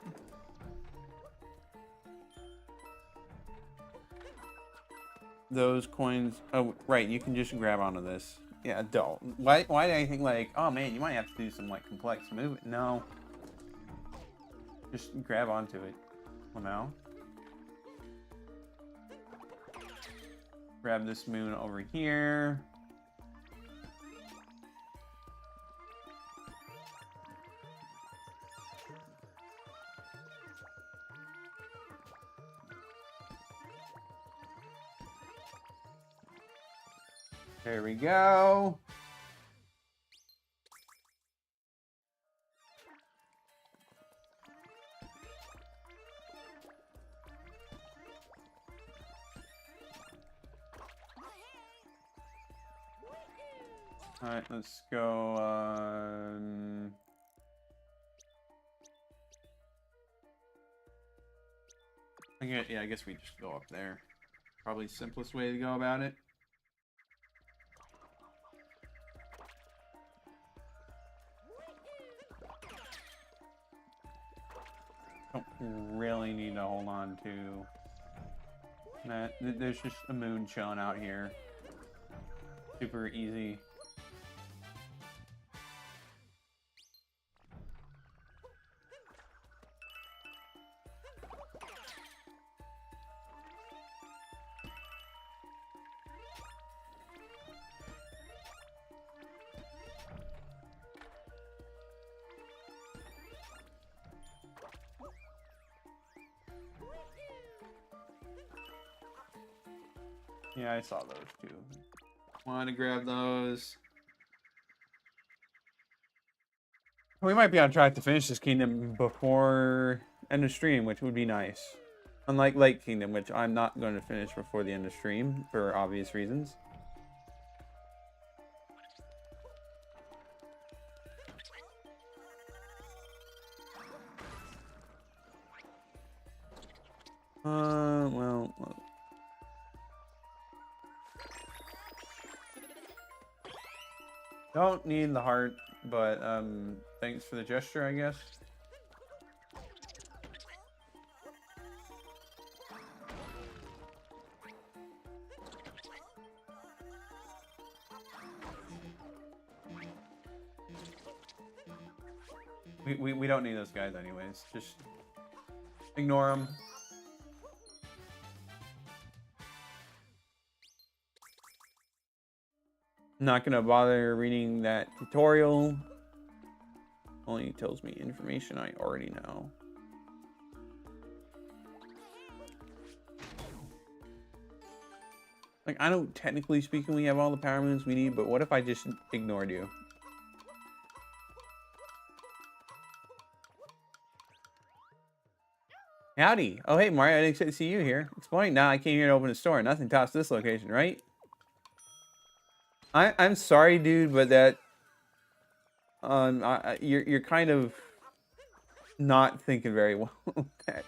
those coins. Oh, right, you can just grab onto this. Yeah, don't. Why did I think like, oh man, you might have to do some like complex movement? No. Just grab onto it. Well, now. Grab this moon over here. There we go. All right, let's go. I guess we just go up there. Probably the simplest way to go about it. Don't really need to hold on to that. There's just a moon chilling out here. Super easy. Yeah, I saw those too. Want to grab those. We might be on track to finish this kingdom before end of stream, which would be nice. Unlike Lake Kingdom, which I'm not going to finish before the end of stream for obvious reasons. Well. Don't need the heart, but thanks for the gesture, I guess. We don't need those guys anyways. Just ignore them. Not gonna bother reading that tutorial. Only tells me information I already know. Like, I know technically speaking we have all the power moons we need, but what if I just ignored you? Howdy. Oh, hey, Mario. I didn't expect to see you here. Explain. Nah, I came here to open a store. Nothing tops this location, right? I'm sorry, dude, but that you're kind of not thinking very well. Okay.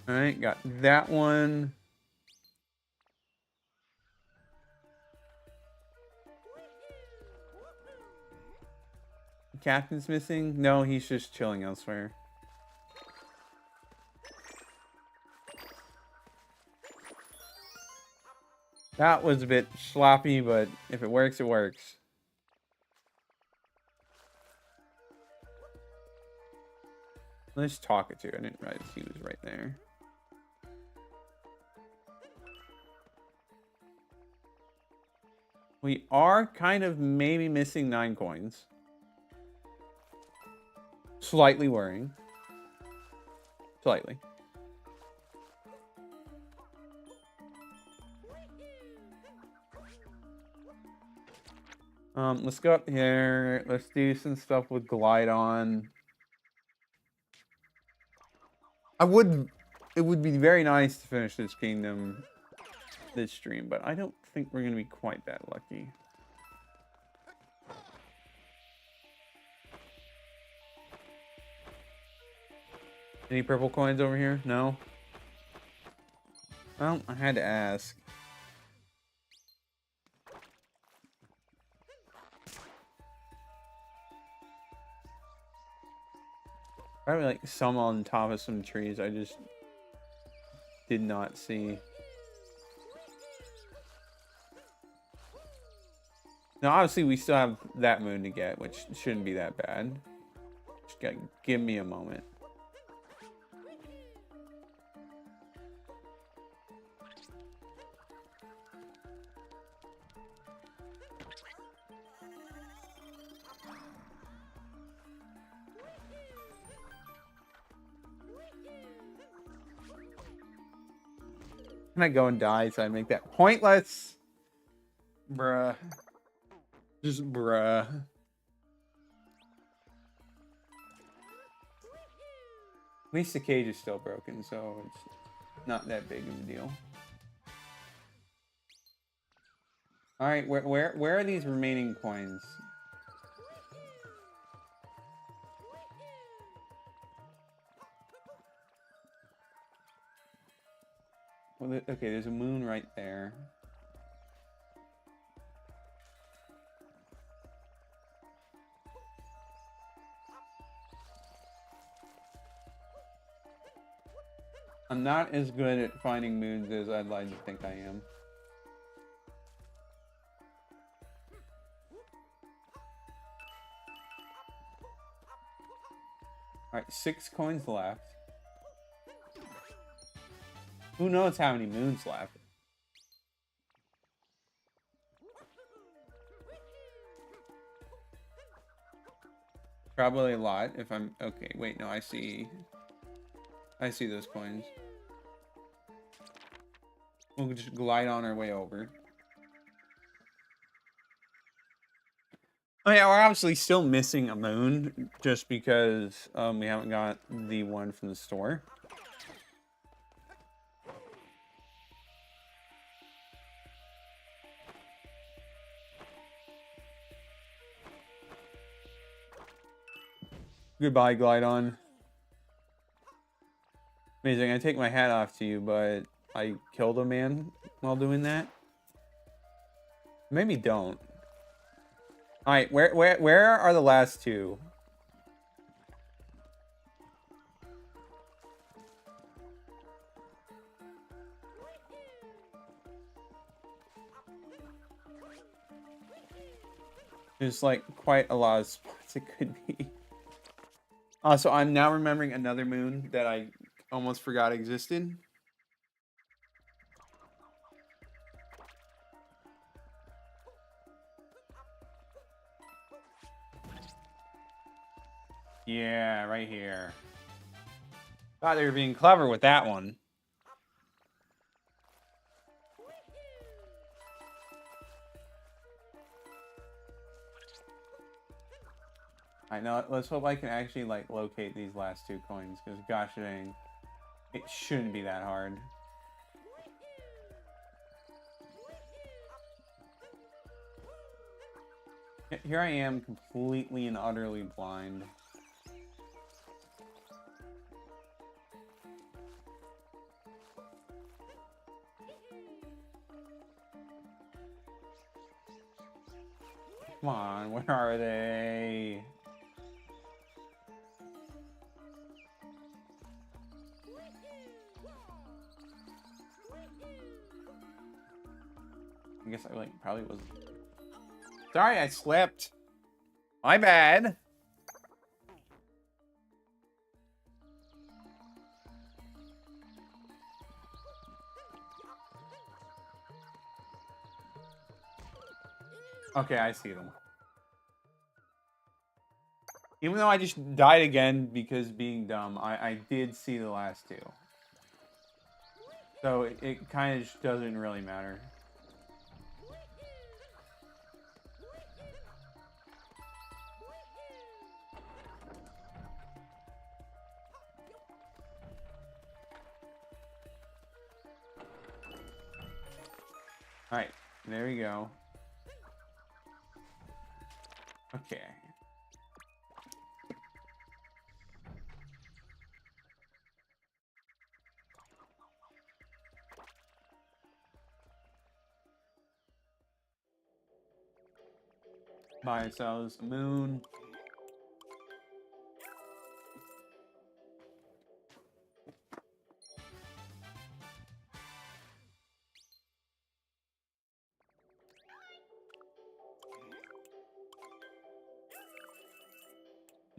All right, got that one. Captain's missing? No, he's just chilling elsewhere. That was a bit sloppy, but if it works, it works. Let's talk it to. I didn't realize he was right there. We are kind of maybe missing 9 coins. Slightly worrying. Slightly. Let's go up here. Let's do some stuff with Glide on. It would be very nice to finish this kingdom this stream, but I don't think we're gonna be quite that lucky. Any purple coins over here? No? Well, I had to ask. Probably like some on top of some trees I just did not see. Now, obviously, we still have that moon to get, which shouldn't be that bad. Just gotta give me a moment. Can I go and die so I make that pointless? Bruh. Just bruh. At least the cage is still broken, so it's not that big of a deal. All right, where are these remaining coins? Well, okay, there's a moon right there. I'm not as good at finding moons as I'd like to think I am. Alright, 6 coins left. Who knows how many moons left? Probably a lot if I'm... Okay, wait, no, I see those coins. We'll just glide on our way over. Oh yeah, we're obviously still missing a moon just because we haven't got the one from the store. Goodbye, Glidon. Amazing. I take my hat off to you, but I killed a man while doing that. Maybe don't. All right, where are the last 2? There's like quite a lot of spots it could be. Also, I'm now remembering another moon that I almost forgot existed. Yeah, right here. Thought they were being clever with that one. I know. Let's hope I can actually like locate these last two coins, because gosh dang, it shouldn't be that hard. Here I am, completely and utterly blind. Come on, where are they? I guess I like probably was. Sorry, I slipped. My bad. Okay, I see them. Even though I just died again because being dumb, I did see the last two. So it kind of just doesn't really matter. Alright, there we go. Okay. Buy ourselves a moon.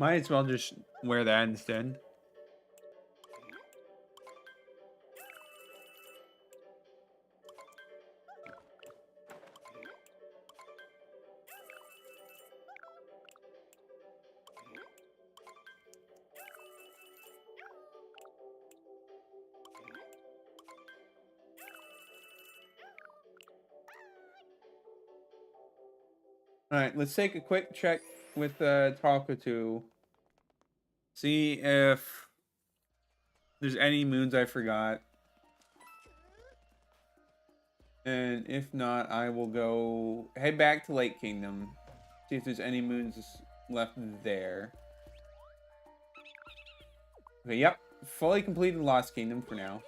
Might as well just wear that instead. Alright, let's take a quick check with Talkatu. See if there's any moons I forgot. And if not, I will go head back to Lake Kingdom. See if there's any moons left there. Okay, yep. Fully completed Lost Kingdom for now.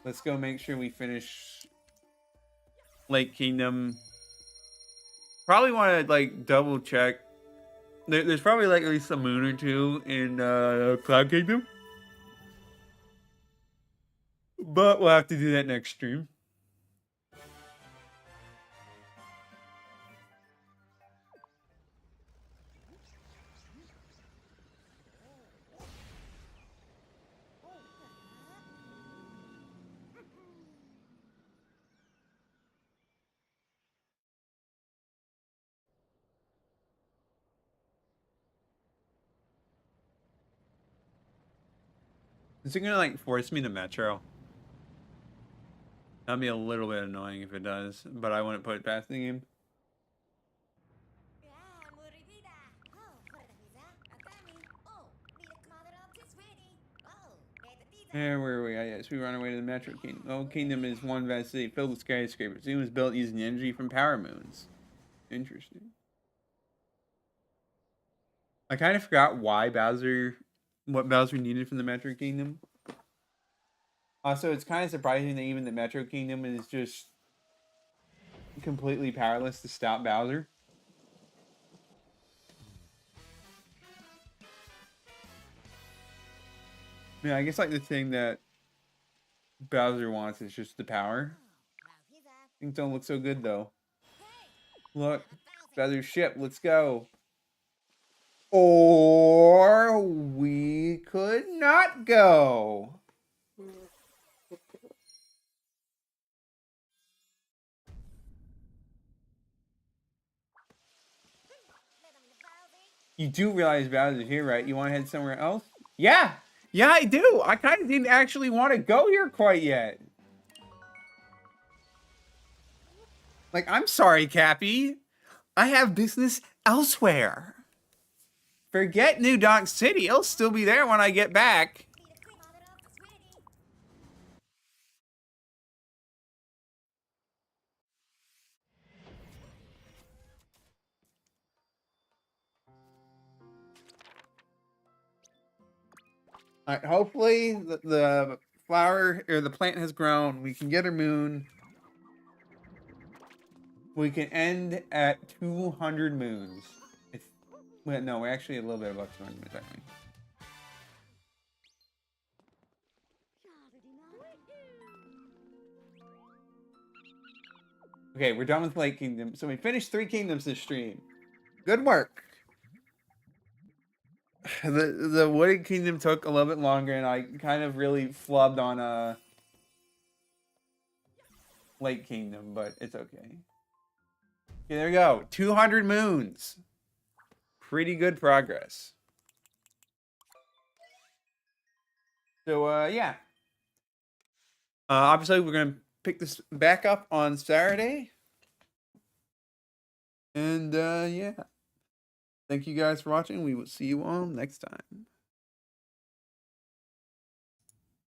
Let's go make sure we finish Lake Kingdom. Probably want to like double check. There's probably like at least a moon or two in Cloud Kingdom. But we'll have to do that next stream. Is it gonna like force me to Metro? That'd be a little bit annoying if it does, but I wouldn't put it past the game. And where are we at? Yes, we run away to the Metro Kingdom. Oh, Kingdom is one vast city filled with skyscrapers. It was built using energy from power moons. Interesting. I kind of forgot what Bowser needed from the Metro Kingdom. Also, it's kind of surprising that even the Metro Kingdom is just completely powerless to stop Bowser. Yeah, I guess like the thing that Bowser wants is just the power. Things don't look so good though. Look, Bowser's ship. Let's go. Or we could not go. You do realize Bowser's here, right? You want to head somewhere else? Yeah! Yeah, I do! I kind of didn't actually want to go here quite yet. Like, I'm sorry, Cappy. I have business elsewhere. Forget New Donk City. It'll still be there when I get back. All right, hopefully the flower or the plant has grown. We can get our moon. We can end at 200 moons. Well, no, we're actually a little bit above 200 moons, aren't we? Okay, we're done with Lake Kingdom. So we finished 3 kingdoms this stream. Good work. The Wooded Kingdom took a little bit longer, and I kind of really flubbed on Lake Kingdom, but it's okay. Okay, there we go. 200 moons. Pretty good progress. So, yeah. Obviously, we're going to pick this back up on Saturday. And, yeah. Thank you guys for watching. We will see you all next time.